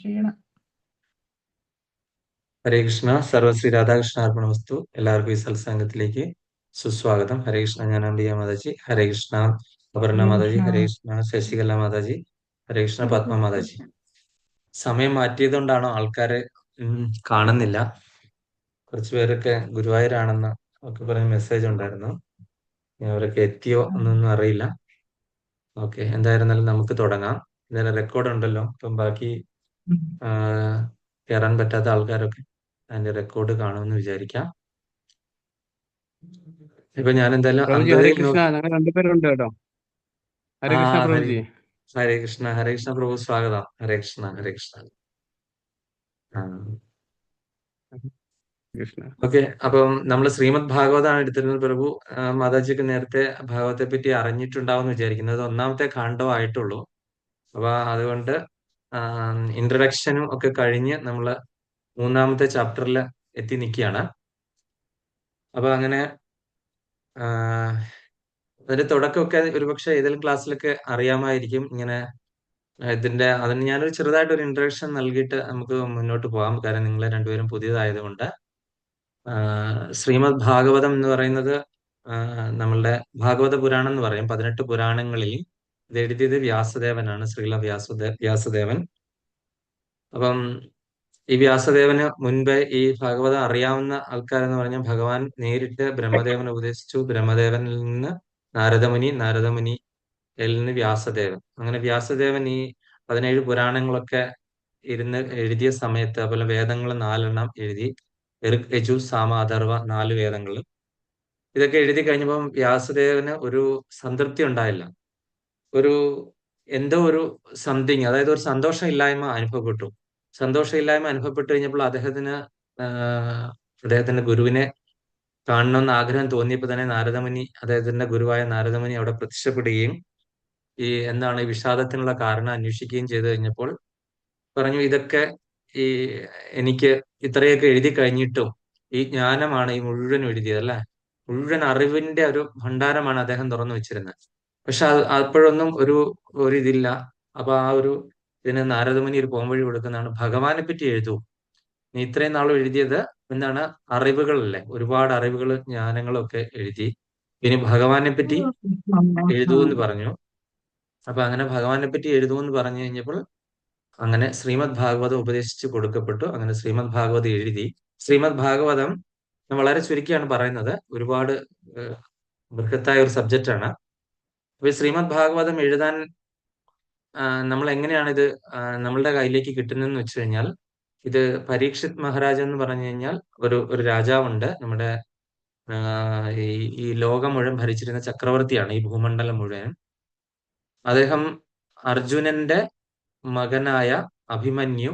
ചെയ്യണം. ഹരേ കൃഷ്ണ. സർവശ്രീ രാധാകൃഷ്ണ അർപ്പണമസ്തു. എല്ലാവർക്കും ഈ സത്സംഗത്തിലേക്ക് സുസ്വാഗതം. ഹരേ കൃഷ്ണ. ഞാൻ അംബിക മാതാജി. ഹരേ കൃഷ്ണ അപർണ ഹരേ മാതാജി. കൃഷ്ണ. ഹരേ കൃഷ്ണ ശശികല മാതാജി. ഹരേ കൃഷ്ണ പത്മ മാതാജി. സമയം മാറ്റിയതുകൊണ്ടാണോ ആൾക്കാരെ കാണുന്നില്ല? കുറച്ചു പേരൊക്കെ ഗുരുവായൂരാണെന്ന് ഒക്കെ പറഞ്ഞ മെസ്സേജ് ഉണ്ടായിരുന്നു. അവരൊക്കെ എത്തിയോ എന്നൊന്നും അറിയില്ല. ഓക്കെ, എന്തായിരുന്നാലും നമുക്ക് തുടങ്ങാം. എന്തായാലും റെക്കോർഡ് ഉണ്ടല്ലോ, അപ്പം ബാക്കി കയറാൻ പറ്റാത്ത ആൾക്കാരൊക്കെ അതിന്റെ റെക്കോർഡ് കാണുമെന്ന് വിചാരിക്കാം. ഇപ്പൊ ഞാൻ എന്തായാലും പ്രഭുജി ഹരേ അന്ധതയിൽ കൃഷ്ണ, ഞങ്ങൾ രണ്ടുപേരുണ്ട് കേട്ടോ. ഹരേ കൃഷ്ണ ഹരി പ്രഭുജി. ഹരേ കൃഷ്ണ. ഹരേ കൃഷ്ണ പ്രഭു, സ്വാഗതം. ഹരേ കൃഷ്ണ. ഹരേ കൃഷ്ണ. കൃഷ്ണ. ഓക്കെ, അപ്പം നമ്മൾ ശ്രീമദ് ഭാഗവതമാണ് എടുത്തിരുന്നത് പ്രഭു. മാതാജിക്ക് നേരത്തെ ഭാഗവത്തെ പറ്റി അറിഞ്ഞിട്ടുണ്ടാവും എന്ന് വിചാരിക്കുന്നത്. ഒന്നാമത്തെ ഖണ്ഡം ആയിട്ടുള്ളൂ. അപ്പൊ അതുകൊണ്ട് ഇൻട്രഡക്ഷനും ഒക്കെ കഴിഞ്ഞ് നമ്മൾ മൂന്നാമത്തെ ചാപ്റ്ററിൽ എത്തി നിൽക്കുകയാണ്. അപ്പൊ അങ്ങനെ അതിന്റെ തുടക്കമൊക്കെ ഒരുപക്ഷെ ഏതെങ്കിലും ക്ലാസ്സിലൊക്കെ അറിയാമായിരിക്കും. ഇങ്ങനെ അതിന് ഞാനൊരു ചെറുതായിട്ട് ഒരു ഇൻട്രഡക്ഷൻ നൽകിയിട്ട് നമുക്ക് മുന്നോട്ട് പോകാം. കാരണം നിങ്ങൾ രണ്ടുപേരും പുതിയതായതുകൊണ്ട്. ശ്രീമദ് ഭാഗവതം എന്ന് പറയുന്നത് നമ്മളുടെ ഭാഗവത പുരാണം എന്ന് പറയും. 18 പുരാണങ്ങളിൽ ഇത് എഴുതിയത് വ്യാസദേവനാണ്, ശ്രീല വ്യാസദേവൻ. അപ്പം ഈ വ്യാസദേവന് മുൻപേ ഈ ഭാഗവതം അറിയാവുന്ന ആൾക്കാരെന്ന് പറഞ്ഞാൽ ഭഗവാൻ നേരിട്ട് ബ്രഹ്മദേവനെ ഉപദേശിച്ചു. ബ്രഹ്മദേവനിൽ നിന്ന് നാരദമുനിയിൽ നിന്ന് വ്യാസദേവൻ. അങ്ങനെ വ്യാസദേവൻ ഈ 17 പുരാണങ്ങളൊക്കെ ഇരുന്ന് എഴുതിയ സമയത്ത്, അതുപോലെ വേദങ്ങൾ 4 എഴുതി. ഋഗ്, യജു, സാമ, അഥർവ 4 വേദങ്ങൾ. ഇതൊക്കെ എഴുതി കഴിഞ്ഞപ്പം വ്യാസദേവന് ഒരു സംതൃപ്തി ഉണ്ടായില്ല. ഒരു എന്തോ ഒരു സംതിങ്, അതായത് ഒരു സന്തോഷമില്ലായ്മ അനുഭവപ്പെട്ടു. സന്തോഷമില്ലായ്മ അനുഭവപ്പെട്ടു കഴിഞ്ഞപ്പോൾ അദ്ദേഹത്തിന്റെ ഗുരുവിനെ കാണണമെന്ന് ആഗ്രഹം തോന്നിയപ്പോൾ തന്നെ അദ്ദേഹത്തിന്റെ ഗുരുവായ നാരദമുനി അവിടെ പ്രത്യക്ഷപ്പെടുകയും എന്താണ് ഈ വിഷാദത്തിനുള്ള കാരണം അന്വേഷിക്കുകയും ചെയ്തു കഴിഞ്ഞപ്പോൾ പറഞ്ഞു, ഇതൊക്കെ ഈ എനിക്ക് ഇത്രയൊക്കെ എഴുതി കഴിഞ്ഞിട്ടും ഈ ജ്ഞാനമാണ് ഈ മുഴുവൻ എഴുതിയത്, അല്ലെ? മുഴുവൻ അറിവിന്റെ ഒരു ഭണ്ഡാരമാണ് അദ്ദേഹം തുറന്നു വെച്ചിരുന്നത്. പക്ഷെ അപ്പോഴൊന്നും ഒരു ഇതില്ല. അപ്പൊ ഇതിന് നാരദമുനി ഒരു പോംവഴി കൊടുക്കുന്നതാണ്, ഭഗവാനെ പറ്റി എഴുതൂ. നീ ഇത്രയും നാളും എഴുതിയത് എന്താണ്? അറിവുകളല്ലേ, ഒരുപാട് അറിവുകൾ ജ്ഞാനങ്ങളൊക്കെ എഴുതി. ഇനി ഭഗവാനെ പറ്റി എഴുതൂ എന്ന് പറഞ്ഞു. അപ്പൊ അങ്ങനെ ഭഗവാനെ പറ്റി എഴുതൂ എന്ന് പറഞ്ഞു കഴിഞ്ഞപ്പോൾ അങ്ങനെ ശ്രീമദ് ഭാഗവതം ഉപദേശിച്ചു കൊടുക്കപ്പെട്ടു. അങ്ങനെ ശ്രീമദ് ഭാഗവതം എഴുതി. ശ്രീമദ് ഭാഗവതം ഞാൻ വളരെ ചുരുക്കിയാണ് പറയുന്നത്, ഒരുപാട് ബൃഹത്തായ ഒരു സബ്ജക്റ്റാണ്. അപ്പൊ ഈ ശ്രീമദ് ഭാഗവതം എഴുതാൻ നമ്മൾ എങ്ങനെയാണ് ഇത് നമ്മളുടെ കയ്യിലേക്ക് കിട്ടുന്നതെന്ന് വെച്ച് കഴിഞ്ഞാൽ, ഇത് പരീക്ഷിത് മഹാരാജ് എന്ന് പറഞ്ഞു കഴിഞ്ഞാൽ ഒരു രാജാവുണ്ട്. നമ്മുടെ ഈ ലോകം മുഴുവൻ ഭരിച്ചിരുന്ന ചക്രവർത്തിയാണ്, ഈ ഭൂമണ്ഡലം മുഴുവൻ. അദ്ദേഹം അർജുനന്റെ മകനായ അഭിമന്യു,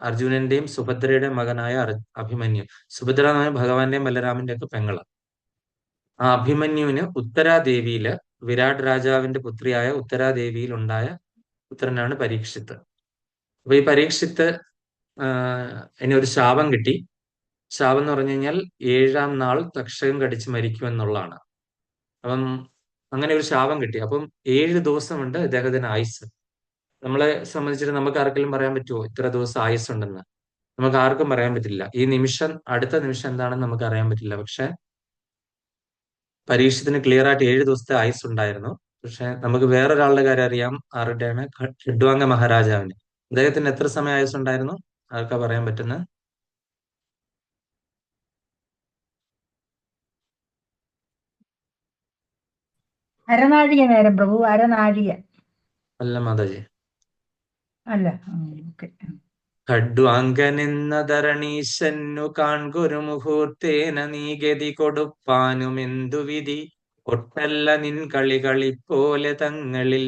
അർജുനന്റെയും സുഭദ്രയുടെയും മകനായ അഭിമന്യു. സുഭദ്ര എന്ന് പറഞ്ഞാൽ ഭഗവാന്റെയും ബലരാമന്റെ ഒക്കെ പെങ്ങള്. ആ അഭിമന്യുവിന് ഉത്തരാദേവിയില്, വിരാട് രാജാവിന്റെ പുത്രിയായ ഉത്തരാദേവിയിൽ ഉണ്ടായ പുത്രനാണ് പരീക്ഷിത്ത്. അപ്പൊ ഈ പരീക്ഷിത്ത് ഇനി ഒരു ശാപം കിട്ടി. ശാപം എന്ന് പറഞ്ഞു കഴിഞ്ഞാൽ 7-ാം നാൾ തക്ഷകം കടിച്ച് മരിക്കുമെന്നുള്ളതാണ്. അപ്പം അങ്ങനെ ഒരു ശാപം കിട്ടി. അപ്പം 7 ദിവസമുണ്ട് ഇദ്ദേഹത്തിന് ആയുസ്. നമ്മളെ സംബന്ധിച്ചിട്ട് നമുക്ക് ആർക്കെങ്കിലും പറയാൻ പറ്റുമോ ഇത്ര ദിവസം ആയുസ് ഉണ്ടെന്ന്? നമുക്ക് ആർക്കും പറയാൻ പറ്റില്ല. ഈ നിമിഷം, അടുത്ത നിമിഷം എന്താണെന്ന് നമുക്ക് അറിയാൻ പറ്റില്ല. പക്ഷെ പരീക്ഷത്തിന് ക്ലിയർ ആയിട്ട് 7 ദിവസത്തെ ആയുസ് ഉണ്ടായിരുന്നു. പക്ഷെ നമുക്ക് വേറൊരാളുടെ കാര്യം അറിയാം. ആരുടെയാണ്? ഖഡ്വാംഗ മഹാരാജാവിന്. അദ്ദേഹത്തിന് എത്ര സമയം ആയുസ് ഉണ്ടായിരുന്നു? ആർക്കാ പറയാൻ പറ്റുന്നത്? അരനാഴിക നേരം പ്രഭു, അരനാഴിക. അല്ല മാതാജി, അല്ല. ഓക്കെ. ഖഡ്വാംഗനെന്ന ധരണീശന്നു കാൺകൊരു മുഹൂർത്തേന നീ ഗതി കൊടുപ്പാനുമെന്തു വിധി, ഒട്ടല്ല നിൻ കളികളിപ്പോലെ തങ്ങളിൽ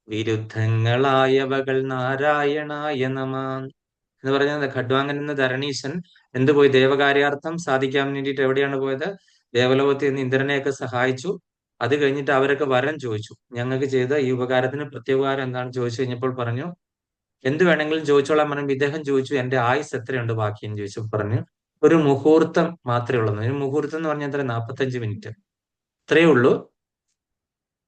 വിരുദ്ധങ്ങളായവകൾ നാരായണായ നമാൻ എന്ന് പറഞ്ഞത്. ഖഡ്വാംഗൻ എന്ന ധരണീശൻ എന്തുപോയി? ദേവകാര്യാർത്ഥം സാധിക്കാൻ വേണ്ടിയിട്ട് എവിടെയാണ് പോയത്? ദേവലോകത്തിൽ നിന്ന് ഇന്ദ്രനെയൊക്കെ സഹായിച്ചു. അത് കഴിഞ്ഞിട്ട് അവരൊക്കെ വരം ചോദിച്ചു, ഞങ്ങൾക്ക് ചെയ്ത ഈ ഉപകാരത്തിന് പ്രത്യുപകാരം എന്താണെന്ന് ചോദിച്ചു കഴിഞ്ഞപ്പോൾ പറഞ്ഞു, എന്ത് വേണമെങ്കിലും ചോദിച്ചോളാൻ പറയുമ്പോൾ ഇദ്ദേഹം ചോദിച്ചു, എന്റെ ആയുസ് എത്രയുണ്ട് ബാക്കിയെന്ന് ചോദിച്ചു. പറഞ്ഞു, ഒരു മുഹൂർത്തം മാത്രമേ ഉള്ളൂ. ഒരു മുഹൂർത്തം എന്ന് പറഞ്ഞാൽ 45 മിനിറ്റ്, ഇത്രയേ ഉള്ളൂ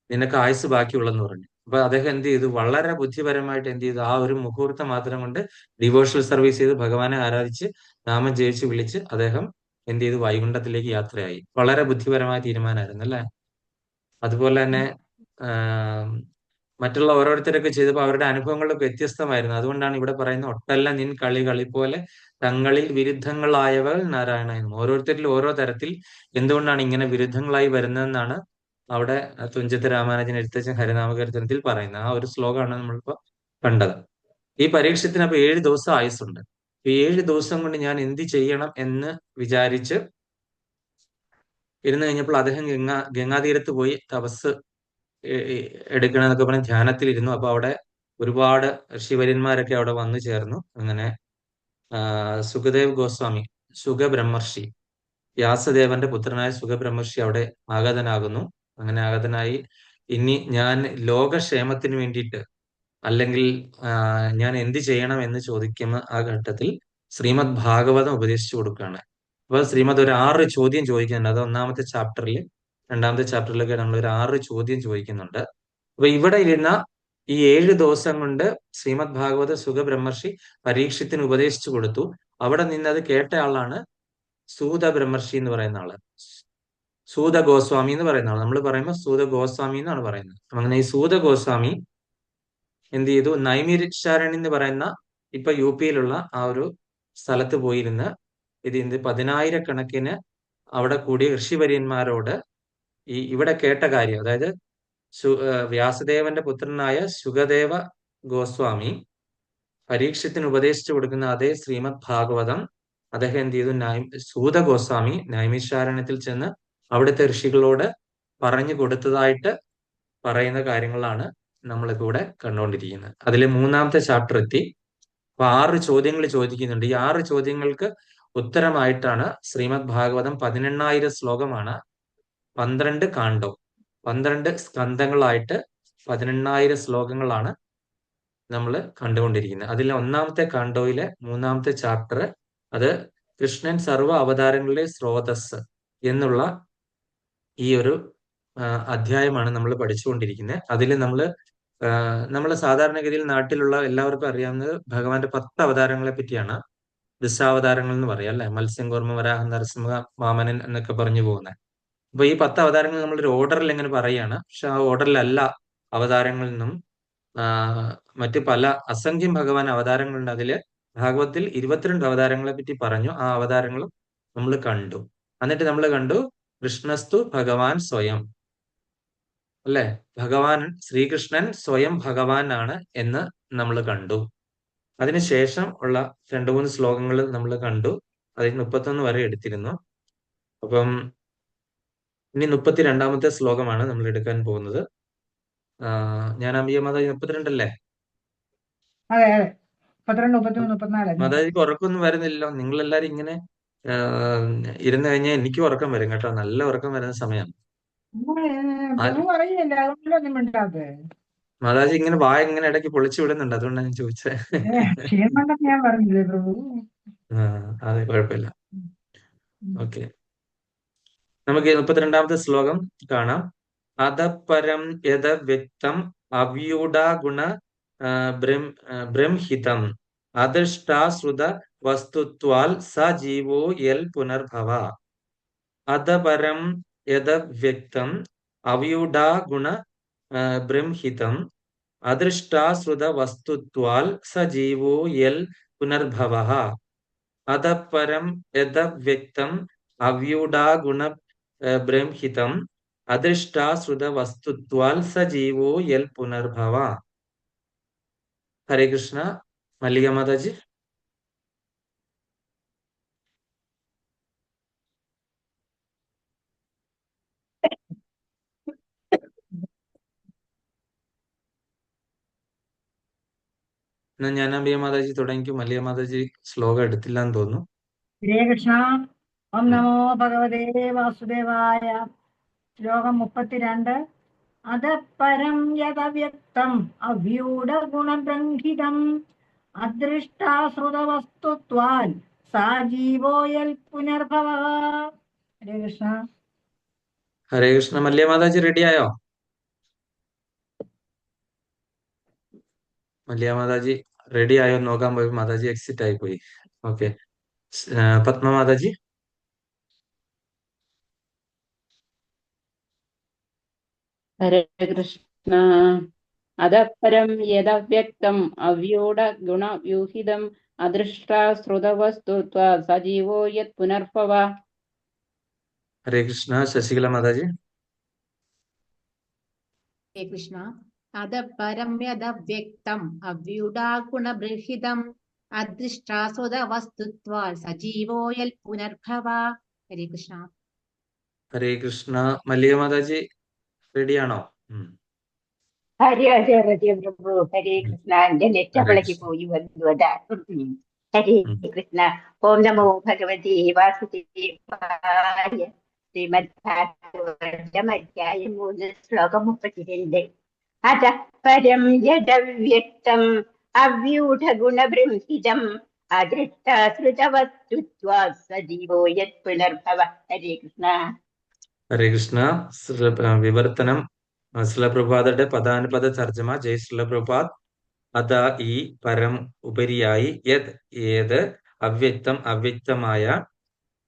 നിനക്ക് ആയുസ് ബാക്കിയുള്ളെന്ന് പറഞ്ഞു. അപ്പൊ അദ്ദേഹം എന്ത് ചെയ്തു? വളരെ ബുദ്ധിപരമായിട്ട് എന്ത് ചെയ്തു? ആ ഒരു മുഹൂർത്തം മാത്രം കൊണ്ട് ഡിവോഷണൽ സർവീസ് ചെയ്ത് ഭഗവാനെ ആരാധിച്ച് നാമം ജപിച്ച് വിളിച്ച് അദ്ദേഹം എന്ത് ചെയ്തു? വൈകുണ്ഠത്തിലേക്ക് യാത്രയായി. വളരെ ബുദ്ധിപരമായ തീരുമാനമായിരുന്നു അല്ലെ? അതുപോലെ തന്നെ ആം, മറ്റുള്ള ഓരോരുത്തരൊക്കെ ചെയ്തപ്പോൾ അവരുടെ അനുഭവങ്ങളൊക്കെ വ്യത്യസ്തമായിരുന്നു. അതുകൊണ്ടാണ് ഇവിടെ പറയുന്ന ഒട്ടല്ല നിൻ കളി കളി പോലെ തങ്ങളിൽ വിരുദ്ധങ്ങളായവർ നാരായണ എന്നും. ഓരോരുത്തരിലും ഓരോ തരത്തിൽ എന്തുകൊണ്ടാണ് ഇങ്ങനെ വിരുദ്ധങ്ങളായി വരുന്നതെന്നാണ് അവിടെ തുഞ്ചത്ത് രാമാനുജൻ എഴുത്തച്ഛൻ ഹരിനാമകീർത്തനത്തിൽ പറയുന്നത്. ആ ഒരു ശ്ലോകമാണ് നമ്മളിപ്പോ കണ്ടത്. ഈ പരീക്ഷത്തിന് അപ്പൊ 7 ദിവസം ആയുസ്സുണ്ട്. ഈ 7 ദിവസം കൊണ്ട് ഞാൻ എന്ത് ചെയ്യണം എന്ന് വിചാരിച്ച് ഇരുന്ന് കഴിഞ്ഞപ്പോൾ അദ്ദേഹം ഗംഗാതീരത്ത് പോയി തപസ് എടുക്കണം എന്നൊക്കെ പറഞ്ഞ് ധ്യാനത്തിലിരുന്നു. അപ്പൊ അവിടെ ഒരുപാട് ഋഷിവര്യന്മാരൊക്കെ അവിടെ വന്നു ചേർന്നു. അങ്ങനെ സുഖദേവ് ഗോസ്വാമി, സുഖബ്രഹ്മർഷി, വ്യാസദേവന്റെ പുത്രനായ സുഖബ്രഹ്മർഷി അവിടെ ആഗതനാകുന്നു. അങ്ങനെ ആഗതനായി ഇനി ഞാൻ ലോകക്ഷേമത്തിന് വേണ്ടിയിട്ട് അല്ലെങ്കിൽ ഞാൻ എന്ത് ചെയ്യണം എന്ന് ചോദിക്കുന്ന ആ ഘട്ടത്തിൽ ശ്രീമദ് ഭാഗവതം ഉപദേശിച്ചു കൊടുക്കുകയാണ്. അപ്പൊ ശ്രീമദ് ഒരു 6 ചോദ്യം ചോദിക്കുന്നുണ്ട്. അത് ഒന്നാമത്തെ ചാപ്റ്ററിൽ, രണ്ടാമത്തെ ചാപ്റ്ററിലൊക്കെ നമ്മൾ ഒരു 6 ചോദ്യം ചോദിക്കുന്നുണ്ട്. അപ്പൊ ഇവിടെ ഇരുന്ന ഈ 7 ദിവസം കൊണ്ട് ശ്രീമദ് ഭാഗവത സുഖബ്രഹ്മർഷി പരീക്ഷത്തിന് ഉപദേശിച്ചു കൊടുത്തു. അവിടെ നിന്നത് കേട്ട ആളാണ് സൂത ബ്രഹ്മർഷി എന്ന് പറയുന്ന ആള്, സൂത ഗോസ്വാമി എന്ന് പറയുന്ന ആള്. നമ്മൾ പറയുമ്പോൾ സൂത ഗോസ്വാമി എന്നാണ് പറയുന്നത്. അങ്ങനെ ഈ സൂത ഗോസ്വാമി എന്ത് ചെയ്തു? നൈമിഷാരണ്യം എന്ന് പറയുന്ന ഇപ്പൊ യു പിയിലുള്ള ആ ഒരു സ്ഥലത്ത് പോയിരുന്ന് ഇത് 10,000-കണക്കിന് അവിടെ കൂടിയ ഋഷിവര്യന്മാരോട് ഇവിടെ കേട്ട കാര്യം, അതായത് വ്യാസദേവന്റെ പുത്രനായ സുഖദേവ ഗോസ്വാമി പരീക്ഷത്തിന് ഉപദേശിച്ചു കൊടുക്കുന്ന അതേ ശ്രീമദ് ഭാഗവതം അദ്ദേഹം എന്ത് ചെയ്തു? സൂത ഗോസ്വാമി നൈമിഷാരണ്യത്തിൽ ചെന്ന് അവിടുത്തെ ഋഷികളോട് പറഞ്ഞു കൊടുത്തതായിട്ട് പറയുന്ന കാര്യങ്ങളാണ് നമ്മളിപ്പോ ഇവിടെ കണ്ടുകൊണ്ടിരിക്കുന്നത്. അതിലെ 3-ാമത്തെ ചാപ്റ്റർ എത്തി. അപ്പൊ 6 ചോദ്യങ്ങൾ ചോദിക്കുന്നുണ്ട്. ഈ 6 ചോദ്യങ്ങൾക്ക് ഉത്തരമായിട്ടാണ് ശ്രീമദ് ഭാഗവതം 18,000 ശ്ലോകമാണ്, 12 കാണ്ഡം, 12 സ്കന്ധങ്ങളായിട്ട് 18,000 ശ്ലോകങ്ങളാണ് നമ്മൾ കണ്ടുകൊണ്ടിരിക്കുന്നത്. അതിൽ 1-ാമത്തെ കാണ്ഡോയിലെ 3-ാമത്തെ ചാപ്റ്റർ, അത് കൃഷ്ണൻ സർവ്വ അവതാരങ്ങളിലെ സ്രോതസ് എന്നുള്ള ഈ ഒരു അധ്യായമാണ് നമ്മൾ പഠിച്ചുകൊണ്ടിരിക്കുന്നത്. അതിൽ നമ്മൾ സാധാരണഗതിയിൽ നാട്ടിലുള്ള എല്ലാവർക്കും അറിയാവുന്നത് ഭഗവാന്റെ 10 അവതാരങ്ങളെ പറ്റിയാണ്. ദശാവതാരങ്ങൾ എന്ന് പറയാം അല്ലെ? മത്സ്യം, കൂർമ്മ, വരാഹം, നരസിംഹ, വാമനൻ എന്നൊക്കെ പറഞ്ഞു പോകുന്നത്. അപ്പൊ ഈ 10 അവതാരങ്ങൾ നമ്മളൊരു ഓർഡറിൽ എങ്ങനെ പറയാണ്, പക്ഷെ ആ ഓർഡറിലല്ല അവതാരങ്ങളിൽ നിന്നും മറ്റ് പല അസംഖ്യം ഭഗവാൻ അവതാരങ്ങളുണ്ട്. അതില് ഭാഗവത്തിൽ 22 അവതാരങ്ങളെ പറ്റി പറഞ്ഞു. ആ അവതാരങ്ങളും നമ്മൾ കണ്ടു. എന്നിട്ട് നമ്മൾ കണ്ടു കൃഷ്ണസ്തു ഭഗവാൻ സ്വയം, അല്ലെ? ഭഗവാൻ ശ്രീകൃഷ്ണൻ സ്വയം ഭഗവാൻ ആണ് എന്ന് നമ്മൾ കണ്ടു. അതിനുശേഷം ഉള്ള 2-3 ശ്ലോകങ്ങൾ നമ്മൾ കണ്ടു. അതിൽ 31 വരെ എടുത്തിരുന്നു. അപ്പം ഇനി 32-ാമത്തെ ശ്ലോകമാണ് നമ്മൾ എടുക്കാൻ പോകുന്നത്. ഞാൻ അമ്പിയ മാതാജി 32 അല്ലേ? അതെ അതെ, 32, 33, 34. മാതാജിക്ക് ഉറക്കമൊന്നും വരുന്നില്ലല്ലോ. നിങ്ങളെല്ലാരും ഇങ്ങനെ ഇരുന്ന് കഴിഞ്ഞാൽ എനിക്ക് ഉറക്കം വരും കേട്ടോ. നല്ല ഉറക്കം വരുന്ന സമയമാണ്. പ്രഭു അറിയില്ല, അതുകൊണ്ടല്ലോ ഒന്നും മിണ്ടാത്തത്. മാതാജി ഇങ്ങനെ വായ ഇങ്ങനെ ഇടയ്ക്ക് പൊളിച്ചു വിടുന്നുണ്ട്. അതുകൊണ്ടാണ് ഞാൻ ചോദിച്ചത്. ക്ഷീണമുണ്ടെന്ന് ഞാൻ പറഞ്ഞില്ലേ പ്രഭു. അതെ, കുഴപ്പമില്ല. ഓക്കെ, നമുക്ക് 32-ാമത്തെ ശ്ലോകം കാണാം. അധപരം യഥ വ്യക്തം അവ്യൂഢാ ഗുണ ബ്രംഹിതം അദൃഷ്ടാശ്രുത വസ്തുത്വാൽ സ ജീവോ യൽ പുനർഭവ. അധപരം യഥ വ്യക്തം അവ്യൂഢാ ഗുണ ബ്രംഹിതം അദൃഷ്ടാശ്രുത വസ്തുത്വാൽ സ ജീവോ യൽ പുനർഭവ. അധപരം യഥ വ്യക്തം അവ്യൂഢാ ഗുണ ബ്രംഹിതം അദൃഷ്ടാശ്രുത വസ്തുത്വാൽ സ ജീവോ യൽ പുനർഭവ. ഹരേ കൃഷ്ണ. മല്ലിക മാതാജി. എന്നാ ഞാൻ അമ്പിയ മാതാജി തുടങ്ങിക്കും. മല്ലിക മാതാജി ശ്ലോകം എടുത്തില്ല എന്ന് തോന്നുന്നു. ഹരേ കൃഷ്ണ. ഓം നമോ ഭഗവതേ വാസുദേവായ. ശ്ലോകം 32. അധപരം യഥവ്യക്തം അവ്യൂഢഗുണബ്രംഹിതം അദൃഷ്ടാശ്രുതവസ്തുത്വാൽ സാ ജീവോ യൽ പുനർഭവ. ഹരേ കൃഷ്ണ. ഹരേ കൃഷ്ണ. മല്ലിക മാതാജി റെഡിയായോ? മല്ലിയ മാതാജി റെഡി ആയോ എന്ന് നോക്കാൻ പോയി മാതാജി എക്സിറ്റ് ആയി പോയി. ഓക്കെ, പത്മ മാതാജി. ഹരേ കൃഷ്ണ. അധഃപരം യദവ്യക്തം അവ്യൂഢ ഗുണവ്യൂഹിതം അദൃഷ്ടാ ശ്രുതവസ്തുത്വാ സജീവോ യത് പുനർഭവ. ഹരേ കൃഷ്ണ. ശശികല മാതാജി. ഹരേ കൃഷ്ണ. അത പരം യദവ്യക്തം അവ്യൂഢാഗുണബൃഹിതം അദൃഷ്ടാസുത വസ്തുത്വാ സജീവോ യൽ പുനർഭവ. ഹരേ കൃഷ്ണ. ഹരേ കൃഷ്ണ. മല്ലിക മാതാജി റെഡിയാണോ? ഹരി ഹരി ഹരി പ്രഭു. ഹരേ കൃഷ്ണ. എന്റെ നെറ്റ് ഹരേ അവിടേക്ക് കൃഷ്ണ. പോയി വന്നു അതാ. ഹരേ കൃഷ്ണ. ഓം നമോ ഭഗവതി വാസുദേവായ. ശ്രീമദ് ഭാഗവതം അധ്യായം 3 ശ്ലോകം 32. അത പരം യദവ്യക്തം അവ്യൂഢ ഗുണബൃംഹിതം അദൃഷ്ടാശ്രുതവസ്തുത്വാ സജീവോ യത് പുനർഭവ. ഹരേ കൃഷ്ണ. ഹരേ കൃഷ്ണ. വിവർത്തനം ശ്രീലപ്രഭാതയുടെ പദാനുപദ തർജ്ജമ. ജയ് ശ്രീലപ്രഭാത്. അത ഈ പരം ഉപരിയായി യത് ഏത് അവ്യക്തം അവ്യക്തമായ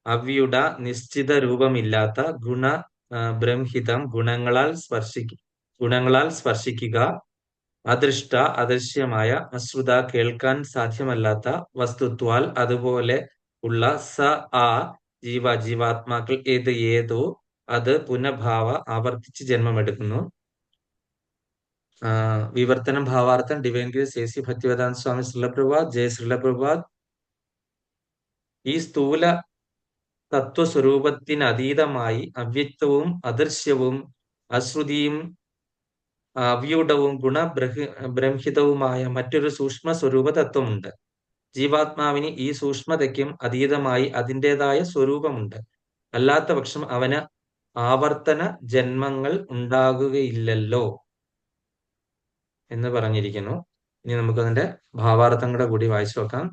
അവ്യുട നിശ്ചിത രൂപമില്ലാത്ത ഗുണ ബ്രംഹിതം ഗുണങ്ങളാൽ സ്പർശിക്കുക അദൃഷ്ട അദൃശ്യമായ അശ്രുത കേൾക്കാൻ സാധ്യമല്ലാത്ത വസ്തുത്വാൽ അതുപോലെ ഉള്ള സ ആ ജീവാത്മാക്കൾ ഏതോ അത് പുനഃഭാവ ആവർത്തിച്ച് ജന്മമെടുക്കുന്നു. വിവർത്തനം ഭാവാർത്ഥം divine grace A C Bhaktivedanta Swami ശ്രീലപ്രഭാത്. ജയ ശ്രീലപ്രഭാത്. ഈ സ്ഥൂല തത്വസ്വരൂപത്തിനതീതമായി അവ്യക്തവും അദൃശ്യവും അശ്രുതിയും അവ്യൂഢവും ബ്രംഹിതവുമായ മറ്റൊരു സൂക്ഷ്മ സ്വരൂപ തത്വമുണ്ട്. ജീവാത്മാവിന് ഈ സൂക്ഷ്മതയ്ക്കും അതീതമായി അതിൻ്റെതായ സ്വരൂപമുണ്ട്. അല്ലാത്ത പക്ഷം അവന് ആവർത്തന ജന്മങ്ങൾ ഉണ്ടാകുകയില്ലല്ലോ എന്ന് പറഞ്ഞിരിക്കുന്നു. ഇനി നമുക്കതിന്റെ ഭാവാർത്ഥങ്ങളുടെ കൂടി വായിച്ചു നോക്കാം.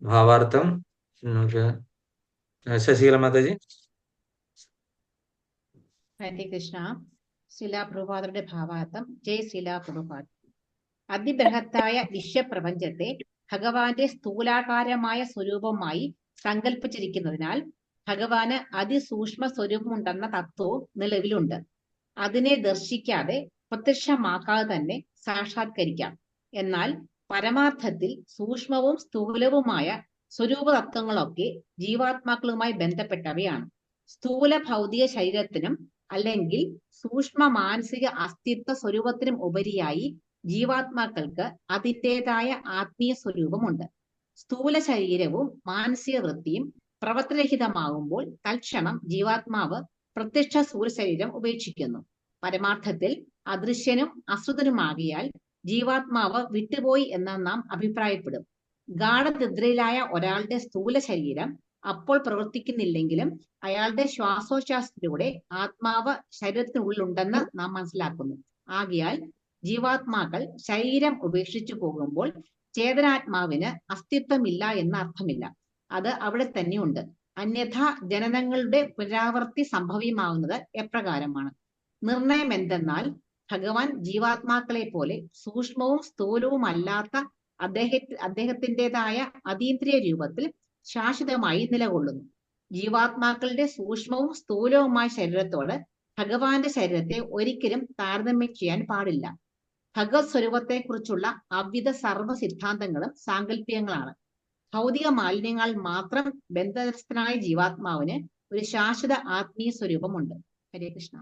ഭാവാർത്ഥം നമുക്ക് ശശികല മാതാജി. ഹരേ കൃഷ്ണ. ശിലാപ്രഭാതരുടെ ഭാവാർത്ഥം. ജയ് ശിലാപ്രഭാത്. അതിബൃഹത്തായ വിശ്വപ്രപഞ്ചത്തെ ഭഗവാന്റെ സ്ഥൂലാകാരമായ സ്വരൂപമായി സങ്കല്പിച്ചിരിക്കുന്നതിനാൽ ഭഗവാന് അതിസൂക്ഷ്മ സ്വരൂപമുണ്ടെന്ന തത്വവും നിലവിലുണ്ട്. അതിനെ ദർശിക്കാതെ പ്രത്യക്ഷമാക്കാതെ തന്നെ സാക്ഷാത്കരിക്കാം. എന്നാൽ പരമാർത്ഥത്തിൽ സൂക്ഷ്മവും സ്ഥൂലവുമായ സ്വരൂപതത്വങ്ങളൊക്കെ ജീവാത്മാക്കളുമായി ബന്ധപ്പെട്ടവയാണ്. സ്ഥൂല ഭൗതിക ശരീരത്തിനും അല്ലെങ്കിൽ സൂക്ഷ്മ മാനസിക അസ്തിത്വ സ്വരൂപത്തിനും ഉപരിയായി ജീവാത്മാക്കൾക്ക് അതിൻ്റെതായ ആത്മീയ സ്വരൂപമുണ്ട്. സ്ഥൂല ശരീരവും മാനസിക വൃത്തിയും പ്രവർത്തനരഹിതമാകുമ്പോൾ തൽക്ഷണം ജീവാത്മാവ് പ്രത്യക്ഷ സ്ഥൂലശരീരം ഉപേക്ഷിക്കുന്നു. പരമാർത്ഥത്തിൽ അദൃശ്യനും അശ്രുതനുമാകിയാൽ ജീവാത്മാവ് വിട്ടുപോയി എന്ന് നാം അഭിപ്രായപ്പെടും. ഗാഠനിദ്രയിലായ ഒരാളുടെ സ്ഥൂല ശരീരം അപ്പോൾ പ്രവർത്തിക്കുന്നില്ലെങ്കിലും അയാളുടെ ശ്വാസോച്ഛ്വാസത്തിലൂടെ ആത്മാവ് ശരീരത്തിനുള്ളിലുണ്ടെന്ന് നാം മനസ്സിലാക്കുന്നു. ആകയാൽ ജീവാത്മാക്കൾ ശരീരം ഉപേക്ഷിച്ചു പോകുമ്പോൾ ചേതനാത്മാവിന് അസ്തിത്വമില്ല എന്ന അർത്ഥമില്ല. അത് അവിടെ തന്നെയുണ്ട്. അന്യഥാ ജനനങ്ങളുടെ പുനരാവർത്തി സംഭവ്യമാകുന്നത് എപ്രകാരമാണ്? നിർണയം എന്തെന്നാൽ ഭഗവാൻ ജീവാത്മാക്കളെ പോലെ സൂക്ഷ്മവും സ്ഥൂലവുമല്ലാത്ത അദ്ദേഹത്തിൻ്റെതായ അതീന്ദ്രിയ രൂപത്തിൽ ശാശ്വതമായി നിലകൊള്ളുന്നു. ജീവാത്മാക്കളുടെ സൂക്ഷ്മവും സ്ഥൂലവുമായ ശരീരത്തോട് ഭഗവാന്റെ ശരീരത്തെ ഒരിക്കലും താരതമ്യം ചെയ്യാൻ പാടില്ല. ഭഗവത് സ്വരൂപത്തെ കുറിച്ചുള്ള അവിധ സർവ്വ സിദ്ധാന്തങ്ങളും സാങ്കല്പികങ്ങളാണ്. ഭൗതിക മാലിന്യങ്ങൾ മാത്രം ബന്ധനസ്ഥനായ ജീവാത്മാവിന് ഒരു ശാശ്വത ആത്മീയ സ്വരൂപമുണ്ട്. ഹരേ കൃഷ്ണ.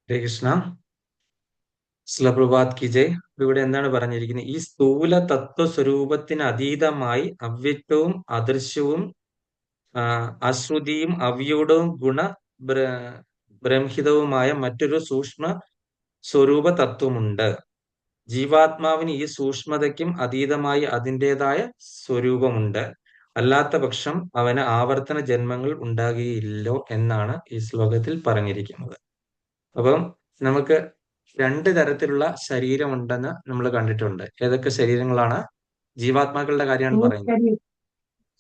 ഹരേ കൃഷ്ണ. ശ്രീലപ്രഭാത് കി ജയ്. ഇവിടെ എന്താണ് പറഞ്ഞിരിക്കുന്നത്? ഈ സ്ഥൂല തത്വസ്വരൂപത്തിന് അതീതമായി അവ്യക്തവും അദൃശ്യവും അശ്രുതിയും അവ്യൂഢവും ബ്രംഹിതവുമായ മറ്റൊരു സൂക്ഷ്മ സ്വരൂപ തത്വമുണ്ട്. ജീവാത്മാവിന് ഈ സൂക്ഷ്മതയ്ക്കും അതീതമായി അതിൻ്റെതായ സ്വരൂപമുണ്ട്. അല്ലാത്ത പക്ഷം അവന് ആവർത്തന ജന്മങ്ങൾ ഉണ്ടാകുകയില്ലോ എന്നാണ് ഈ ശ്ലോകത്തിൽ പറഞ്ഞിരിക്കുന്നത്. അപ്പം നമുക്ക് 2 തരത്തിലുള്ള ശരീരമുണ്ടെന്ന് നമ്മൾ കണ്ടിട്ടുണ്ട്. ഏതൊക്കെ ശരീരങ്ങളാണ്? ജീവാത്മാക്കളുടെ കാര്യമാണ് പറയുന്നത്.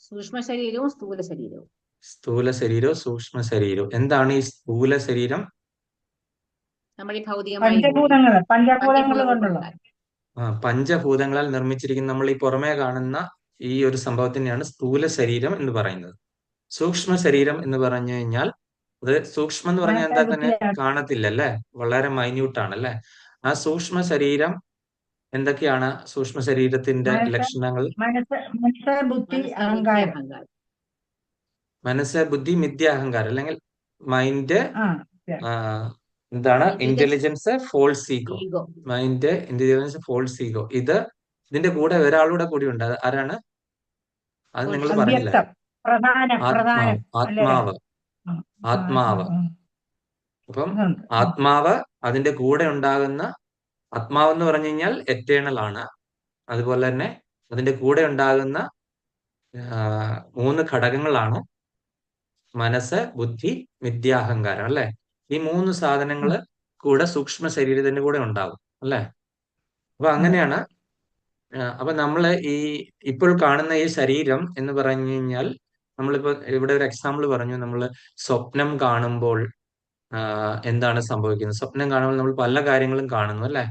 സൂക്ഷ്മ ശരീരവും സ്ഥൂല ശരീരവും. സ്ഥൂല ശരീരവും സൂക്ഷ്മ ശരീരവും. എന്താണ് ഈ സ്ഥൂല ശരീരം? നമ്മൾ ഈ ഭൗതികമായ ഭൂമി പഞ്ചഭൂതങ്ങൾ പഞ്ചഭൂതങ്ങൾ കൊണ്ടുള്ള കൊണ്ടുണ്ടാക്കി. പഞ്ചഭൂതങ്ങളാൽ നിർമ്മിച്ചിരിക്കുന്ന നമ്മൾ ഈ പുറമേ കാണുന്ന ഈ ഒരു സംഭവത്തിനെയാണ് സ്ഥൂല ശരീരം എന്ന് പറയുന്നത്. സൂക്ഷ്മ ശരീരം എന്ന് പറഞ്ഞു കഴിഞ്ഞാൽ അത് സൂക്ഷ്മം എന്ന് പറഞ്ഞാൽ എന്താ തന്നെ കാണത്തില്ല അല്ലേ, വളരെ മൈന്യൂട്ട് ആണ് അല്ലേ. ആ സൂക്ഷ്മ ശരീരം എന്തൊക്കെയാണ്? സൂക്ഷ്മ ശരീരത്തിന്റെ ലക്ഷണങ്ങൾ മനസ്സ്, ബുദ്ധി, മനസ്സ്, അഹങ്കാരം. അഹങ്കാരം. മനസ്സ്, ബുദ്ധി, മിഥ്യ, അഹങ്കാരം, അല്ലെങ്കിൽ മൈൻഡ്, ആ എന്താണ് intelligence, false ego. Ego. Mind, intelligence, false ego. ഇതിന്റെ കൂടെ ഒരാളൂടെ കൂടി ഉണ്ട്. അത് ആരാണ്? അത് നിങ്ങൾ പറഞ്ഞില്ല. അവ്യക്തം, പ്രധാനം, ആത്മാവ്, ആത്മാവ്, ആത്മാവ്. അപ്പം ആത്മാവ്, അതിന്റെ കൂടെ ഉണ്ടാകുന്ന ആത്മാവ് എന്ന് പറഞ്ഞു കഴിഞ്ഞാൽ എറ്റേണൽ ആണ്. അതുപോലെ തന്നെ അതിന്റെ കൂടെ ഉണ്ടാകുന്ന 3 ഘടകങ്ങളാണ് മനസ്സ്, ബുദ്ധി, മിഥ്യാഹങ്കാരം അല്ലെ. ഈ 3 സാധനങ്ങള് കൂടെ സൂക്ഷ്മ ശരീരത്തിന്റെ കൂടെ ഉണ്ടാകും അല്ലെ. അപ്പൊ അങ്ങനെയാണ്. അപ്പൊ നമ്മള് ഇപ്പോൾ കാണുന്ന ഈ ശരീരം എന്ന് പറഞ്ഞു കഴിഞ്ഞാൽ, നമ്മളിപ്പോ ഇവിടെ ഒരു എക്സാമ്പിൾ പറഞ്ഞു. നമ്മൾ സ്വപ്നം കാണുമ്പോൾ എന്താണ് സംഭവിക്കുന്നത്? സ്വപ്നം കാണുമ്പോൾ നമ്മൾ പല കാര്യങ്ങളും കാണുന്നു അല്ലെ.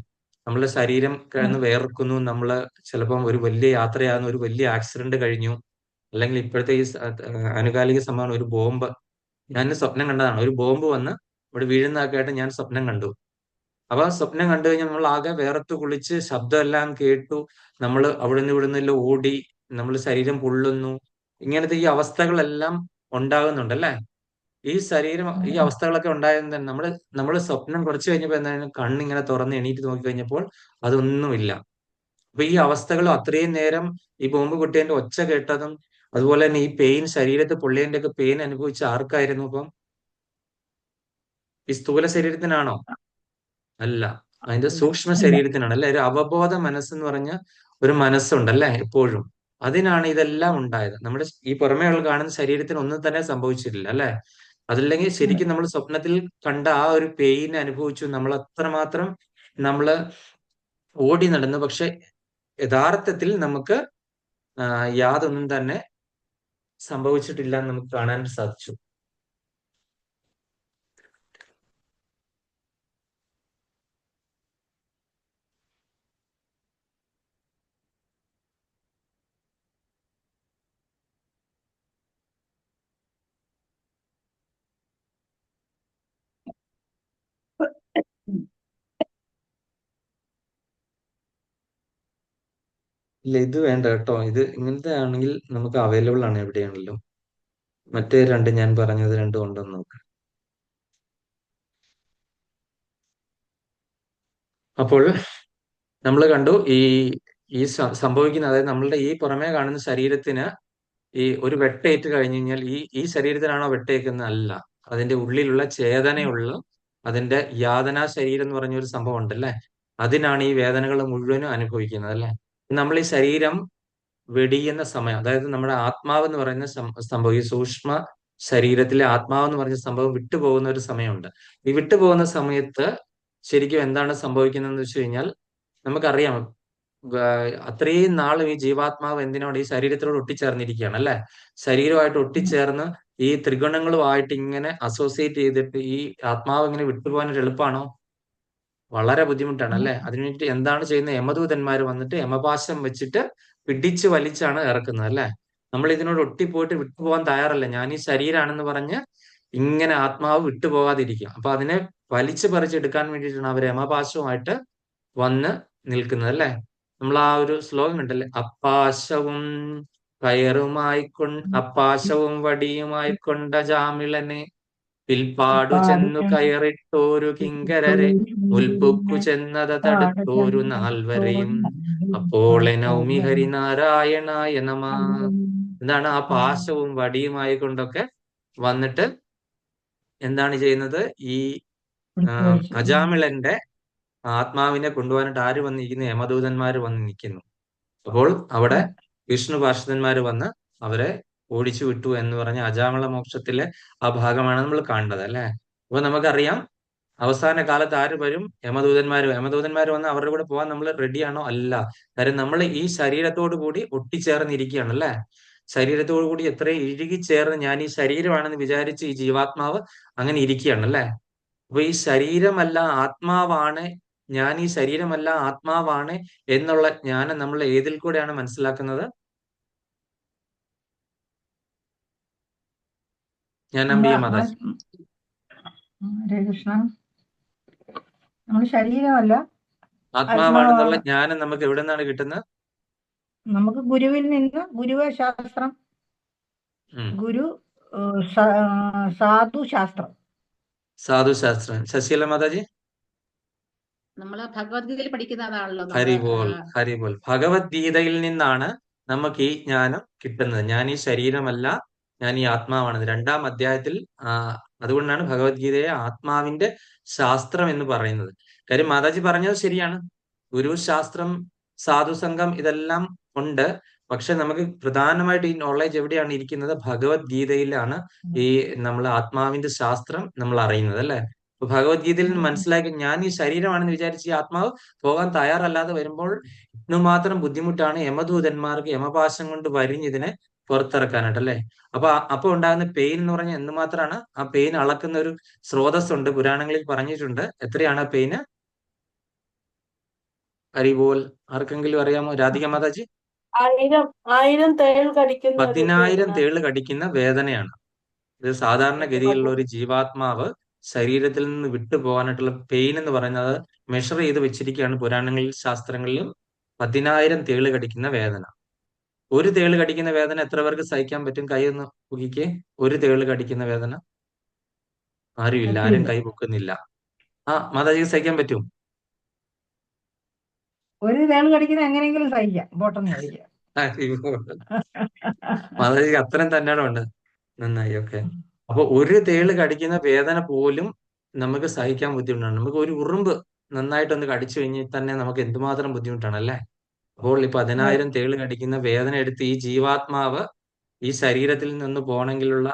നമ്മളെ ശരീരം കിടന്ന് വേർക്കുന്നു. നമ്മള് ചിലപ്പം ഒരു വലിയ യാത്രയാകുന്നു, ഒരു വലിയ ആക്സിഡന്റ് കഴിഞ്ഞു, അല്ലെങ്കിൽ ഇപ്പോഴത്തെ ഈ ആനുകാലിക സംഭവമാണ് ഒരു ബോംബ്. ഞാൻ സ്വപ്നം കണ്ടതാണ്. ഒരു ബോംബ് വന്ന് ഇവിടെ വീഴുന്നതൊക്കെ ആയിട്ട് ഞാൻ സ്വപ്നം കണ്ടു. അപ്പൊ സ്വപ്നം കണ്ടു കഴിഞ്ഞാൽ നമ്മൾ ആകെ വേർത്ത് കുളിച്ച് ശബ്ദം എല്ലാം കേട്ടു, നമ്മൾ അവിടെ നിന്ന് ഇവിടെ നിന്നെല്ലാം ഓടി, നമ്മൾ ശരീരം പൊള്ളുന്നു. ഇങ്ങനത്തെ ഈ അവസ്ഥകളെല്ലാം ഉണ്ടാകുന്നുണ്ട് അല്ലെ. ഈ അവസ്ഥകളൊക്കെ ഉണ്ടായത് തന്നെ നമ്മള് സ്വപ്നം കുറച്ച് കഴിഞ്ഞപ്പോ എന്താണ്, കണ്ണിങ്ങനെ തുറന്ന് എണീറ്റ് നോക്കി കഴിഞ്ഞപ്പോൾ അതൊന്നുമില്ല. അപ്പൊ ഈ അവസ്ഥകളും അത്രയും നേരം ഈ ബോംബ് പൊട്ടിയതിന്റെ ഒച്ച കേട്ടതും അതുപോലെ തന്നെ ഈ പെയിൻ, ശരീരത്ത് പൊള്ളിയതിന്റെ ഒക്കെ പെയിൻ അനുഭവിച്ച ആർക്കായിരുന്നു? അപ്പം ഈ സ്ഥൂല ശരീരത്തിനാണോ? അല്ല, അതിന്റെ സൂക്ഷ്മ ശരീരത്തിനാണ് അല്ലെ. ഒരു അവബോധ മനസ്സെന്ന് പറഞ്ഞ ഒരു മനസ്സുണ്ടല്ലേ എപ്പോഴും. അതിനാണ് ഇതെല്ലാം ഉണ്ടായത്. നമ്മുടെ ഈ പുറമേ കാണുന്ന ശരീരത്തിന് ഒന്നും തന്നെ സംഭവിച്ചിട്ടില്ല അല്ലെ. അതല്ലെങ്കിൽ ശരിക്കും നമ്മൾ സ്വപ്നത്തിൽ കണ്ട ആ ഒരു പെയിൻ അനുഭവിച്ചു, നമ്മൾ അത്രമാത്രം നമ്മള് ഓടി നടന്നു. പക്ഷെ യഥാർത്ഥത്തിൽ നമുക്ക് യാതൊന്നും തന്നെ സംഭവിച്ചിട്ടില്ല എന്ന് നമുക്ക് കാണാൻ സാധിച്ചു. ഇല്ല, ഇത് വേണ്ട കേട്ടോ. ഇത് ഇങ്ങനത്തെ ആണെങ്കിൽ നമുക്ക് അവൈലബിൾ ആണ് എവിടെയാണല്ലോ. മറ്റേ 2 ഞാൻ പറഞ്ഞത് 2 ഉണ്ടെന്ന് നോക്കാം. അപ്പോൾ നമ്മൾ കണ്ടു ഈ സംഭവിക്കുന്ന, അതായത് നമ്മളുടെ ഈ പുറമേ കാണുന്ന ശരീരത്തിന് ഈ ഒരു വെട്ടേറ്റ് കഴിഞ്ഞു കഴിഞ്ഞാൽ ഈ ശരീരത്തിനാണോ വെട്ടേക്കുന്നത്? അല്ല, അതിന്റെ ഉള്ളിലുള്ള ചേതനയുള്ള അതിന്റെ യാതനാ ശരീരം എന്ന് പറഞ്ഞൊരു സംഭവം ഉണ്ടല്ലേ, അതിനാണ് ഈ വേദനകൾ മുഴുവനും അനുഭവിക്കുന്നത് അല്ലെ. നമ്മൾ ഈ ശരീരം വെടിയുന്ന സമയം, അതായത് നമ്മുടെ ആത്മാവ് എന്ന് പറയുന്ന സംഭവം, ഈ സൂക്ഷ്മ ശരീരത്തിലെ ആത്മാവ് എന്ന് പറഞ്ഞ സംഭവം വിട്ടുപോകുന്ന ഒരു സമയമുണ്ട്. ഈ വിട്ടുപോകുന്ന സമയത്ത് ശരിക്കും എന്താണ് സംഭവിക്കുന്നതെന്ന് വെച്ച് കഴിഞ്ഞാൽ, നമുക്കറിയാം അത്രയും നാളും ഈ ജീവാത്മാവ് എന്തിനോട് ഈ ശരീരത്തിനോട് ഒട്ടിച്ചേർന്നിരിക്കുകയാണ് അല്ലെ. ശരീരമായിട്ട് ഒട്ടിച്ചേർന്ന് ഈ ത്രിഗുണങ്ങളുമായിട്ട് ഇങ്ങനെ അസോസിയേറ്റ് ചെയ്തിട്ട് ഈ ആത്മാവ് ഇങ്ങനെ വിട്ടുപോകാൻ ഒരു എളുപ്പമാണോ? വളരെ ബുദ്ധിമുട്ടാണ് അല്ലെ. അതിനുവേണ്ടി എന്താണ് ചെയ്യുന്നത്? യമദൂതന്മാർ വന്നിട്ട് യമപാശം വെച്ചിട്ട് പിടിച്ച് വലിച്ചാണ് ഇറക്കുന്നത് അല്ലെ. നമ്മൾ ഇതിനോട് ഒട്ടിപ്പോയിട്ട് വിട്ടുപോകാൻ തയ്യാറല്ല. ഞാൻ ഈ ശരീരമാണെന്ന് പറഞ്ഞ് ഇങ്ങനെ ആത്മാവ് വിട്ടുപോകാതിരിക്കും. അപ്പൊ അതിനെ വലിച്ചു പറിച്ചെടുക്കാൻ വേണ്ടിയിട്ടാണ് അവർ യമപാശവുമായിട്ട് വന്ന് നിൽക്കുന്നത് അല്ലെ. നമ്മൾ ആ ഒരു ശ്ലോകം കണ്ടല്ലേ, അപ്പാശവും അപ്പാശവും വടിയുമായി കൊണ്ട ജാമിളനെ പിൽപ്പാടു ചെന്നു കയറിട്ടോരു കിങ്കരരെ മുൽപ്പുക്കു ചെന്നത തടുത്തോരു നാൽവരെയും അപ്പോളെ നൗമി ഹരിനാരായണായ നമ. എന്താണ്? ആ പാശവും വടിയുമായി കൊണ്ടൊക്കെ വന്നിട്ട് എന്താണ് ചെയ്യുന്നത്? ഈ അജാമിളന്റെ ആത്മാവിനെ കൊണ്ടുപോകാനായിട്ട് ആര് വന്നിരിക്കുന്നു? യമദൂതന്മാർ വന്ന് നിൽക്കുന്നു. അപ്പോൾ അവിടെ വിഷ്ണു പാർഷദന്മാർ വന്ന് അവരെ ഓടിച്ചു വിട്ടു എന്ന് പറഞ്ഞ അജാമിള മോക്ഷത്തിലെ ആ ഭാഗമാണ് നമ്മൾ കാണേണ്ടത് അല്ലെ. അപ്പൊ നമുക്കറിയാം അവസാന കാലത്ത് ആര് വരും? യമദൂതന്മാർ വന്ന് അവരുടെ കൂടെ പോകാൻ നമ്മൾ റെഡിയാണോ? അല്ല. കാര്യം നമ്മൾ ഈ ശരീരത്തോടു കൂടി ഒട്ടിച്ചേർന്നിരിക്കുകയാണ് അല്ലെ. ശരീരത്തോടു കൂടി എത്രയും ഇഴുകിച്ചേർന്ന് ഞാൻ ഈ ശരീരമാണെന്ന് വിചാരിച്ച് ഈ ജീവാത്മാവ് അങ്ങനെ ഇരിക്കുകയാണ് അല്ലെ. അപ്പൊ ഈ ശരീരമല്ല ആത്മാവാണ്, ഞാൻ ഈ ശരീരമല്ല ആത്മാവാണ് എന്നുള്ള ജ്ഞാനം നമ്മൾ ഏതിൽ കൂടെയാണ് മനസ്സിലാക്കുന്നത്? ഞാൻ അമ്പിയ മാതാജി. ഹരേ കൃഷ്ണ. നമ്മൾ ശരീരമല്ല ആത്മാവാണെന്നുള്ള ജ്ഞാനം നമുക്ക് എവിടെ നിന്നാണ് കിട്ടുന്നത്? നമുക്ക് ഗുരുവിൽ നിന്ന്, ഗുരുവ ശാസ്ത്രം, ഗുരു സാധുശാസ്ത്രം. സാധുശാസ്ത്രം. ശശികല മാതാജി? നമ്മള് ഭഗവത്ഗീതയിൽ പഠിക്കുന്നതാണല്ലോ ഹരിബോൾ, ഹരിബോൾ. ഭഗവത്ഗീതയിൽ നിന്നാണ് നമുക്ക് ഈ ജ്ഞാനം കിട്ടുന്നത്. ഞാൻ ഈ ശരീരമല്ല, ഞാൻ ഈ ആത്മാവാണ്. 2-ാം അധ്യായത്തിൽ അതുകൊണ്ടാണ് ഭഗവത്ഗീതയെ ആത്മാവിന്റെ ശാസ്ത്രം എന്ന് പറയുന്നത്. കാര്യം മാതാജി പറഞ്ഞത് ശരിയാണ്. ഗുരു ശാസ്ത്രം, സാധുസംഘം ഇതെല്ലാം ഉണ്ട്. പക്ഷെ നമുക്ക് പ്രധാനമായിട്ട് ഈ നോളേജ് എവിടെയാണ് ഇരിക്കുന്നത്? ഭഗവത്ഗീതയിലാണ് ഈ നമ്മൾ ആത്മാവിന്റെ ശാസ്ത്രം നമ്മൾ അറിയുന്നത്, അല്ലെ? അപ്പൊ ഭഗവത്ഗീതയിൽ നിന്ന് മനസ്സിലാക്കി ഞാൻ ഈ ശരീരമാണെന്ന് വിചാരിച്ച് ഈ ആത്മാവ് പോകാൻ തയ്യാറല്ലാതെ വരുമ്പോൾ ഇന്നുമാത്രം ബുദ്ധിമുട്ടാണ് യമദൂതന്മാർക്ക് യമപാശം കൊണ്ട് വരിഞ്ഞിതിനെ പുറത്തിറക്കാനായിട്ട്, അല്ലെ? അപ്പൊ ഉണ്ടാകുന്ന പെയിൻ എന്ന് പറഞ്ഞാൽ എന്തുമാത്രമാണ്? ആ പെയിൻ അളക്കുന്ന ഒരു സ്രോതസ്സുണ്ട്, പുരാണങ്ങളിൽ പറഞ്ഞിട്ടുണ്ട്. എത്രയാണ് ആ പെയിന്? ഹരിബോൽ. ആർക്കെങ്കിലും അറിയാമോ? രാധിക മാതാജി? 1000 തേൾ കടിക്കുന്ന 10,000 തേള് കടിക്കുന്ന വേദനയാണ്. ഇത് സാധാരണഗതിയിലുള്ള ഒരു ജീവാത്മാവ് ശരീരത്തിൽ നിന്ന് വിട്ടുപോകാനായിട്ടുള്ള പെയിൻ എന്ന് പറയുന്നത് മെഷർ ചെയ്ത് വെച്ചിരിക്കുകയാണ് പുരാണങ്ങളിൽ, ശാസ്ത്രങ്ങളിലും. 10,000 തേള് കടിക്കുന്ന വേദന. ഒരു തേള് കടിക്കുന്ന വേദന എത്ര പേർക്ക് സഹിക്കാൻ പറ്റും? കൈ ഒന്ന് പൊക്കിക്കേ. ഒരു തേള് കടിക്കുന്ന വേദന ആരുമില്ല, ആരും കൈ പൊക്കുന്നില്ല. മാതാജിക്ക് സഹിക്കാൻ പറ്റും? ഒരു തേൾ കടിക്കുന്ന എങ്ങനെയെങ്കിലും സഹിക്കാം, ബോട്ടം സഹിക്കാം. മാതാജിക്ക് അത്രയും തന്നെ ഉണ്ട്. നന്നായി, ഓക്കെ. അപ്പൊ ഒരു തേള് കടിക്കുന്ന വേദന പോലും നമുക്ക് സഹിക്കാൻ ബുദ്ധിമുട്ടാണ്. നമുക്ക് ഒരു ഉറുമ്പ് നന്നായിട്ടൊന്ന് കടിച്ചു കഴിഞ്ഞാൽ തന്നെ നമുക്ക് എന്തുമാത്രം ബുദ്ധിമുട്ടാണ്, അല്ലെ? അപ്പോൾ ഈ 10,000 തേള് കടിക്കുന്ന വേദന എടുത്ത് ഈ ജീവാത്മാവ് ഈ ശരീരത്തിൽ നിന്ന് പോകണമെങ്കിലുള്ള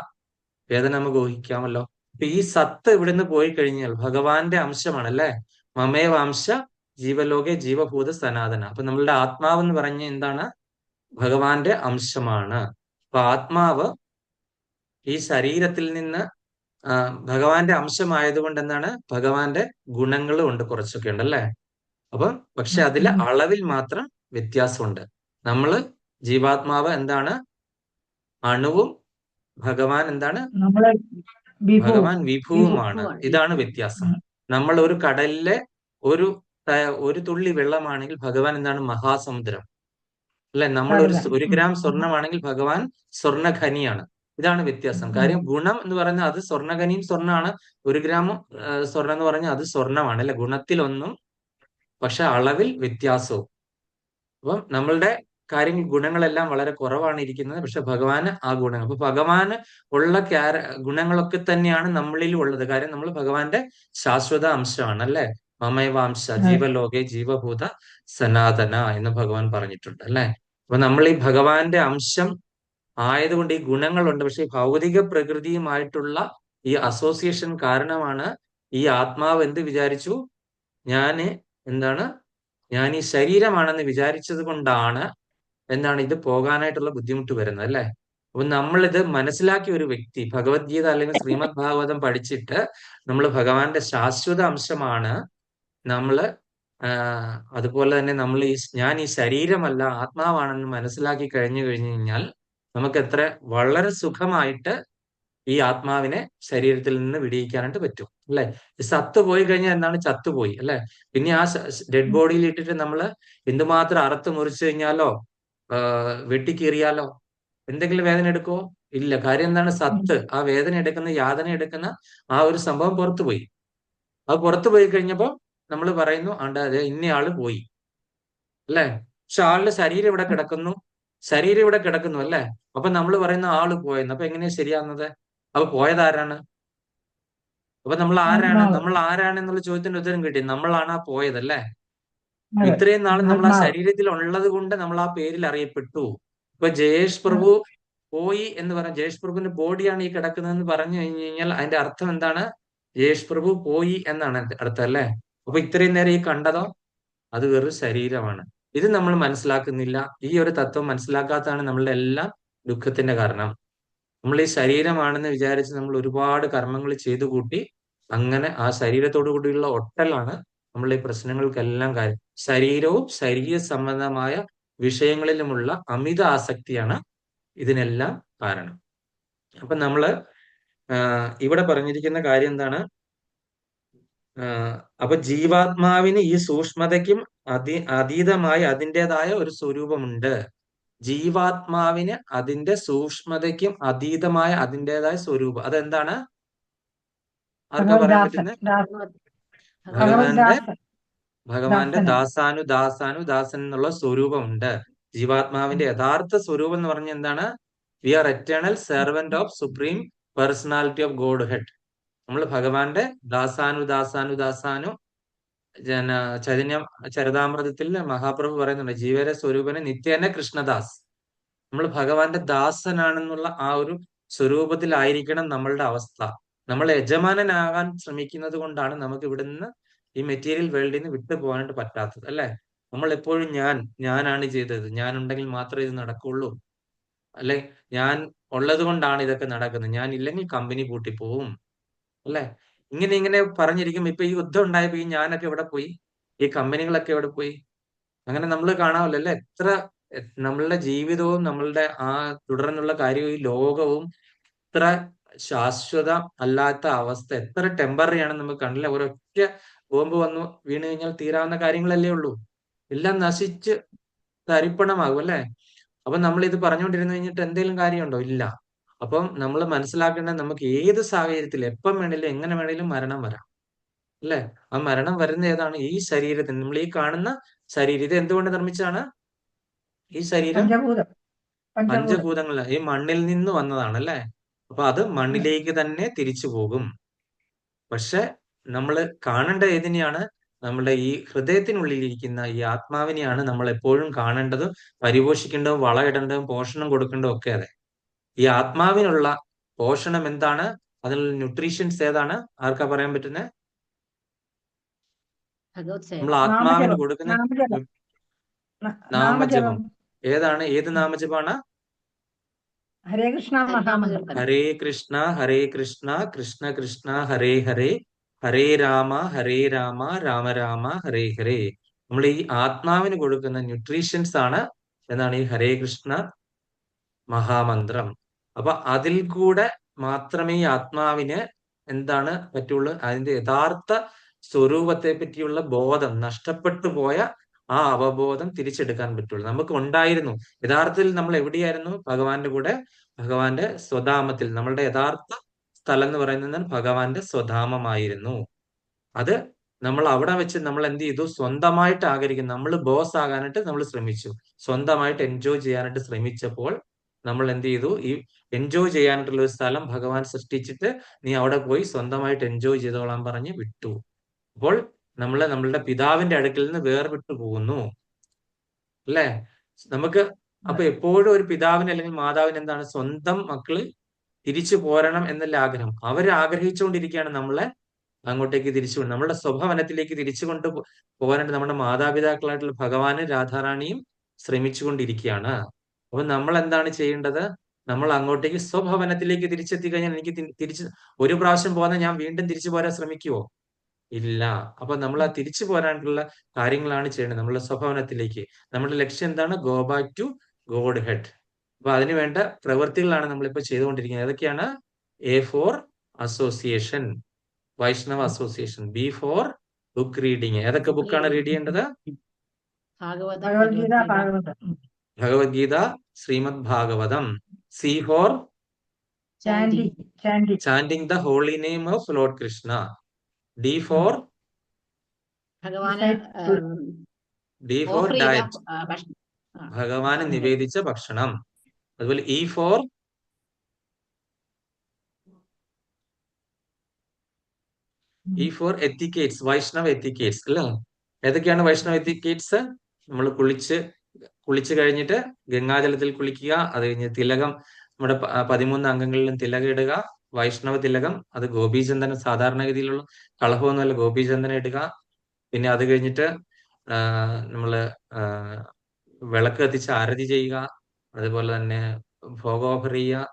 വേദന നമുക്ക് ഊഹിക്കാമല്ലോ. അപ്പൊ ഈ സത്ത് ഇവിടുന്ന് പോയി കഴിഞ്ഞാൽ ഭഗവാന്റെ അംശമാണ്, അല്ലെ? മമേവാംശ ജീവലോകെ ജീവഭൂത സനാതന. അപ്പൊ നമ്മളുടെ ആത്മാവ് എന്ന് പറഞ്ഞ എന്താണ്? ഭഗവാന്റെ അംശമാണ്. അപ്പൊ ആത്മാവ് ഈ ശരീരത്തിൽ നിന്ന് ഭഗവാന്റെ അംശമായതുകൊണ്ട് എന്താണ്? ഭഗവാന്റെ ഗുണങ്ങളും ഉണ്ട്, കുറച്ചൊക്കെ ഉണ്ട്, അല്ലെ? അപ്പം പക്ഷെ അതില് അളവിൽ മാത്രം വ്യത്യാസമുണ്ട്. നമ്മള് ജീവാത്മാവ് എന്താണ്? അണുവും, ഭഗവാൻ എന്താണ്? ഭഗവാൻ വിഭുവുമാണ്. ഇതാണ് വ്യത്യാസം. നമ്മൾ ഒരു കടലിലെ ഒരു തുള്ളി വെള്ളമാണെങ്കിൽ ഭഗവാൻ എന്താണ്? മഹാസമുദ്രം, അല്ലെ? നമ്മൾ ഒരു ഗ്രാം സ്വർണമാണെങ്കിൽ ഭഗവാൻ സ്വർണ്ണഖനിയാണ്. ഇതാണ് വ്യത്യാസം. കാര്യം ഗുണം എന്ന് പറയുന്നത് അത് സ്വർണ്ണഖനിയും സ്വർണ്ണമാണ്. 1 ഗ്രാം സ്വർണം എന്ന് പറഞ്ഞാൽ അത് സ്വർണ്ണമാണ്, അല്ലെ? ഗുണത്തിലൊന്നും, പക്ഷെ അളവിൽ വ്യത്യാസവും. അപ്പം നമ്മളുടെ കാര്യങ്ങൾ ഗുണങ്ങളെല്ലാം വളരെ കുറവാണ് ഇരിക്കുന്നത്. പക്ഷെ ഭഗവാന് ആ ഗുണങ്ങൾ, അപ്പൊ ഭഗവാന് ഉള്ള ഗുണങ്ങളൊക്കെ തന്നെയാണ് നമ്മളിൽ ഉള്ളത്. കാര്യം നമ്മൾ ഭഗവാന്റെ ശാശ്വത അംശമാണ്, അല്ലെ? മമേവാംശ ജീവലോകെ ജീവഭൂത സനാതന എന്ന് ഭഗവാൻ പറഞ്ഞിട്ടുണ്ട്, അല്ലെ? അപ്പൊ നമ്മൾ ഈ ഭഗവാന്റെ അംശം ആയതുകൊണ്ട് ഈ ഗുണങ്ങളുണ്ട്. പക്ഷെ ഈ ഭൗതിക പ്രകൃതിയുമായിട്ടുള്ള ഈ അസോസിയേഷൻ കാരണമാണ് ഈ ആത്മാവ് എന്ത് വിചാരിച്ചു? ഞാൻ ഈ ശരീരമാണെന്ന് വിചാരിച്ചത് കൊണ്ടാണ് എന്താണ് ഇത് പോകാനായിട്ടുള്ള ബുദ്ധിമുട്ട് വരുന്നത്, അല്ലെ? അപ്പൊ നമ്മളിത് മനസ്സിലാക്കിയ ഒരു വ്യക്തി ഭഗവത്ഗീത അല്ലെങ്കിൽ ശ്രീമദ് ഭാഗവതം പഠിച്ചിട്ട് നമ്മൾ ഭഗവാന്റെ ശാശ്വത അംശമാണ് നമ്മള് അതുപോലെ തന്നെ നമ്മൾ ഞാൻ ഈ ശരീരമല്ല ആത്മാവാണെന്ന് മനസ്സിലാക്കി കഴിഞ്ഞു കഴിഞ്ഞാൽ നമുക്ക് വളരെ സുഖമായിട്ട് ഈ ആത്മാവിനെ ശരീരത്തിൽ നിന്ന് വിടിയിക്കാനായിട്ട് പറ്റും, അല്ലെ? സത്ത് പോയി കഴിഞ്ഞാൽ എന്താണ്? ചത്തുപോയി, അല്ലെ? പിന്നെ ആ ഡെഡ് ബോഡിയിൽ ഇട്ടിട്ട് നമ്മൾ എന്തുമാത്രം അറുത്ത് മുറിച്ചു കഴിഞ്ഞാലോ വെട്ടിക്കീറിയാലോ എന്തെങ്കിലും വേദന എടുക്കുമോ? ഇല്ല. കാര്യം എന്താണ്? സത്ത് ആ വേദന എടുക്കുന്ന, യാതന എടുക്കുന്ന ആ ഒരു സംഭവം പുറത്തുപോയി. അത് പുറത്തു പോയി കഴിഞ്ഞപ്പോ നമ്മൾ പറയുന്നു അതെ ഇന്നയാള് പോയി, അല്ലെ? പക്ഷെ ആളുടെ ശരീരം ഇവിടെ കിടക്കുന്നു, അല്ലെ? അപ്പൊ നമ്മൾ പറയുന്ന ആള് പോയെന്ന്. അപ്പൊ എങ്ങനെയാ ശരിയാവുന്നത്? അപ്പൊ പോയതാരാണ്? അപ്പൊ നമ്മൾ ആരാണ് എന്നുള്ള ചോദ്യത്തിന്റെ ഉത്തരം കിട്ടി. നമ്മളാണ് ആ പോയതല്ലേ? ഇത്രയും നാൾ നമ്മൾ ആ ശരീരത്തിൽ ഉള്ളത് കൊണ്ട് നമ്മൾ ആ പേരിൽ അറിയപ്പെട്ടു. ഇപ്പൊ ജയേഷ് പ്രഭു പോയി എന്ന് പറഞ്ഞ, ജയേഷ് പ്രഭുവിന്റെ ബോഡിയാണ് ഈ കിടക്കുന്നതെന്ന് പറഞ്ഞു കഴിഞ്ഞു കഴിഞ്ഞാൽ അതിന്റെ അർത്ഥം എന്താണ്? ജയേഷ് പ്രഭു പോയി എന്നാണ് അർത്ഥം, അല്ലെ? അപ്പൊ ഇത്രയും നേരം ഈ കണ്ടതോ അത് വെറും ശരീരമാണ്. ഇത് നമ്മൾ മനസ്സിലാക്കുന്നില്ല. ഈ ഒരു തത്വം മനസ്സിലാക്കാത്തതാണ് നമ്മളുടെ എല്ലാ ദുഃഖത്തിന്റെ കാരണം. നമ്മൾ ഈ ശരീരമാണെന്ന് വിചാരിച്ച് നമ്മൾ ഒരുപാട് കർമ്മങ്ങൾ ചെയ്തു കൂട്ടി അങ്ങനെ ആ ശരീരത്തോടു കൂടിയുള്ള ഒട്ടലാണ് നമ്മളെ ഈ പ്രശ്നങ്ങൾക്കെല്ലാം കാര്യം. ശരീരവും ശരീര സംബന്ധമായ വിഷയങ്ങളിലുമുള്ള അമിത ആസക്തിയാണ് ഇതിനെല്ലാം കാരണം. അപ്പൊ നമ്മള് ഇവിടെ പറഞ്ഞിരിക്കുന്ന കാര്യം എന്താണ്? അപ്പൊ ജീവാത്മാവിന് ഈ സൂക്ഷ്മതയ്ക്കും അതീതമായി അതിൻ്റെതായ ഒരു സ്വരൂപമുണ്ട്. ജീവാത്മാവിന് അതിന്റെ സൂക്ഷ്മതയ്ക്കും അതീതമായ അതിൻ്റെതായ സ്വരൂപം. അതെന്താണ്? ആർക്കാ പറയാൻ പറ്റുന്നത്? ഭഗവാന്റെ ഭഗവാന്റെ ദാസൻ എന്നുള്ള സ്വരൂപമുണ്ട്. ജീവാത്മാവിന്റെ യഥാർത്ഥ സ്വരൂപം എന്ന് പറഞ്ഞ എന്താണ്? We are eternal servant of supreme personality of Godhead. നമ്മൾ ഭഗവാന്റെ ദാസാനു ചൈതന്യ ചരിതാമൃതത്തിൽ മഹാപ്രഭു പറയുന്നുണ്ട്, ജീവര സ്വരൂപനെ നിത്യേന കൃഷ്ണദാസ്. നമ്മൾ ഭഗവാന്റെ ദാസനാണെന്നുള്ള ആ ഒരു സ്വരൂപത്തിലായിരിക്കണം നമ്മളുടെ അവസ്ഥ. നമ്മൾ യജമാനനാകാൻ ശ്രമിക്കുന്നത് കൊണ്ടാണ് നമുക്ക് ഇവിടുന്ന് ഈ മെറ്റീരിയൽ വേൾഡിൽ നിന്ന് വിട്ടു പോകാനായിട്ട് പറ്റാത്തത്, അല്ലെ? നമ്മൾ എപ്പോഴും ഞാനാണ് ചെയ്തത്, ഞാൻ ഉണ്ടെങ്കിൽ മാത്രമേ ഇത് നടക്കുള്ളൂ, അല്ലെ? ഞാൻ ഉള്ളത് കൊണ്ടാണ് ഇതൊക്കെ നടക്കുന്നത്, ഞാൻ ഇല്ലെങ്കിൽ കമ്പനി പൂട്ടിപ്പോവും, അല്ലെ? ഇങ്ങനെ പറഞ്ഞിരിക്കും. ഇപ്പൊ ഈ യുദ്ധം ഉണ്ടായപ്പോ ഈ ഞാനൊക്കെ എവിടെ പോയി? ഈ കമ്പനികളൊക്കെ എവിടെ പോയി? അങ്ങനെ നമ്മൾ കാണാമല്ലോ, അല്ലെ? എത്ര നമ്മളുടെ ജീവിതവും നമ്മളുടെ ആ തുടർന്നുള്ള കാര്യവും ഈ ലോകവും എത്ര ശാശ്വത അല്ലാത്ത അവസ്ഥ, എത്ര ടെമ്പററി ആണെന്ന് നമുക്ക് കണ്ടില്ല. ഒരൊറ്റ ബോംബ് വന്നു വീണ് കഴിഞ്ഞാൽ തീരാവുന്ന കാര്യങ്ങളല്ലേ ഉള്ളൂ. എല്ലാം നശിച്ച് തരിപ്പണമാകും, അല്ലെ? അപ്പൊ നമ്മൾ ഇത് പറഞ്ഞുകൊണ്ടിരുന്നു കഴിഞ്ഞിട്ട് എന്തെങ്കിലും കാര്യമുണ്ടോ? ഇല്ല. അപ്പം നമ്മൾ മനസ്സിലാക്കേണ്ടത്, നമുക്ക് ഏത് സാഹചര്യത്തിൽ എപ്പം വേണേലും എങ്ങനെ വേണേലും മരണം വരാം, അല്ലെ? ആ മരണം വരുന്ന ഏതാണ്? ഈ ശരീരത്തിന്, നമ്മൾ ഈ കാണുന്ന ശരീരം. ഇത് എന്തുകൊണ്ട് നിർമ്മിച്ചതാണ്? ഈ ശരീരം പഞ്ചഭൂതങ്ങൾ, ഈ മണ്ണിൽ നിന്ന് വന്നതാണ്, അല്ലെ? അപ്പൊ അത് മണ്ണിലേക്ക് തന്നെ തിരിച്ചു പോകും. പക്ഷെ നമ്മൾ കാണേണ്ട ഏതിനെയാണ്? നമ്മുടെ ഈ ഹൃദയത്തിനുള്ളിലിരിക്കുന്ന ഈ ആത്മാവിനെയാണ് നമ്മൾ എപ്പോഴും കാണേണ്ടതും പരിപോഷിക്കേണ്ടതും വളമിടേണ്ടതും പോഷണം കൊടുക്കേണ്ടതും ഒക്കെ. അതെ, ഈ ആത്മാവിനുള്ള പോഷണം എന്താണ്? അതിനുള്ള ന്യൂട്രീഷ്യൻസ് ഏതാണ്? ആർക്കാ പറയാൻ പറ്റുന്നത്? നമ്മൾ ആത്മാവിന് കൊടുക്കുന്ന നാമജപം ഏതാണ്? ഏത് നാമജപാണ്? ഹരേ കൃഷ്ണ മഹാമന്ത്രം. ഹരേ കൃഷ്ണ കൃഷ്ണ കൃഷ്ണ ഹരേ ഹരേ, ഹരേ രാമ രാമ രാമ ഹരേ ഹരേ. നമ്മൾ ഈ ആത്മാവിന് കൊടുക്കുന്ന ന്യൂട്രീഷ്യൻസ് ആണ് എന്താണ്? ഈ ഹരേ കൃഷ്ണ മഹാമന്ത്രം. അപ്പൊ അതിൽ കൂടെ മാത്രമേ ഈ ആത്മാവിന് എന്താണ് പറ്റുള്ളൂ? അതിന്റെ യഥാർത്ഥ സ്വരൂപത്തെ പറ്റിയുള്ള ബോധം, നഷ്ടപ്പെട്ടു പോയ ആ അവബോധം തിരിച്ചെടുക്കാൻ പറ്റുള്ളൂ. നമുക്ക് ഉണ്ടായിരുന്നു. യഥാർത്ഥത്തിൽ നമ്മൾ എവിടെയായിരുന്നു? ഭഗവാന്റെ കൂടെ, ഭഗവാന്റെ സ്വധാമത്തിൽ. നമ്മളുടെ യഥാർത്ഥ സ്ഥലം എന്ന് പറയുന്നത് ഭഗവാന്റെ സ്വധാമമായിരുന്നു. അത് നമ്മൾ അവിടെ വെച്ച് നമ്മൾ എന്ത് ചെയ്തു? സ്വന്തമായിട്ട് ആഗ്രഹിക്കുന്നു. നമ്മൾ ബോസ് ആകാനായിട്ട് നമ്മൾ ശ്രമിച്ചു, സ്വന്തമായിട്ട് എൻജോയ് ചെയ്യാനായിട്ട് ശ്രമിച്ചപ്പോൾ നമ്മൾ എന്ത് ചെയ്തു? ഈ എൻജോയ് ചെയ്യാനായിട്ടുള്ള ഒരു സ്ഥലം ഭഗവാൻ സൃഷ്ടിച്ചിട്ട് നീ അവിടെ പോയി സ്വന്തമായിട്ട് എൻജോയ് ചെയ്തോളാൻ പറഞ്ഞ് വിട്ടു. അപ്പോൾ നമ്മളുടെ പിതാവിന്റെ അടുക്കൽ നിന്ന് വേർവിട്ടു പോകുന്നു, അല്ലെ? നമുക്ക് അപ്പൊ എപ്പോഴും ഒരു പിതാവിന് അല്ലെങ്കിൽ മാതാവിന് എന്താണ്? സ്വന്തം മക്കള് തിരിച്ചു പോരണം എന്നല്ല ആഗ്രഹം. അവർ ആഗ്രഹിച്ചുകൊണ്ടിരിക്കുകയാണ് നമ്മളെ അങ്ങോട്ടേക്ക് തിരിച്ചു, നമ്മുടെ സ്വഭവനത്തിലേക്ക് തിരിച്ചു കൊണ്ട് പോകാനായിട്ട് നമ്മുടെ മാതാപിതാക്കളായിട്ടുള്ള ഭഗവാനും രാധാറാണിയും ശ്രമിച്ചുകൊണ്ടിരിക്കുകയാണ്. അപ്പൊ നമ്മൾ എന്താണ് ചെയ്യേണ്ടത്? നമ്മൾ അങ്ങോട്ടേക്ക് സ്വഭവനത്തിലേക്ക് തിരിച്ചെത്തി കഴിഞ്ഞാൽ എനിക്ക് തിരിച്ച് ഒരു പ്രാവശ്യം പോകുന്ന ഞാൻ വീണ്ടും തിരിച്ചു പോരാൻ ശ്രമിക്കുവോ? ഇല്ല. അപ്പൊ നമ്മൾ ആ തിരിച്ചു പോരാനുള്ള കാര്യങ്ങളാണ് ചെയ്യേണ്ടത് നമ്മളുടെ സ്വഭവനത്തിലേക്ക്. നമ്മുടെ ലക്ഷ്യം എന്താണ്? Go back to Godhead. അപ്പൊ അതിനു വേണ്ട പ്രവൃത്തികളാണ് നമ്മളിപ്പോ ചെയ്തുകൊണ്ടിരിക്കുന്നത്. ഏതൊക്കെയാണ്? A for association, Vaishnava association. B for book reading. ഏതൊക്കെ ബുക്കാണ് റീഡ് ചെയ്യേണ്ടത്? Bhagavad Gita, Srimad Bhagavatam. C for chanting the holy name of Lord Krishna. D for diet, ഭഗവാന് നിവേദിച്ച ഭക്ഷണം. അതുപോലെ ഇ ഫോർ എത്തിക്കേറ്റ്സ്, വൈഷ്ണവ എത്തിക്കേറ്റ്സ്, അല്ലേ? ഏതൊക്കെയാണ് വൈഷ്ണവ എത്തിക്കേറ്റ്സ്? നമ്മൾ കുളിച്ച് കഴിഞ്ഞിട്ട് ഗംഗാജലത്തിൽ കുളിക്കുക. അത് കഴിഞ്ഞ് തിലകം, നമ്മുടെ 13 അംഗങ്ങളിലും തിലകം ഇടുക. വൈഷ്ണവ തിലകം, അത് ഗോപീചന്ദനം, സാധാരണഗതിയിലുള്ള കളഭമൊന്നുമല്ല, ഗോപീചന്ദനം ഇടുക. പിന്നെ അത് കഴിഞ്ഞിട്ട് നമ്മള് വിളക്ക് കത്തിച്ച് ആരതി ചെയ്യുക. അതുപോലെ തന്നെ ഭോഗോഫർ ചെയ്യുക.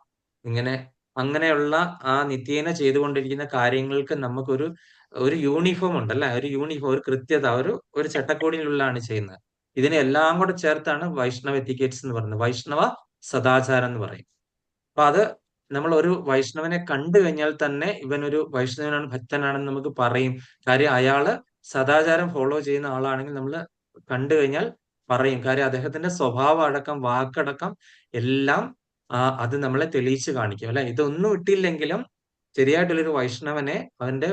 ഇങ്ങനെ അങ്ങനെയുള്ള ആ നിത്യേന ചെയ്തുകൊണ്ടിരിക്കുന്ന കാര്യങ്ങൾക്ക് ഒരു യൂണിഫോം ഉണ്ടല്ലേ, ഒരു യൂണിഫോം, ഒരു കൃത്യത, ഒരു ചട്ടക്കൂടിനുള്ളിലാണ് ചെയ്യുന്നത്. ഇതിനെല്ലാം കൂടെ ചേർത്താണ് വൈഷ്ണവ എത്തിക്കേറ്റ്സ് എന്ന് പറയുന്നത്, വൈഷ്ണവ സദാചാരം എന്ന് പറയും. അപ്പൊ അത് നമ്മൾ ഒരു വൈഷ്ണവനെ കണ്ടു കഴിഞ്ഞാൽ തന്നെ ഇവനൊരു വൈഷ്ണവനാണ്, ഭക്തനാണെന്ന് നമുക്ക് പറയും. കാര്യം അയാള് സദാചാരം ഫോളോ ചെയ്യുന്ന ആളാണെങ്കിൽ നമ്മൾ കണ്ടു കഴിഞ്ഞാൽ പറയും. കാര്യം അദ്ദേഹത്തിന്റെ സ്വഭാവം അടക്കം, വാക്കടക്കം എല്ലാം അത് നമ്മളെ തെളിയിച്ച് കാണിക്കും അല്ലെ. ഇതൊന്നും ഇട്ടില്ലെങ്കിലും ശരിയായിട്ടുള്ളൊരു വൈഷ്ണവനെ അവന്റെ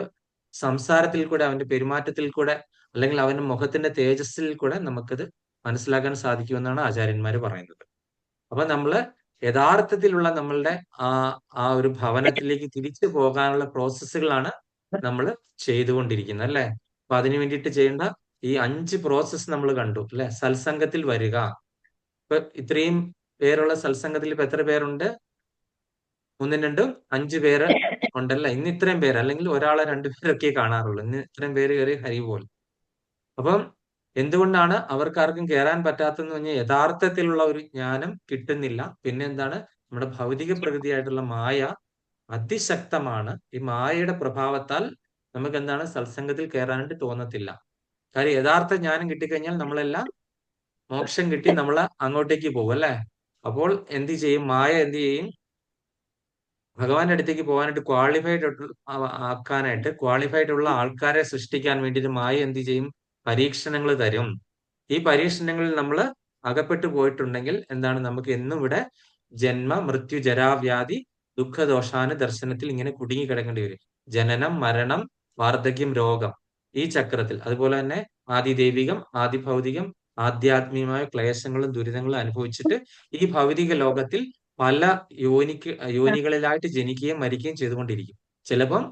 സംസാരത്തിൽ കൂടെ, അവന്റെ പെരുമാറ്റത്തിൽ കൂടെ, അല്ലെങ്കിൽ അവന്റെ മുഖത്തിന്റെ തേജസ്സിൽ കൂടെ നമുക്കത് മനസ്സിലാക്കാൻ സാധിക്കുമെന്നാണ് ആചാര്യന്മാര് പറയുന്നത്. അപ്പൊ നമ്മള് യഥാർത്ഥത്തിലുള്ള നമ്മളുടെ ആ ഒരു ഭവനത്തിലേക്ക് തിരിച്ചു പോകാനുള്ള പ്രോസസ്സുകളാണ് നമ്മൾ ചെയ്തുകൊണ്ടിരിക്കുന്നത് അല്ലെ. അപ്പൊ അതിനു വേണ്ടിയിട്ട് ചെയ്യേണ്ട ഈ 5 പ്രോസസ്സ് നമ്മൾ കണ്ടു അല്ലെ. സത്സംഗത്തിൽ വരിക. ഇപ്പൊ ഇത്രയും പേരുള്ള സത്സംഗത്തിൽ ഇപ്പൊ എത്ര പേരുണ്ട്? 1, 2, 5 പേര് ഉണ്ടല്ലേ. ഇന്ന് ഇത്രയും പേര്, അല്ലെങ്കിൽ ഒരാളെ 2 പേരൊക്കെ കാണാറുള്ളൂ. ഇന്ന് ഇത്രയും പേര് കയറി ഹരിപോൽ. അപ്പം എന്തുകൊണ്ടാണ് അവർക്കാർക്കും കയറാൻ പറ്റാത്തതെന്ന് പറഞ്ഞാൽ യഥാർത്ഥത്തിലുള്ള ഒരു ജ്ഞാനം കിട്ടുന്നില്ല. പിന്നെ എന്താണ്, നമ്മുടെ ഭൗതിക പ്രകൃതിയായിട്ടുള്ള മായ അതിശക്തമാണ്. ഈ മായയുടെ പ്രഭാവത്താൽ നമുക്ക് എന്താണ്, സത്സംഗത്തിൽ കയറാനായിട്ട് തോന്നത്തില്ല. കാര്യം യഥാർത്ഥ ജ്ഞാനം കിട്ടിക്കഴിഞ്ഞാൽ നമ്മളെല്ലാം മോക്ഷം കിട്ടി നമ്മൾ അങ്ങോട്ടേക്ക് പോകും അല്ലെ. അപ്പോൾ എന്ത് ചെയ്യും, മായ എന്ത് ചെയ്യും, ഭഗവാന്റെ അടുത്തേക്ക് പോകാനായിട്ട് ക്വാളിഫൈഡ് ഉള്ള ആൾക്കാരെ സൃഷ്ടിക്കാൻ വേണ്ടിയിട്ട് മായ എന്ത് ചെയ്യും, പരീക്ഷണങ്ങൾ തരും. ഈ പരീക്ഷണങ്ങളിൽ നമ്മൾ അകപ്പെട്ടു പോയിട്ടുണ്ടെങ്കിൽ എന്താണ്, നമുക്ക് എന്നും ഇവിടെ ജന്മ മൃത്യു ജരാവ്യാധി ദുഃഖദോഷാന ദർശനത്തിൽ ഇങ്ങനെ കുടുങ്ങി കിടക്കേണ്ടി വരും. ജനനം, മരണം, വാർദ്ധക്യം, രോഗം, ഈ ചക്രത്തിൽ. അതുപോലെ തന്നെ ആദിദൈവികം, ആദിഭൗതികം, ആധ്യാത്മികമായ ക്ലേശങ്ങളും ദുരിതങ്ങളും അനുഭവിച്ചിട്ട് ഈ ഭൗതിക ലോകത്തിൽ പല യോനികളിലായിട്ട് ജനിക്കുകയും മരിക്കുകയും ചെയ്തുകൊണ്ടിരിക്കും. ചിലപ്പം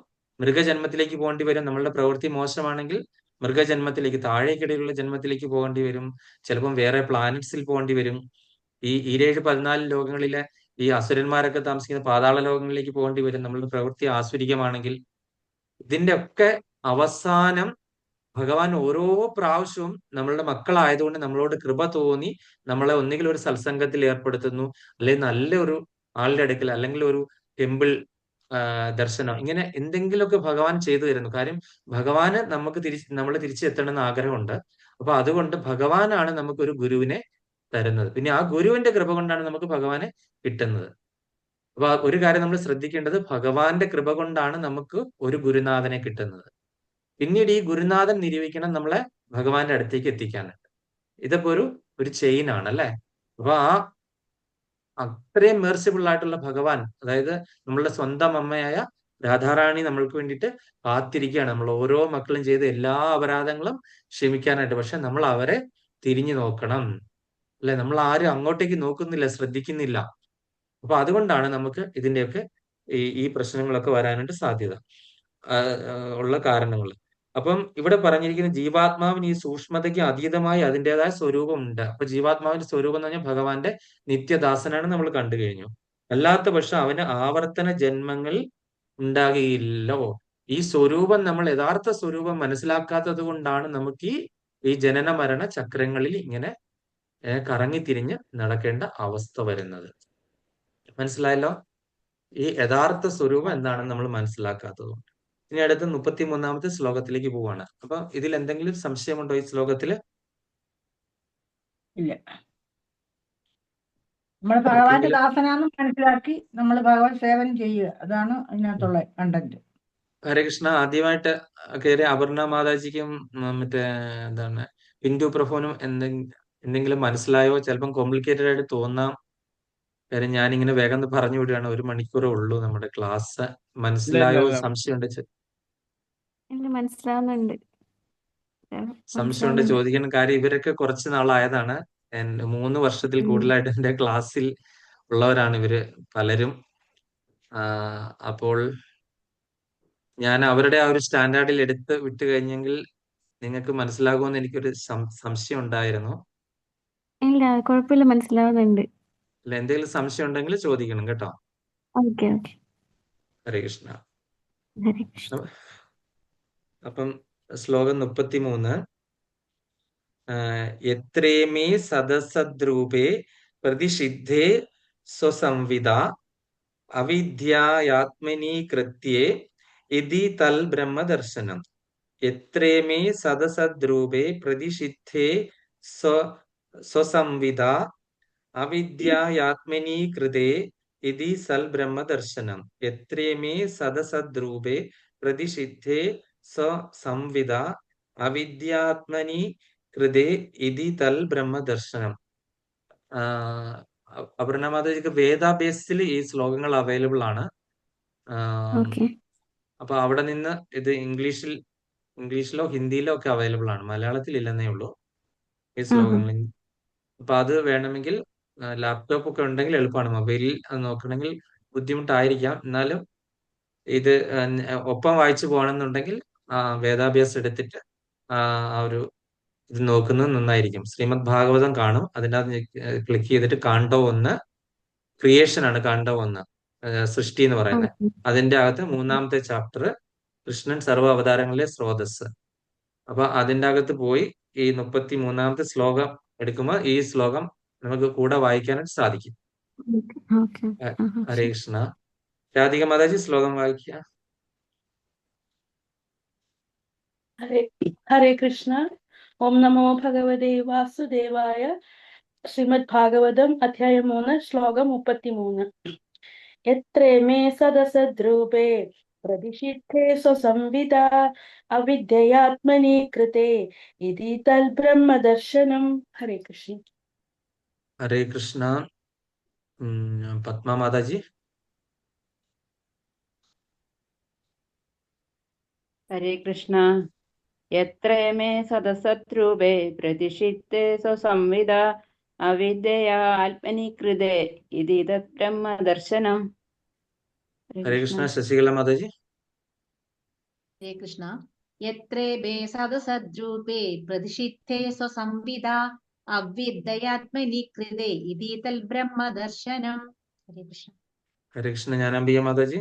മൃഗജന്മത്തിലേക്ക് പോകേണ്ടി വരും. നമ്മളുടെ പ്രവൃത്തി മോശമാണെങ്കിൽ മൃഗജന്മത്തിലേക്ക്, താഴേക്കിടയിലുള്ള ജന്മത്തിലേക്ക് പോകേണ്ടി വരും. ചിലപ്പം വേറെ പ്ലാനറ്റ്സിൽ പോകേണ്ടി വരും. ഈ 14 ലോകങ്ങളിലെ ഈ അസുരന്മാരൊക്കെ താമസിക്കുന്ന പാതാള ലോകങ്ങളിലേക്ക് പോകേണ്ടി വരും നമ്മളുടെ പ്രവൃത്തി ആസുരികമാണെങ്കിൽ. ഇതിന്റെ ഒക്കെ അവസാനം ഭഗവാൻ ഓരോ പ്രാവശ്യവും നമ്മളുടെ മക്കളായതുകൊണ്ട് നമ്മളോട് കൃപ തോന്നി നമ്മളെ ഒന്നുകിൽ ഒരു സത്സംഗത്തിൽ ഏർപ്പെടുത്തുന്നു, അല്ലെങ്കിൽ നല്ലൊരു ആളുടെ അടുക്കൽ, അല്ലെങ്കിൽ ഒരു ടെമ്പിൾ ദർശനം, ഇങ്ങനെ എന്തെങ്കിലുമൊക്കെ ഭഗവാൻ ചെയ്തു തരുന്നു. കാര്യം ഭഗവാന് നമ്മൾ തിരിച്ചെത്തണമെന്ന് ആഗ്രഹമുണ്ട്. അപ്പൊ അതുകൊണ്ട് ഭഗവാനാണ് നമുക്കൊരു ഗുരുവിനെ തരുന്നത്. പിന്നെ ആ ഗുരുവിന്റെ കൃപ കൊണ്ടാണ് നമുക്ക് ഭഗവാനെ കിട്ടുന്നത്. അപ്പൊ ഒരു കാര്യം നമ്മൾ ശ്രദ്ധിക്കേണ്ടത്, ഭഗവാന്റെ കൃപ കൊണ്ടാണ് നമുക്ക് ഒരു ഗുരുനാഥനെ കിട്ടുന്നത്. പിന്നീട് ഈ ഗുരുനാഥൻ നിരൂപിക്കണം നമ്മളെ ഭഗവാന്റെ അടുത്തേക്ക് എത്തിക്കാനുണ്ട്. ഇതൊക്കെ ഒരു ചെയിൻ ആണ് അല്ലെ. അപ്പൊ അത്രയും മേർസിബിൾ ആയിട്ടുള്ള ഭഗവാൻ, അതായത് നമ്മളുടെ സ്വന്തം അമ്മയായ രാധാറാണി നമ്മൾക്ക് വേണ്ടിയിട്ട് കാത്തിരിക്കുകയാണ്. നമ്മൾ ഓരോ മക്കളും ചെയ്ത എല്ലാ അപരാധങ്ങളും ക്ഷമിക്കാനായിട്ട്. പക്ഷെ നമ്മൾ അവരെ തിരിഞ്ഞു നോക്കണം അല്ലെ. നമ്മൾ ആരും അങ്ങോട്ടേക്ക് നോക്കുന്നില്ല, ശ്രദ്ധിക്കുന്നില്ല. അപ്പൊ അതുകൊണ്ടാണ് നമുക്ക് ഇതിന്റെയൊക്കെ ഈ പ്രശ്നങ്ങളൊക്കെ വരാനായിട്ട് സാധ്യത ഉള്ള കാരണങ്ങൾ. അപ്പം ഇവിടെ പറഞ്ഞിരിക്കുന്ന ജീവാത്മാവിന് ഈ സൂക്ഷ്മതയ്ക്ക് അതീതമായി അതിൻ്റെതായ സ്വരൂപമുണ്ട്. അപ്പൊ ജീവാത്മാവിന്റെ സ്വരൂപം എന്ന് പറഞ്ഞാൽ ഭഗവാന്റെ നിത്യദാസനാണ് നമ്മൾ കണ്ടു കഴിഞ്ഞു. അല്ലാത്ത പക്ഷം അവന് ആവർത്തന ജന്മങ്ങൾ ഉണ്ടാകുകയില്ലോ. ഈ സ്വരൂപം, നമ്മൾ യഥാർത്ഥ സ്വരൂപം മനസ്സിലാക്കാത്തത് കൊണ്ടാണ് നമുക്ക് ഈ ജനന മരണ ചക്രങ്ങളിൽ ഇങ്ങനെ കറങ്ങിത്തിരിഞ്ഞ് നടക്കേണ്ട അവസ്ഥ വരുന്നത്. മനസ്സിലായല്ലോ? ഈ യഥാർത്ഥ സ്വരൂപം എന്താണെന്ന് നമ്മൾ മനസ്സിലാക്കാത്തത്. ഇനി അടുത്ത 33-ാമത്തെ ശ്ലോകത്തിലേക്ക് പോവാണ്. അപ്പൊ ഇതിൽ എന്തെങ്കിലും സംശയമുണ്ടോ ഈ ശ്ലോകത്തില്? ഇല്ല. നമ്മൾ ഭഗവാന്റെ ദാസനാന്ന് മനസ്സിലാക്കി നമ്മൾ ഭഗവത് സേവനം ചെയ്യുക, അതാണ് അതിനകത്തുള്ള കണ്ടന്റ്. ഹരേ കൃഷ്ണ. ആദ്യമായിട്ട് കയറിയ അപർണ മാതാജിക്കും മറ്റേ എന്താണ് പിന്റു പ്രഭുവിനും എന്തെങ്കിലും മനസ്സിലായോ? ചിലപ്പം കോംപ്ലിക്കേറ്റഡ് ആയിട്ട് തോന്നാം. കാര്യം ഞാനിങ്ങനെ വേഗം പറഞ്ഞു വിടുകയാണ്. 1 മണിക്കൂറേ ഉള്ളൂ നമ്മുടെ ക്ലാസ്. മനസ്സിലായോ? സംശയമുണ്ട് മനസ്സിലാവുന്നുണ്ട്. സംശയമുണ്ട് ചോദിക്കണം. കാര്യം ഇവരൊക്കെ കുറച്ച് നാളായതാണ്. 3 വർഷത്തിൽ കൂടുതലായിട്ട് എന്റെ ക്ലാസ്സിൽ ഉള്ളവരാണ് ഇവര് പലരും. അപ്പോൾ ഞാൻ അവരുടെ ആ ഒരു സ്റ്റാൻഡേർഡിൽ എടുത്ത് വിട്ടു കഴിഞ്ഞെങ്കിൽ നിങ്ങൾക്ക് മനസ്സിലാകുമെന്ന് എനിക്കൊരു സംശയം ഉണ്ടായിരുന്നു. ഇല്ല, കുഴപ്പമില്ല, മനസ്സിലാവുന്നുണ്ട്. അല്ല, എന്തെങ്കിലും സംശയം ഉണ്ടെങ്കിൽ ചോദിക്കണം കേട്ടോ. Okay okay. ഹരേ കൃഷ്ണ. ഹരേ കൃഷ്ണ. അപ്പം ശ്ലോകം 33. യത്രേമേ സദസദ്രൂപേ പ്രതിഷിദ്ധേ സ്വസംവിദ അവിദ്യായാത്മനീകൃത്യേ ഇതി തൽ ബ്രഹ്മദർശനം യത്രേമേ സദസദ്രൂപേ പ്രതിഷിദ്ധേ സ്വസംവിദ അവിദ്യായാത്മനീകൃതേ ഇതി സൽ ബ്രഹ്മദർശനം യത്രേമേ സദസദ്രൂപേ പ്രതിഷിദ്ധേ സ്വസംവിദ അവിദ്യാത്മനി കൃതേ ഇതി തൽ ബ്രഹ്മദർശനം. അപർണ മാതാജിക്ക് വേദാഭ്യാസത്തിൽ ഈ ശ്ലോകങ്ങൾ അവൈലബിൾ ആണ്. ഓക്കെ. അപ്പൊ അവിടെ നിന്ന് ഇത് ഇംഗ്ലീഷിലോ ഹിന്ദിയിലോ ഒക്കെ അവൈലബിൾ ആണ്. മലയാളത്തിൽ ഇല്ലെന്നേ ഉള്ളൂ ഈ ശ്ലോകങ്ങൾ. അപ്പൊ അത് വേണമെങ്കിൽ ലാപ്ടോപ്പ് ഒക്കെ ഉണ്ടെങ്കിൽ എളുപ്പമാണ്. മൊബൈലിൽ അത് നോക്കണമെങ്കിൽ ബുദ്ധിമുട്ടായിരിക്കാം. എന്നാലും ഇത് ഒപ്പം വായിച്ചു പോകണമെന്നുണ്ടെങ്കിൽ വേദാഭ്യാസം എടുത്തിട്ട് ആ ഒരു ഇത് നോക്കുന്നത് നന്നായിരിക്കും. ശ്രീമദ് ഭാഗവതം കാണും. അതിനകത്ത് ക്ലിക്ക് ചെയ്തിട്ട് കാണ്ഡോ 1 ക്രിയേഷൻ ആണ്. കാണ്ഡോ 1 സൃഷ്ടി എന്ന് പറയുന്നത്. ഓക്കെ. അതിന്റെ അകത്ത് 3-ാമത്തെ ചാപ്റ്റർ കൃഷ്ണൻ സർവ്വ അവതാരങ്ങളിലെ സ്രോതസ്. അപ്പൊ അതിന്റെ അകത്ത് പോയി ഈ 33-ാമത്തെ ശ്ലോകം എടുക്കുമ്പോൾ ഈ ശ്ലോകം നമുക്ക് കൂടെ വായിക്കാനായിട്ട് സാധിക്കും. ഓക്കെ. ഹരേ കൃഷ്ണ. രാധിക മാതാജി ശ്ലോകം വായിക്കുക. ഹരേ കൃഷ്ണ. ഓം നമോ ഭഗവതേ വാസുദേവായ. ശ്രീമദ് ഭാഗവതം അധ്യായം 3 ശ്ലോകം 33. യത്രേമേ സദസദ്രൂപേ പ്രതിഷിദ്ധേ സ്വസംവിദ അവിദ്യയാത്മനി കൃതേ ഇതി തൽ ബ്രഹ്മദർശനം. ഹരേ കൃഷ്ണ. ഹരേ കൃഷ്ണ. പത്മ മാതാജി. ഹരേ കൃഷ്ണ. യത്രേമേ സദസദ്രൂപേ പ്രതിഷിദ്ധേ സ്വസംവിദ അവിദ്യയാ ആത്മനി കൃതേ ഇതി തത് ബ്രഹ്മദർശനം. ഹരേ കൃഷ്ണ. ശശികല മാതാജി. ഹരേ കൃഷ്ണ. യത്രേ ബേ സദസദ്രൂപേ പ്രതിഷിദ്ധേ സ്വസംവിദ അവ്വിദ്യാത്മനി കൃതേ ഇതി തൽ ബ്രഹ്മദർശനം. ഹരേ കൃഷ്ണ. ഹരേ കൃഷ്ണ. ജ്ഞാനാംബിക മാതാജി.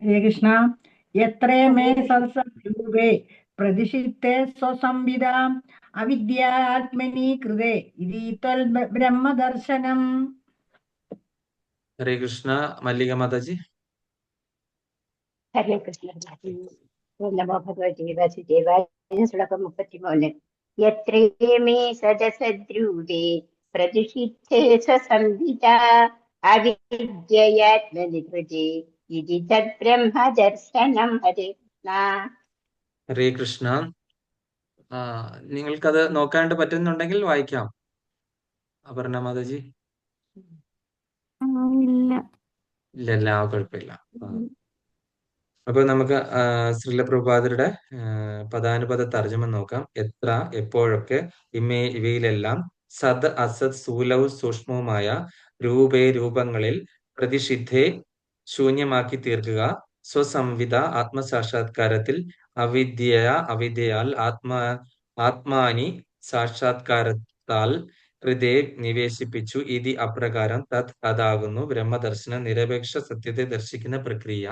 ഹരേ കൃഷ്ണ. യത്രേ മേ സദസദ്രൂപേ പ്രതിഷിദ്ധേ സ്വസംവിദ അവിദ്യാത്മനി കൃതേ ഇതി തൽ ബ്രഹ്മദർശനം. ഹരേ കൃഷ്ണ. മല്ലിക മാതാജി. ഹരേ കൃഷ്ണ. ഓം നമോ ഭഗവതേ വാസുദേവായ. ശ്ലോകം 33. യത്രേമേ സദസദ്രൂപേ പ്രതിഷിദ്ധേ സ്വസംവിദ അവിദ്യയാത്മനി കൃതേ ഇതി തത് ബ്രഹ്മദർശനം. ഹരേ കൃഷ്ണ. ഹരേ കൃഷ്ണ. നിങ്ങൾക്കത് നോക്കാണ്ട് പറ്റുന്നുണ്ടെങ്കിൽ വായിക്കാം. അപർണ മാതാജി. ഇല്ല. ഇല്ല കുഴപ്പമില്ല. അപ്പൊ നമുക്ക് ശ്രീല പ്രഭുപാദരുടെ പദാനുപദ തർജ്ജമ നോക്കാം. എത്ര, എപ്പോഴൊക്കെ, ഇവയിലെല്ലാം സത് അസത് സ്ഥൂലവും സൂക്ഷ്മവുമായ രൂപേ രൂപങ്ങളിൽ പ്രതിഷിദ്ധേ ശൂന്യമാക്കി തീർക്കുക. സ്വസംവിധ ആത്മസാക്ഷാത്കാരത്തിൽ അവിദ്യയാൽ ആത്മാനി സാക്ഷാത്കാരത്താൽ ഹൃദയ നിവേശിപ്പിച്ചു. ഇതി അപ്രകാരം തത് അതാകുന്നു ബ്രഹ്മദർശന നിരപേക്ഷ സത്യത്തെ ദർശിക്കുന്ന പ്രക്രിയ.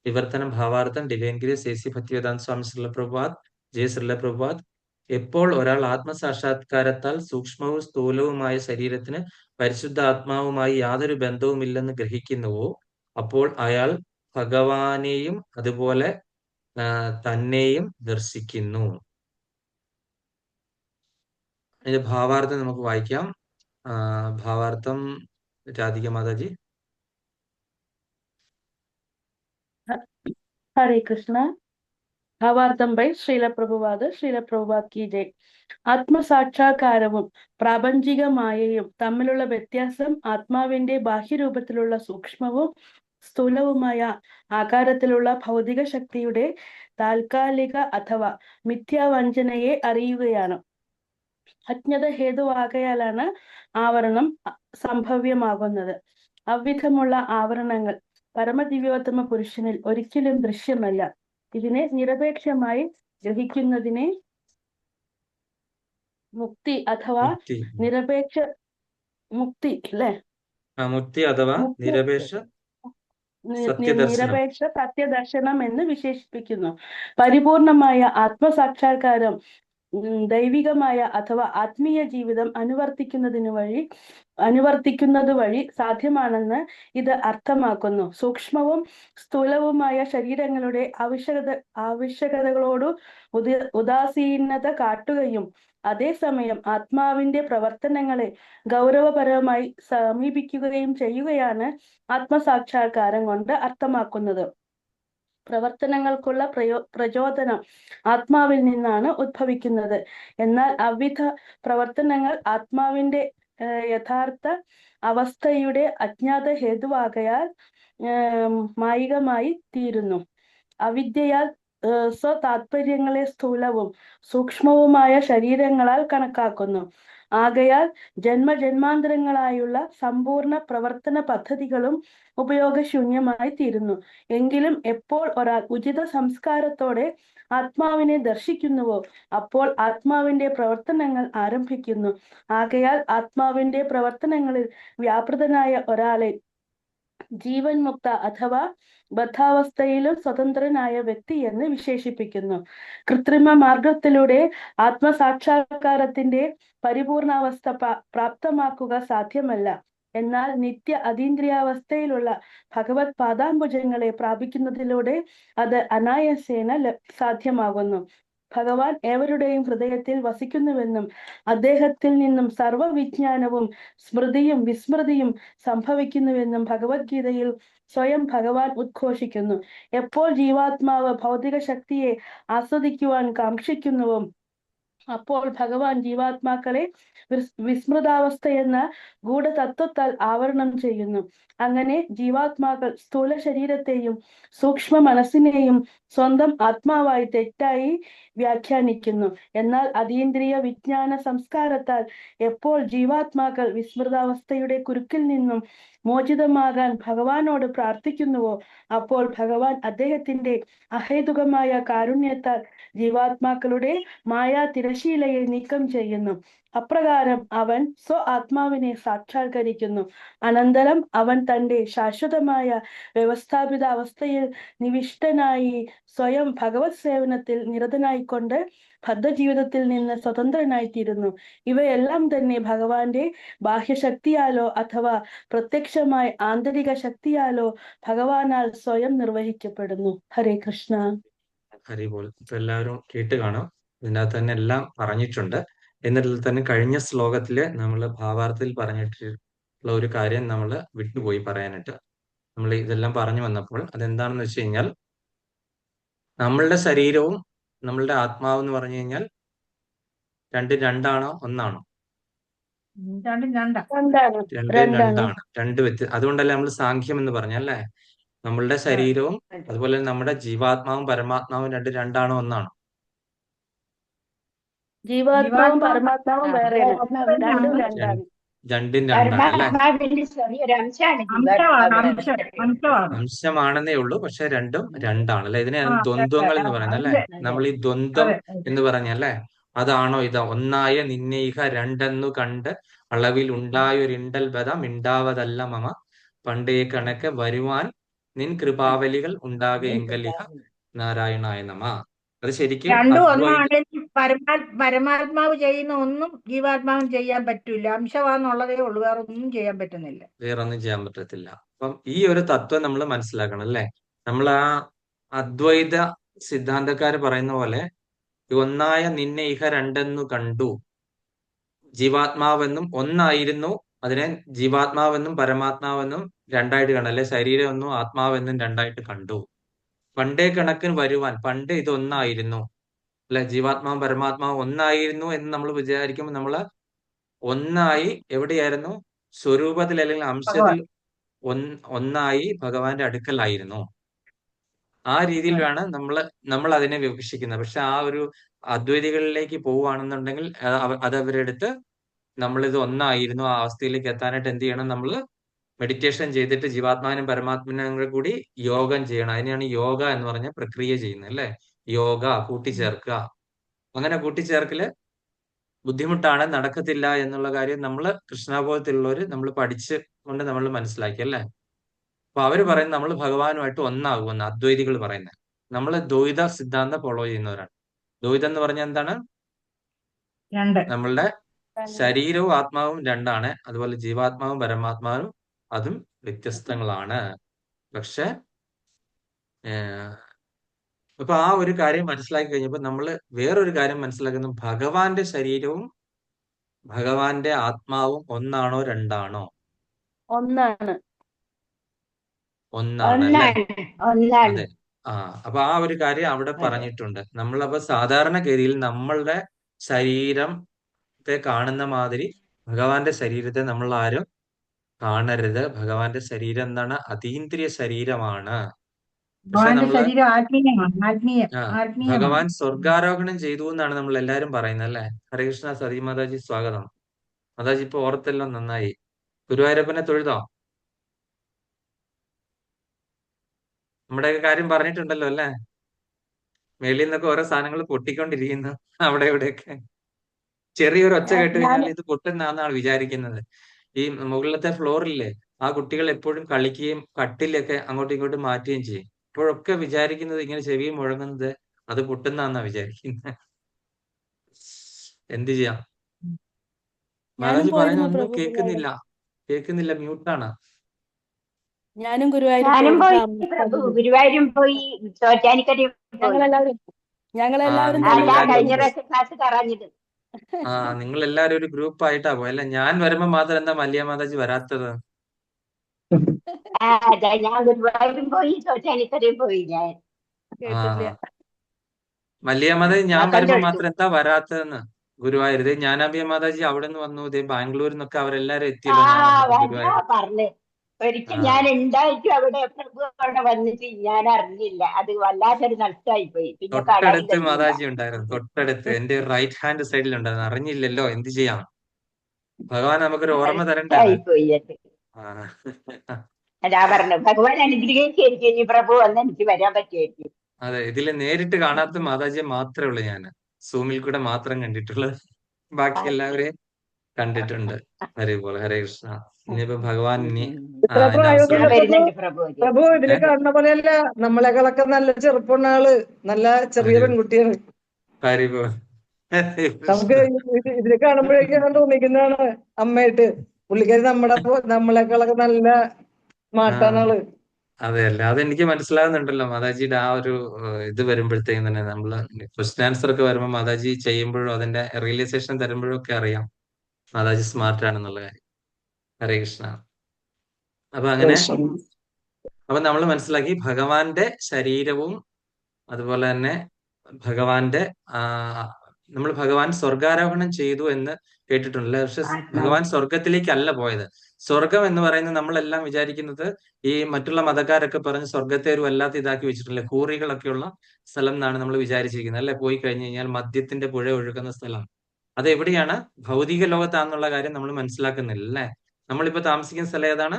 വിവർത്തനം ഭാവാർത്ഥം ഡിവൈൻ ഗ്രേസ് എ.സി. ഭക്തിവേദാന്ത സ്വാമി ശ്രീല പ്രഭുപാദ്. ജയ ശ്രീല പ്രഭുപാദ്. എപ്പോൾ ഒരാൾ ആത്മസാക്ഷാത്കാരത്താൽ സൂക്ഷ്മവും സ്ഥൂലവുമായ ശരീരത്തിന് പരിശുദ്ധ ആത്മാവുമായി യാതൊരു ബന്ധവുമില്ലെന്ന് ഗ്രഹിക്കുന്നുവോ അപ്പോൾ അയാൾ ഭഗവാനെയും അതുപോലെ തന്നെയും ദർശിക്കുന്നു. അതിന്റെ ഭാവാർത്ഥം നമുക്ക് വായിക്കാം. ഭാവാർത്ഥം രാധിക മാതാജി. ഹരേ കൃഷ്ണ. ഭാവാർത്ഥം ബൈ ശ്രീല പ്രഭുപാദ്. ശ്രീല പ്രഭുപാദ് കി ജയ്. ആത്മസാക്ഷാത്കാരവും പ്രാപഞ്ചിക മായയും തമ്മിലുള്ള വ്യത്യാസം ആത്മാവിന്റെ ബാഹ്യരൂപത്തിലുള്ള സൂക്ഷ്മവും സ്ഥൂലവുമായ ആകാരത്തിലുള്ള ഭൗതിക ശക്തിയുടെ താൽക്കാലിക അഥവാ മിഥ്യാവഞ്ചനയെ അറിയുകയാണ്. അജ്ഞത ഹേതുവാകയാലാണ് ആവരണം സംഭവ്യമാകുന്നത്. അവിധമുള്ള ആവരണങ്ങൾ പരമദിവ്യോത്തമ പുരുഷനിൽ ഒരിക്കലും ദൃശ്യമല്ല. ഇതിനെ നിരപേക്ഷമായി ഗ്രഹിക്കുന്നതിനെ മുക്തി അഥവാ നിരപേക്ഷ മുക്തി അല്ലെ മുക്തി അഥവാ നിരപേക്ഷ സത്യദർശനം എന്ന് വിശേഷിപ്പിക്കുന്നു. പരിപൂർണമായ ആത്മസാക്ഷാത്കാരം ദൈവികമായ അഥവാ ആത്മീയ ജീവിതം അനുവർത്തിക്കുന്നത് വഴി സാധ്യമാണെന്ന് ഇത് അർത്ഥമാക്കുന്നു. സൂക്ഷ്മവും സ്ഥൂലവുമായ ശരീരങ്ങളുടെ ആവശ്യകതകളോട് ഉദാസീനത കാട്ടുകയും അതേസമയം ആത്മാവിന്റെ പ്രവർത്തനങ്ങളെ ഗൗരവപരമായി സമീപിക്കുകയും ചെയ്യുകയാണ് ആത്മസാക്ഷാത്കാരം കൊണ്ട് അർത്ഥമാക്കുന്നത്. പ്രവർത്തനങ്ങൾക്കുള്ള പ്രചോദനം ആത്മാവിൽ നിന്നാണ് ഉദ്ഭവിക്കുന്നത്. എന്നാൽ അവിധ പ്രവർത്തനങ്ങൾ ആത്മാവിന്റെ യഥാർത്ഥ അവസ്ഥയുടെ അജ്ഞാത ഹേതുവാകയാൽ മായികമായി തീരുന്നു. അവിദ്യയാൽ സ്വതാത്പര്യങ്ങളെ സ്ഥൂലവും സൂക്ഷ്മവുമായ ശരീരങ്ങളാൽ കണക്കാക്കുന്നു. ആകയാൽ ജന്മജന്മാന്തരങ്ങളായുള്ള സമ്പൂർണ്ണ പ്രവർത്തന പദ്ധതികളും ഉപയോഗശൂന്യമായി തീരുന്നു. എങ്കിലും എപ്പോൾ ഒരാൾ ഉചിത സംസ്കാരത്തോടെ ആത്മാവിനെ ദർശിക്കുന്നുവോ അപ്പോൾ ആത്മാവിന്റെ പ്രവർത്തനങ്ങൾ ആരംഭിക്കുന്നു. ആകയാൽ ആത്മാവിന്റെ പ്രവർത്തനങ്ങളിൽ വ്യാപൃതനായ ഒരാളെ ജീവൻ മുക്ത അഥവാ ബദ്ധാവസ്ഥയിലും സ്വതന്ത്രനായ വ്യക്തി എന്ന് വിശേഷിപ്പിക്കുന്നു. കൃത്രിമ മാർഗത്തിലൂടെ ആത്മസാക്ഷാത്കാരത്തിന്റെ പരിപൂർണാവസ്ഥ പ്രാപ്തമാക്കുക സാധ്യമല്ല. എന്നാൽ നിത്യ അതീന്ദ്രിയാവസ്ഥയിലുള്ള ഭഗവത് പാദാംബുജങ്ങളെ പ്രാപിക്കുന്നതിലൂടെ അത് അനായാസേന സാധ്യമാകുന്നു. ഭഗവാൻ ഏവരുടെയും ഹൃദയത്തിൽ വസിക്കുന്നുവെന്നും അദ്ദേഹത്തിൽ നിന്നും സർവവിജ്ഞാനവും സ്മൃതിയും വിസ്മൃതിയും സംഭവിക്കുന്നുവെന്നും ഭഗവത്ഗീതയിൽ സ്വയം ഭഗവാൻ ഉദ്ഘോഷിക്കുന്നു. എപ്പോൾ ജീവാത്മാവ് ഭൗതിക ശക്തിയെ ആസ്വദിക്കുവാൻ കാക്ഷിക്കുന്നുവോ അപ്പോൾ ഭഗവാൻ ജീവാത്മാക്കളെ വിസ്മൃതാവസ്ഥ എന്ന ഗൂഢതത്വത്താൽ ആവരണം ചെയ്യുന്നു. അങ്ങനെ ജീവാത്മാക്കൾ സ്ഥൂല ശരീരത്തെയും സൂക്ഷ്മ മനസ്സിനെയും സ്വന്തം ആത്മാവായി തെറ്റായി വ്യാഖ്യാനിക്കുന്നു. എന്നാൽ അതീന്ദ്രിയ വിജ്ഞാന സംസ്കാരത്താൽ എപ്പോൾ ജീവാത്മാക്കൾ വിസ്മൃതാവസ്ഥയുടെ കുരുക്കിൽ നിന്നും മോചിതമാകാൻ ഭഗവാനോട് പ്രാർത്ഥിക്കുന്നുവോ അപ്പോൾ ഭഗവാൻ അദ്ദേഹത്തിന്റെ അഹേതുകമായ കാരുണ്യത്താൽ ജീവാത്മാക്കളുടെ മായാ തിരശീലയെ നീക്കം ചെയ്യുന്നു. അപ്രകാരം അവൻ ആത്മാവിനെ സാക്ഷാത്കരിക്കുന്നു. അനന്തരം അവൻ തന്റെ ശാശ്വതമായ വ്യവസ്ഥാപിത അവസ്ഥയിൽ നിവിഷ്ടനായി സ്വയം ഭഗവത് സേവനത്തിൽ നിരതനായിക്കൊണ്ട് ബദ്ധജീവിതത്തിൽ നിന്ന് സ്വതന്ത്രനായിത്തീരുന്നു. ഇവയെല്ലാം തന്നെ ഭഗവാന്റെ ബാഹ്യശക്തിയാലോ അഥവാ പ്രത്യക്ഷമായ ആന്തരിക ശക്തിയാലോ ഭഗവാനാൽ സ്വയം നിർവഹിക്കപ്പെടുന്നു. ഹരേ കൃഷ്ണ. ഹരിബോൾ. ഇപ്പൊ എല്ലാവരും കേട്ട് കാണാം. ഇതിനകത്ത് തന്നെ എല്ലാം പറഞ്ഞിട്ടുണ്ട്. എന്നിട്ട് തന്നെ കഴിഞ്ഞ ശ്ലോകത്തില് നമ്മൾ ഭാവാർത്ഥത്തിൽ പറഞ്ഞിട്ടുള്ള ഒരു കാര്യം നമ്മൾ വിട്ടുപോയി പറയാനായിട്ട്. നമ്മൾ ഇതെല്ലാം പറഞ്ഞു വന്നപ്പോൾ അതെന്താണെന്ന് വെച്ച് കഴിഞ്ഞാൽ നമ്മളുടെ ശരീരവും നമ്മളുടെ ആത്മാവ് എന്ന് പറഞ്ഞു കഴിഞ്ഞാൽ രണ്ടാണോ ഒന്നാണോ? രണ്ടാണ്. അതുകൊണ്ടല്ലേ നമ്മൾ സാഖ്യം എന്ന് പറഞ്ഞല്ലേ? നമ്മളുടെ ശരീരവും അതുപോലെ നമ്മുടെ ജീവാത്മാവും പരമാത്മാവും രണ്ടാണോ ഒന്നാണോ? ജീവാത്മാവും പരമാത്മാവും വേറെയാണ്. രണ്ടും രണ്ടാണ് അല്ലെ? പരമാത്മാവിന്റെ ചെറിയൊരു അംശമാണ് അംശമാണെന്നേ ഉള്ളൂ. പക്ഷെ രണ്ടും രണ്ടാണ് അല്ലെ? ഇതിനെ ദ്വന്ദ്വങ്ങൾ എന്ന് പറയുന്നത് അല്ലെ? നമ്മൾ ഈ ദ്വന്ദ്വം എന്ന് പറഞ്ഞല്ലേ, അതാണോ ഇതാ ഒന്നായ നിന്നയിക രണ്ടെന്നു കണ്ട് അളവിൽ ഉണ്ടായൊരിണ്ടൽ ബദം ഉണ്ടാവതല്ല മമ പണ്ടേ കണക്ക് വരുവാൻ നിൻ കൃപാവലികൾ ഉണ്ടാകെങ്കലിഹ നാരായണായ നമ. അത് ശരിക്കും രണ്ടും ഒന്നാണെങ്കിൽ പരമാത്മാവ് ചെയ്യുന്ന ഒന്നും ജീവാത്മാവും ചെയ്യാൻ പറ്റൂല. അംശമാണെന്നുള്ളതേ ഉള്ളൂ, വേറെ ഒന്നും ചെയ്യാൻ പറ്റുന്നില്ല. വേറൊന്നും ചെയ്യാൻ പറ്റത്തില്ല. അപ്പം ഈ ഒരു തത്വം നമ്മൾ മനസ്സിലാക്കണം അല്ലെ? നമ്മൾ ആ അദ്വൈത സിദ്ധാന്തക്കാര് പറയുന്ന പോലെ ഒന്നായ നിന്നെ ഇഹ രണ്ടെന്നു കണ്ടു, ജീവാത്മാവെന്നും ഒന്നായിരുന്നു, അതിനെ ജീവാത്മാവെന്നും പരമാത്മാവെന്നും രണ്ടായിട്ട് കണ്ടു, അല്ലെ ശരീരം എന്നും ആത്മാവെന്നും രണ്ടായിട്ട് കണ്ടു. പണ്ടേ കണക്കിന് വരുവാൻ, പണ്ട് ഇതൊന്നായിരുന്നു അല്ലെ? ജീവാത്മാവും പരമാത്മാവും ഒന്നായിരുന്നു എന്ന് നമ്മൾ വിചാരിക്കുമ്പോൾ നമ്മൾ ഒന്നായി എവിടെയായിരുന്നു? സ്വരൂപത്തിൽ അല്ലെങ്കിൽ അംശത്തിൽ ഒന്നായി ഭഗവാന്റെ അടുക്കലായിരുന്നു. ആ രീതിയിലാണ് നമ്മൾ അതിനെ വിവക്ഷിക്കുന്നത്. പക്ഷെ ആ ഒരു അദ്വൈതികളിലേക്ക് പോവുകയാണെന്നുണ്ടെങ്കിൽ അത് അവരെടുത്ത് നമ്മളിത് ഒന്നായിരുന്നു ആ അവസ്ഥയിലേക്ക് എത്താനായിട്ട് എന്ത് ചെയ്യണം? നമ്മൾ മെഡിറ്റേഷൻ ചെയ്തിട്ട് ജീവാത്മാവിനും പരമാത്മാവിനും കൂടി യോഗം ചെയ്യണം. അതിനെയാണ് യോഗ എന്ന് പറഞ്ഞ പ്രക്രിയ ചെയ്യുന്നത് അല്ലെ? യോഗ കൂട്ടിച്ചേർക്കുക. അങ്ങനെ കൂട്ടിച്ചേർക്കല് ബുദ്ധിമുട്ടാണ്, നടക്കത്തില്ല എന്നുള്ള കാര്യം നമ്മൾ കൃഷ്ണബോധത്തിലുള്ളവര് നമ്മൾ പഠിച്ച് കൊണ്ട് നമ്മൾ മനസ്സിലാക്കി അല്ലെ? അപ്പൊ അവര് പറയുന്നത് നമ്മൾ ഭഗവാനുമായിട്ട് ഒന്നാകുമെന്ന് അദ്വൈതികൾ പറയുന്നത്. നമ്മൾ ദ്വൈത സിദ്ധാന്തം ഫോളോ ചെയ്യുന്നവരാണ്. ദ്വൈതം എന്ന് പറഞ്ഞാൽ എന്താണ്? രണ്ട്. നമ്മളുടെ ശരീരവും ആത്മാവും രണ്ടാണ്. അതുപോലെ ജീവാത്മാവും പരമാത്മാവും അതും വ്യത്യസ്തങ്ങളാണ്. പക്ഷെ അപ്പൊ ആ ഒരു കാര്യം മനസ്സിലാക്കി കഴിഞ്ഞപ്പോൾ നമ്മൾ വേറൊരു കാര്യം മനസ്സിലാക്കുന്നു. ഭഗവാന്റെ ശരീരവും ഭഗവാന്റെ ആത്മാവും ഒന്നാണോ രണ്ടാണോ? ഒന്നാണ്. ഒന്നാണ് അല്ലേ? ഒന്നാണ്. അതെ. അപ്പൊ ആ ഒരു കാര്യം അവിടെ പറഞ്ഞിട്ടുണ്ട്. നമ്മളപ്പോ സാധാരണഗതിയിൽ നമ്മളുടെ ശരീരത്തെ കാണുന്ന മാതിരി ഭഗവാന്റെ ശരീരത്തെ നമ്മൾ ആരും കാണരുത്. ഭഗവാന്റെ ശരീരം എന്താണ്? അതീന്ദ്രിയ ശരീരമാണ്. പക്ഷെ ഭഗവാന്റെ നമ്മള് ശരീരം ആത്മീയമാണ്. ആത്മീയമാണ്. ഭഗവാൻ സ്വർഗാരോഹണം ചെയ്തു എന്നാണ് നമ്മൾ എല്ലാരും പറയുന്നത് അല്ലേ? ഹരകൃഷ്ണ സതി മാതാജി സ്വാഗതം. മാതാജി ഇപ്പൊ ഓർത്തെല്ലാം നന്നായി. ഗുരുവായൂരപ്പനെ തൊഴുതോ? നമ്മുടെയൊക്കെ കാര്യം പറഞ്ഞിട്ടുണ്ടല്ലോ അല്ലേ? മേളിൽ നിന്നൊക്കെ ഓരോ സാധനങ്ങൾ പൊട്ടിക്കൊണ്ടിരിക്കുന്നു അവിടെ ഇവിടെയൊക്കെ. ചെറിയൊരു ഒച്ച കേട്ട് കഴിഞ്ഞാൽ ഇത് പൊട്ടുന്നാന്നാണ് വിചാരിക്കുന്നത്. ഈ മുകളിലത്തെ ഫ്ലോറില്ലേ, ആ കുട്ടികൾ എപ്പോഴും കളിക്കുകയും കട്ടിലൊക്കെ അങ്ങോട്ടും ഇങ്ങോട്ടും മാറ്റുകയും ചെയ്യും. ഇപ്പോഴൊക്കെ വിചാരിക്കുന്നത് ഇങ്ങനെ ചെവി മുഴങ്ങുന്നത് അത് പൊട്ടുന്നാന്നാ വിചാരിക്കുന്നത്. എന്ത് ചെയ്യാം? മാതാജി പറയുന്ന ഒന്നും കേൾക്കുന്നില്ല, മ്യൂട്ടാണ്. ഞാനും ഗുരുവായൂർ ഞാനും പോയി പ്രഭു, ഗുരുവായൂരും പോയി, ചോറ്റാനിക്കരയും പോയി. ഞങ്ങളെല്ലാവരും കഴിഞ്ഞ പ്രാവശ്യം ക്ലാസ് കറാഞ്ഞത്. നിങ്ങൾ എല്ലാരും ഒരു ഗ്രൂപ്പ് ആയിട്ടാ പോയല്ലേ? ഞാൻ വരുമ്പോ മാത്രം എന്താ മല്ലിയ മാതാജി വരാത്തത്? ഞാൻ ഗുരുവായൂരും പോയി, ചോറ്റാനിക്കരയും പോയി. ഞാൻ മല്ലിയ മാതാജി ഞാൻ വരുമ്പോ മാത്രം എന്താ വരാത്തതെന്ന് ഗുരുവായൂർ. ജ്ഞാനാംബിക മാതാജി അവിടെ നിന്ന് വന്നു, ബാംഗ്ലൂരിൽ നിന്നൊക്കെ അവരെല്ലാരും എത്തിയല്ലോ. ഞാൻ പറഞ്ഞേ ഒരിക്കൽ ഞാൻ ഉണ്ടായിട്ടും അവിടെ പ്രഭു അവിടെ വന്നിട്ട് ഞാൻ അറിഞ്ഞില്ല. അത് വല്ലാത്തൊരു നഷ്ടമായി പോയി. പിന്നെ തൊട്ടടുത്ത് മാതാജി ഉണ്ടായിരുന്നു, തൊട്ടടുത്ത് എന്റെ റൈറ്റ് ഹാൻഡ് സൈഡിൽ ഉണ്ടായിരുന്നു. അറിഞ്ഞില്ലല്ലോ, എന്ത് ചെയ്യാം? ഭഗവാൻ നമുക്കൊരു ഓർമ്മ തരണ്ടേ? അതാ പറഞ്ഞു, ഭഗവാൻ അനുഗ്രഹിച്ചിരിക്കും പ്രഭു വന്ന് എനിക്ക് വരാൻ പറ്റിയായിരിക്കും. അതെ, ഇതില് നേരിട്ട് കാണാത്ത മാതാജിയെ മാത്രമേ ഉള്ളൂ ഞാൻ സൂമിൽ കൂടെ മാത്രം കണ്ടിട്ടുള്ളത്. ബാക്കി എല്ലാവരെയും കണ്ടിട്ടുണ്ട്. ഹരേ പോലെ, ഹരേ കൃഷ്ണ. ഇനിയിപ്പോ ഭഗവാൻ ഇനി പ്രഭു ഇതില് കാണുന്ന പോലെയല്ല, നമ്മളെക്കാളൊക്കെ നല്ല ചെറുപ്പമുള്ള ആള്, നല്ല ചെറിയ പെൺകുട്ടിയാണ്. നമുക്ക് ഇതില് കാണുമ്പോഴേക്കാണ് തോന്നിക്കുന്നതാണ് അമ്മയായിട്ട്. പുള്ളിക്കാരി നമ്മളെക്കാളൊക്കെ നല്ല മാറ്റാണാള്. അതെ അല്ലേ, അതെനിക്ക് മനസ്സിലാകുന്നുണ്ടല്ലോ മാതാജിയുടെ ആ ഒരു ഇത് വരുമ്പോഴത്തേക്കും തന്നെ. നമ്മള് ക്വസ്റ്റ്യൻ ആൻസർ ഒക്കെ വരുമ്പോൾ മാതാജി ചെയ്യുമ്പോഴും അതിന്റെ റിയലൈസേഷൻ തരുമ്പോഴും ഒക്കെ അറിയാം മാതാജി സ്മാർട്ട് ആണെന്നുള്ള കാര്യം. ഹരേ കൃഷ്ണ. അപ്പൊ അങ്ങനെ നമ്മൾ മനസ്സിലാക്കി ഭഗവാന്റെ ശരീരവും അതുപോലെ തന്നെ ഭഗവാന്റെ നമ്മൾ ഭഗവാൻ സ്വർഗാരോഹണം ചെയ്തു എന്ന് കേട്ടിട്ടുണ്ടല്ലേ? പക്ഷെ ഭഗവാൻ സ്വർഗത്തിലേക്കല്ല പോയത്. സ്വർഗം എന്ന് പറയുന്നത് നമ്മളെല്ലാം വിചാരിക്കുന്നത് ഈ മറ്റുള്ള മതക്കാരൊക്കെ പറഞ്ഞ് സ്വർഗത്തെ ഒരു വല്ലാത്ത ഇതാക്കി വെച്ചിട്ടില്ലേ, കൂറികളൊക്കെയുള്ള സ്ഥലം എന്നാണ് നമ്മൾ വിചാരിച്ചിരിക്കുന്നത് അല്ലെ? പോയി കഴിഞ്ഞു കഴിഞ്ഞാൽ മദ്യത്തിന്റെ പുഴ ഒഴുകുന്ന സ്ഥലം. അത് എവിടെയാണ്? ഭൗതിക ലോകത്താണെന്നുള്ള കാര്യം നമ്മൾ മനസ്സിലാക്കുന്നില്ല അല്ലെ? നമ്മളിപ്പോ താമസിക്കുന്ന സ്ഥലം ഏതാണ്?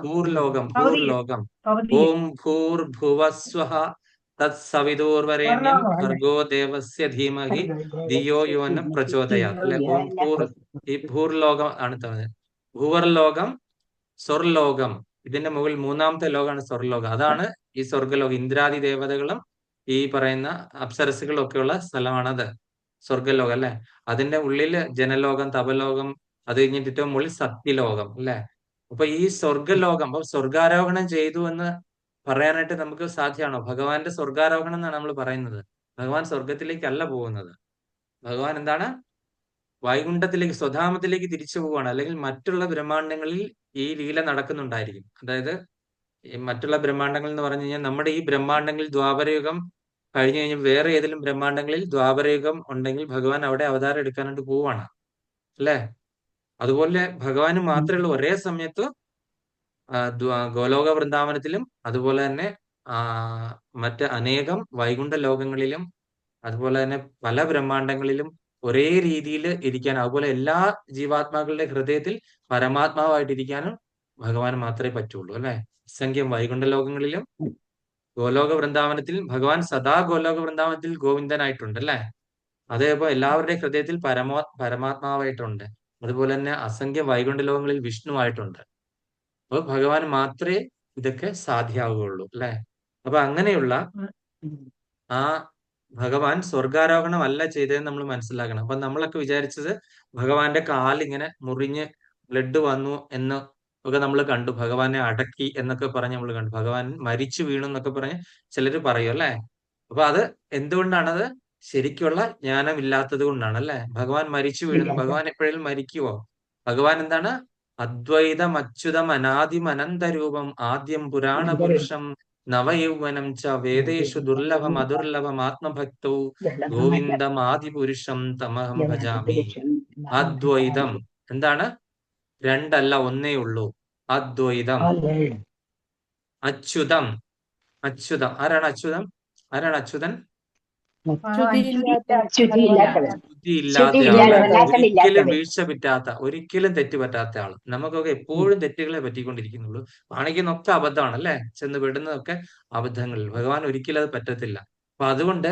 ഭൂർലോകം. ഓം ഭൂർഭുവസ്വഃ തത്സവിതുർവരേണ്യം ഭർഗോ ദേവസ്യ ധീമഹി ധിയോ യോ ന പ്രചോദയാത്. അല്ലെ? ഓം ഭൂർ, ഈ ഭൂർലോകം ആണ് പറഞ്ഞത്. ഭൂവർലോകം, സ്വർലോകം, ഇതിന്റെ മുകളിൽ മൂന്നാമത്തെ ലോകമാണ് സ്വർലോകം. അതാണ് ഈ സ്വർഗലോകം. ഇന്ദ്രാദി ദേവതകളും ഈ പറയുന്ന അപ്സരസുകളും ഒക്കെയുള്ള സ്ഥലമാണത് സ്വർഗലോകം അല്ലെ? അതിന്റെ ഉള്ളിൽ ജനലോകം, തപലോകം, അത് കഴിഞ്ഞിട്ട് ഏറ്റവും മുകളിൽ സത്യലോകം അല്ലെ? അപ്പൊ ഈ സ്വർഗലോകം, അപ്പൊ സ്വർഗാരോഹണം ചെയ്തു എന്ന് പറയാനായിട്ട് നമുക്ക് സാധ്യമാണോ? ഭഗവാന്റെ സ്വർഗാരോഹണം എന്നാണ് നമ്മൾ പറയുന്നത്. ഭഗവാൻ സ്വർഗത്തിലേക്കല്ല പോകുന്നത്. ഭഗവാൻ എന്താണ്? വൈകുണ്ഠത്തിലേക്ക്, സ്വധാമത്തിലേക്ക് തിരിച്ചു പോവുകയാണ്. അല്ലെങ്കിൽ മറ്റുള്ള ബ്രഹ്മാണ്ടങ്ങളിൽ ഈ ലീല നടക്കുന്നുണ്ടായിരിക്കും. അതായത് മറ്റുള്ള ബ്രഹ്മാണ്ടങ്ങൾ എന്ന് പറഞ്ഞു കഴിഞ്ഞാൽ നമ്മുടെ ഈ ബ്രഹ്മാണ്ടങ്ങളിൽ ദ്വാപരയുഗം കഴിഞ്ഞു കഴിഞ്ഞാൽ വേറെ ഏതെങ്കിലും ബ്രഹ്മാണ്ടങ്ങളിൽ ദ്വാപരയുഗം ഉണ്ടെങ്കിൽ ഭഗവാൻ അവിടെ അവതാരം എടുക്കാനായിട്ട് പോവാണ് അല്ലെ? അതുപോലെ ഭഗവാന് മാത്രമേ ഉള്ളൂ ഒരേ സമയത്ത് ഗോലോക വൃന്ദാവനത്തിലും അതുപോലെ തന്നെ മറ്റ് അനേകം വൈകുണ്ഠ ലോകങ്ങളിലും അതുപോലെ തന്നെ പല ബ്രഹ്മാണ്ടങ്ങളിലും ഒരേ രീതിയിൽ ഇരിക്കാൻ, അതുപോലെ എല്ലാ ജീവാത്മാക്കളുടെ ഹൃദയത്തിൽ പരമാത്മാവായിട്ടിരിക്കാനും ഭഗവാൻ മാത്രമേ പറ്റുള്ളൂ അല്ലെ? സംഖ്യം വൈകുണ്ഠ ലോകങ്ങളിലും ഗോലോക വൃന്ദാവനത്തിൽ ഭഗവാൻ സദാ ഗോലോക വൃന്ദാവനത്തിൽ ഗോവിന്ദനായിട്ടുണ്ട് അല്ലെ? അതേപോലെ എല്ലാവരുടെയും ഹൃദയത്തിൽ പരമാത്മാവായിട്ടുണ്ട്. അതുപോലെ തന്നെ അസംഖ്യം വൈകുണ്ഠ ലോകങ്ങളിൽ വിഷ്ണു ആയിട്ടുണ്ട്. അപ്പൊ ഭഗവാൻ മാത്രമേ ഇതൊക്കെ സാധ്യമാവുകയുള്ളൂ അല്ലെ? അപ്പൊ അങ്ങനെയുള്ള ആ ഭഗവാൻ സ്വർഗാരോഹണം അല്ല ചെയ്തതെന്ന് നമ്മൾ മനസ്സിലാക്കണം. അപ്പൊ നമ്മളൊക്കെ വിചാരിച്ചത് ഭഗവാന്റെ കാലിങ്ങനെ മുറിഞ്ഞ് ബ്ലഡ് വന്നു എന്ന് ഒക്കെ നമ്മൾ കണ്ടു. ഭഗവാനെ അടക്കി എന്നൊക്കെ പറഞ്ഞ് നമ്മൾ കണ്ടു. ഭഗവാൻ മരിച്ചു വീണു എന്നൊക്കെ പറഞ്ഞ് ചിലര് പറയും അല്ലെ. അപ്പൊ അത് എന്തുകൊണ്ടാണത്? ശരിക്കുള്ള ജ്ഞാനമില്ലാത്തത് കൊണ്ടാണ് അല്ലെ. ഭഗവാൻ മരിച്ചു വീഴുന്നു. ഭഗവാൻ എപ്പോഴെങ്കിലും മരിക്കുവോ? ഭഗവാൻ എന്താണ്? അദ്വൈതം അച്യുതം അനാദിം അനന്തരൂപം ആദ്യം പുരാണ പുരുഷം നവയൗവനം ച വേദേഷു ദുർലഭം അദുർലഭം ആത്മഭക്തൗ ഗോവിന്ദം ആദിപുരുഷം തമഹം ഭജാമി. അദ്വൈതം എന്താണ്? രണ്ടല്ല, ഒന്നേ ഉള്ളൂ. അദ്വൈതം. അച്യുതം. അച്യുതം ആരാണ്? അച്യുതം ആരാണ്? അച്യുതൻ ബുദ്ധിയില്ലാത്തയാള്, ഒരിക്കലും വീഴ്ച പറ്റാത്ത, ഒരിക്കലും തെറ്റ് പറ്റാത്ത ആള്. നമുക്കൊക്കെ എപ്പോഴും തെറ്റുകളെ പറ്റിക്കൊണ്ടിരിക്കുന്നുള്ളൂ. കാണിക്കുന്നൊക്കെ അബദ്ധമാണ് അല്ലെ. ചെന്ന് വിടുന്നതൊക്കെ അബദ്ധങ്ങളിൽ. ഭഗവാൻ ഒരിക്കലും അത് പറ്റത്തില്ല. അപ്പൊ അതുകൊണ്ട്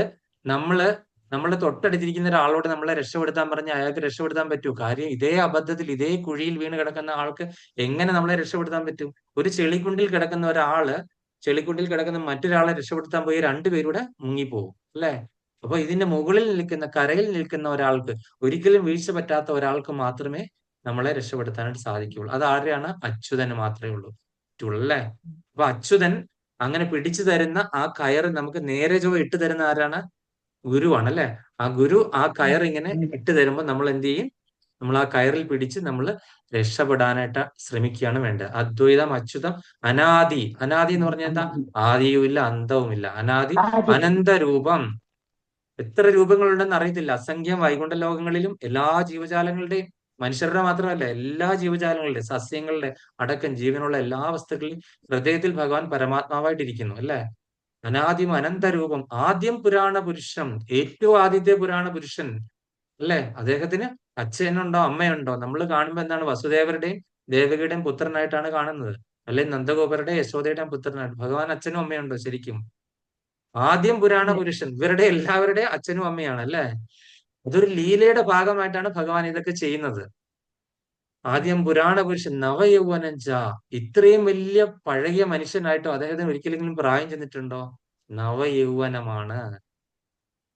നമ്മളെ തൊട്ടടുത്തിരിക്കുന്ന ഒരാളോട് നമ്മളെ രക്ഷപ്പെടുത്താൻ പറഞ്ഞാൽ അയാൾക്ക് രക്ഷപ്പെടുത്താൻ പറ്റൂ? കാര്യം ഇതേ അബദ്ധത്തിൽ ഇതേ കുഴിയിൽ വീണ് കിടക്കുന്ന ആൾക്ക് എങ്ങനെ നമ്മളെ രക്ഷപ്പെടുത്താൻ പറ്റും? ഒരു ചെളിക്കുണ്ടിൽ കിടക്കുന്ന ഒരാള് ചെളിക്കുണ്ടിൽ കിടക്കുന്ന മറ്റൊരാളെ രക്ഷപ്പെടുത്താൻ പോയി രണ്ടുപേരുടെ മുങ്ങിപ്പോകും അല്ലെ. അപ്പൊ ഇതിന്റെ മുകളിൽ നിൽക്കുന്ന, കരയിൽ നിൽക്കുന്ന ഒരാൾക്ക്, ഒരിക്കലും വീഴ്ച പറ്റാത്ത ഒരാൾക്ക് മാത്രമേ നമ്മളെ രക്ഷപ്പെടുത്താനായിട്ട് സാധിക്കുകയുള്ളൂ. അത് ആരെയാണ്? അച്യുതന് മാത്രമേ ഉള്ളൂ അല്ലേ. അപ്പൊ അച്യുതൻ അങ്ങനെ പിടിച്ചു തരുന്ന ആ കയറ് നമുക്ക് നേരെ ഇട്ട് തരുന്ന ആരാണ്? ഗുരുവാണ് അല്ലെ. ആ ഗുരു ആ കയർ ഇങ്ങനെ ഇട്ട് തരുമ്പോൾ നമ്മൾ എന്ത് ചെയ്യും? നമ്മൾ ആ കയറിൽ പിടിച്ച് നമ്മൾ രക്ഷപ്പെടാനായിട്ട് ശ്രമിക്കുകയാണ് വേണ്ടത്. അദ്വൈതം അച്യുതം അനാദി. അനാദി എന്ന് പറഞ്ഞാൽ എന്താ? ആദിയുമില്ല അന്തവുമില്ല. അനാദി അനന്തരൂപം. എത്ര രൂപങ്ങളുണ്ടെന്ന് അറിയത്തില്ല. അസംഖ്യം വൈകുണ്ഠ ലോകങ്ങളിലും എല്ലാ ജീവജാലങ്ങളുടെയും, മനുഷ്യരുടെ മാത്രമല്ല എല്ലാ ജീവജാലങ്ങളുടെയും, സസ്യങ്ങളുടെ അടക്കം ജീവനുള്ള എല്ലാ വസ്തുക്കളിലും ഹൃദയത്തിൽ ഭഗവാൻ പരമാത്മാവായിട്ടിരിക്കുന്നു അല്ലെ. അനാദിം അനന്തരൂപം ആദ്യം പുരാണ പുരുഷം, ഏറ്റവും ആദ്യത്തെ പുരാണ പുരുഷൻ അല്ലെ. അദ്ദേഹത്തിന് അച്ഛനുണ്ടോ അമ്മയുണ്ടോ? നമ്മൾ കാണുമ്പോൾ എന്താണ്? വസുദേവരുടെയും ദേവകിയുടെയും പുത്രനായിട്ടാണ് കാണുന്നത് അല്ലെ. നന്ദഗോപരുടെ യശോദയുടെയും പുത്രനായിട്ട്. ഭഗവാൻ അച്ഛനും അമ്മയുണ്ടോ ശരിക്കും? ആദ്യം പുരാണ പുരുഷൻ. ഇവരുടെ എല്ലാവരുടെയും അച്ഛനും അമ്മയാണ് അല്ലെ. അതൊരു ലീലയുടെ ഭാഗമായിട്ടാണ് ഭഗവാൻ ഇതൊക്കെ ചെയ്യുന്നത്. ആദ്യം പുരാണ പുരുഷൻ നവയൗവനം ച. ഇത്രയും വലിയ പഴകിയ മനുഷ്യനായിട്ടോ അദ്ദേഹത്തിന് ഒരിക്കലെങ്കിലും പ്രായം ചെന്നിട്ടുണ്ടോ? നവയൗവനമാണ്.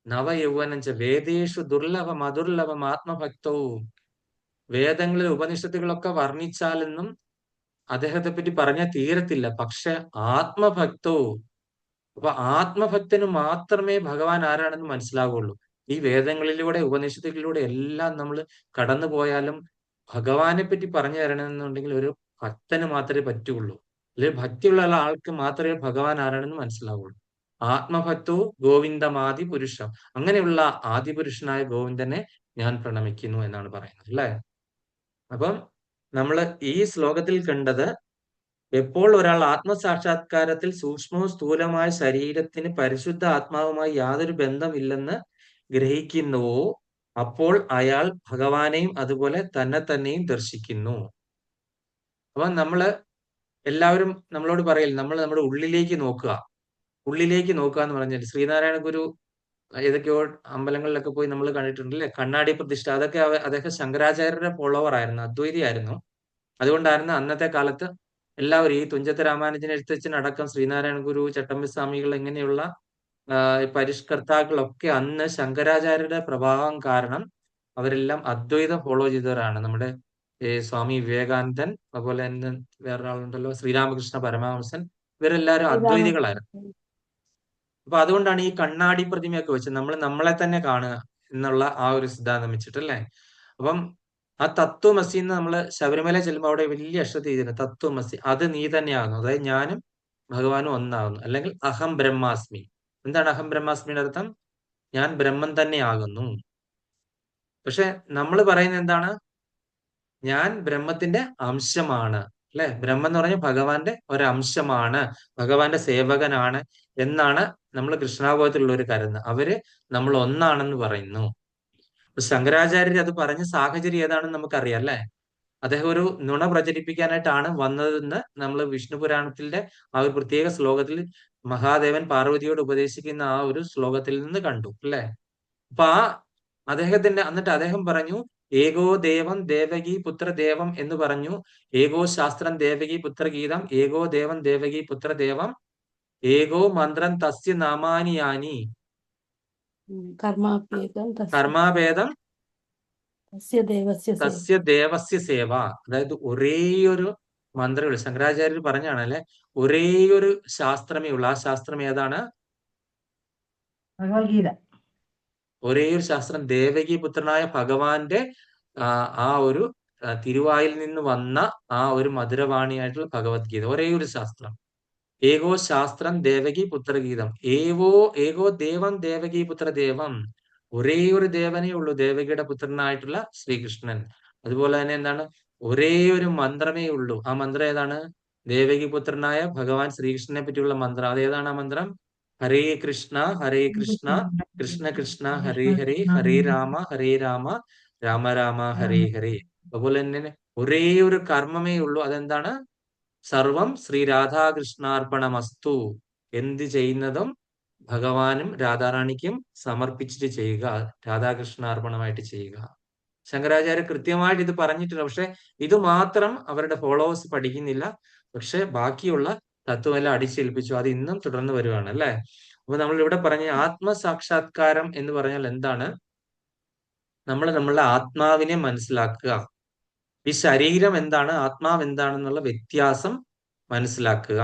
നവയൗവനം ച വേദേഷു ദുർലഭം അദുർലഭം ആത്മഭക്തവും. വേദങ്ങളിൽ ഉപനിഷത്തുകളൊക്കെ വർണ്ണിച്ചാലെന്നും അദ്ദേഹത്തെ പറ്റി പറഞ്ഞാൽ തീരത്തില്ല. പക്ഷെ ആത്മഭക്തവും. അപ്പൊ ആത്മഭക്തന് മാത്രമേ ഭഗവാൻ ആരാണെന്ന് മനസ്സിലാവുള്ളൂ. ഈ വേദങ്ങളിലൂടെ ഉപനിഷത്തുകളിലൂടെ എല്ലാം നമ്മൾ കടന്നു പോയാലും ഭഗവാനെ പറ്റി പറഞ്ഞു തരണമെന്നുണ്ടെങ്കിൽ ഒരു ഭക്തന് മാത്രമേ പറ്റുള്ളൂ. അല്ലെങ്കിൽ ഭക്തിയുള്ള ആൾക്ക് മാത്രമേ ഭഗവാൻ ആരാണെന്ന് മനസ്സിലാവുള്ളൂ. ആത്മഭക്തവും ഗോവിന്ദമാദി പുരുഷം. അങ്ങനെയുള്ള ആദിപുരുഷനായ ഗോവിന്ദനെ ഞാൻ പ്രണമിക്കുന്നു എന്നാണ് പറയുന്നത് അല്ലെ. അപ്പം നമ്മൾ ഈ ശ്ലോകത്തിൽ കണ്ടത്, എപ്പോൾ ഒരാൾ ആത്മസാക്ഷാത്കാരത്തിൽ സൂക്ഷ്മവും സ്ഥൂലമായ ശരീരത്തിന് പരിശുദ്ധ ആത്മാവുമായി യാതൊരു ബന്ധമില്ലെന്ന് ഗ്രഹിക്കുന്നുവോ അപ്പോൾ അയാൾ ഭഗവാനെയും അതുപോലെ തന്നെയും ദർശിക്കുന്നു. അപ്പൊ എല്ലാവരും നമ്മളോട് പറയില്ല, നമ്മൾ നമ്മുടെ ഉള്ളിലേക്ക് നോക്കുക. ഉള്ളിലേക്ക് നോക്കുക എന്ന് പറഞ്ഞാൽ ശ്രീനാരായണ ഗുരു ഏതൊക്കെയോ അമ്പലങ്ങളിലൊക്കെ പോയി നമ്മൾ കണ്ടിട്ടുണ്ട് അല്ലെ. കണ്ണാടി പ്രതിഷ്ഠ, അതൊക്കെ അദ്ദേഹം ശങ്കരാചാര്യരുടെ ഫോളോവർ ആയിരുന്നു, അദ്വൈതിയായിരുന്നു. അതുകൊണ്ടായിരുന്നു അന്നത്തെ കാലത്ത് എല്ലാവരും, ഈ തുഞ്ചത്ത് രാമാനുജൻ എഴുത്തച്ഛനടക്കം ശ്രീനാരായണ ഗുരു, ചട്ടമ്പി സ്വാമികൾ ഇങ്ങനെയുള്ള പരിഷ്കർത്താക്കളൊക്കെ അന്ന് ശങ്കരാചാര്യരുടെ പ്രഭാവം കാരണം അവരെല്ലാം അദ്വൈതം ഫോളോ ചെയ്തവരാണ്. നമ്മുടെ സ്വാമി വിവേകാനന്ദൻ, അതുപോലെ തന്നെ വേറൊരാളുണ്ടല്ലോ ശ്രീരാമകൃഷ്ണ പരമഹംസൻ, ഇവരെല്ലാവരും അദ്വൈതികളായിരുന്നു. അപ്പൊ അതുകൊണ്ടാണ് ഈ കണ്ണാടി പ്രതിമയൊക്കെ വെച്ച് നമ്മളെ തന്നെ കാണുക എന്നുള്ള ആ ഒരു സിദ്ധാന്തം വെച്ചിട്ടല്ലേ. അപ്പം ആ തത്വമസി എന്ന് നമ്മൾ ശബരിമല ചെല്ലുമ്പോൾ അവിടെ വലിയ അക്ഷരത്തിൽ എഴുതിയിരുന്നു തത്വമസി, അത് നീ തന്നെയാകുന്നു. അതായത് ഞാനും ഭഗവാനും ഒന്നാകുന്നു. അല്ലെങ്കിൽ അഹം ബ്രഹ്മാസ്മി. എന്താണ് അഹം ബ്രഹ്മാസ്മിയുടെ അർത്ഥം? ഞാൻ ബ്രഹ്മം തന്നെ ആകുന്നു. പക്ഷെ നമ്മൾ പറയുന്നത് എന്താണ്? ഞാൻ ബ്രഹ്മത്തിന്റെ അംശമാണ് അല്ലെ. ബ്രഹ്മം എന്ന് പറഞ്ഞാൽ ഭഗവാന്റെ ഒരംശമാണ്, ഭഗവാന്റെ സേവകനാണ് എന്നാണ് നമ്മൾ കൃഷ്ണാബോധത്തിലുള്ള ഒരു കരുതുന്നത്. അവര് നമ്മൾ ഒന്നാണെന്ന് പറയുന്നു. ശങ്കരാചാര്യർ അത് പറഞ്ഞ സാഹചര്യം ഏതാണെന്ന് നമുക്കറിയാം അല്ലെ. അദ്ദേഹം ഒരു നുണ പ്രചരിപ്പിക്കാനായിട്ടാണ് വന്നതെന്ന് നമ്മൾ വിഷ്ണു പുരാണത്തിന്റെ ആ ഒരു പ്രത്യേക ശ്ലോകത്തിൽ മഹാദേവൻ പാർവതിയോട് ഉപദേശിക്കുന്ന ആ ഒരു ശ്ലോകത്തിൽ നിന്ന് കണ്ടു അല്ലെ. അപ്പൊ എന്നിട്ട് അദ്ദേഹം പറഞ്ഞു, ഏകോ ദേവം ദേവകി പുത്രദേവം എന്ന് പറഞ്ഞു. ഏകോ ശാസ്ത്രം ദേവകി പുത്രഗീതം, ഏകോ ദേവം ദേവകി പുത്രദേവം, ഏകോ മന്ത്രം തസ്യ നാമാനിയാനി. കർമാഭ്യേദം കർമാഭേദം തസ്യ ദേവസ്യ സേവ. തസ്യ ദേവസ്യ സേവ. അതായത് ഒരേയൊരു മന്ത്രമേ ശങ്കരാചാര്യർ പറഞ്ഞാണല്ലേ, ഒരേയൊരു ശാസ്ത്രമേ ഉള്ളൂ. ആ ശാസ്ത്രം ഏതാണ്? ഭഗവത്ഗീത. ഒരേയൊരു ശാസ്ത്രം ദേവകി പുത്രനായ ഭഗവാന്റെ ആ ഒരു തിരുവായിൽ നിന്ന് വന്ന ആ ഒരു മധുരവാണിയായിട്ടുള്ള ഭഗവത്ഗീത. ഒരേയൊരു ശാസ്ത്രം. ഏകോ ശാസ്ത്രം ദേവകി പുത്രഗീതം. ഏകോ ദേവം ദേവകി പുത്ര ദേവം. ഒരേ ഒരു ദേവനേ ഉള്ളൂ, ദേവകിയുടെ പുത്രനായിട്ടുള്ള ശ്രീകൃഷ്ണൻ. അതുപോലെ തന്നെ എന്താണ്? ഒരേ ഒരു മന്ത്രമേ ഉള്ളൂ. ആ മന്ത്രം ഏതാണ്? ദേവകി പുത്രനായ ഭഗവാൻ ശ്രീകൃഷ്ണനെ പറ്റിയുള്ള മന്ത്രം. അതേതാണ് ആ മന്ത്രം? ഹരേ കൃഷ്ണ കൃഷ്ണ കൃഷ്ണ ഹരേ ഹരേ, ഹരേ രാമ രാമ രാമ ഹരേ ഹരേ. അതുപോലെ തന്നെ ഒരേ ഒരു കർമ്മമേ ഉള്ളൂ. അതെന്താണ്? സർവം ശ്രീ രാധാകൃഷ്ണാർപ്പണമസ്തു. എന്ത് ചെയ്യുന്നതും ഭഗവാനും രാധാറാണിക്കും സമർപ്പിച്ചിട്ട് ചെയ്യുക, രാധാകൃഷ്ണാർപ്പണമായിട്ട് ചെയ്യുക. ശങ്കരാചാര്യ കൃത്യമായിട്ട് ഇത് പറഞ്ഞിട്ടില്ല. പക്ഷെ ഇത് മാത്രം അവരുടെ ഫോളോവേഴ്സ് പഠിക്കുന്നില്ല. പക്ഷെ ബാക്കിയുള്ള തത്വമെല്ലാം അടിച്ചേൽപ്പിച്ചു. അത് ഇന്നും തുടർന്ന് വരുവാണ് അല്ലെ. അപ്പൊ നമ്മൾ ഇവിടെ പറഞ്ഞ ആത്മസാക്ഷാത്കാരം എന്ന് പറഞ്ഞാൽ എന്താണ്? നമ്മൾ നമ്മളുടെ ആത്മാവിനെ മനസ്സിലാക്കുക. ഈ ശരീരം എന്താണ്, ആത്മാവ് എന്താണെന്നുള്ള വ്യത്യാസം മനസ്സിലാക്കുക.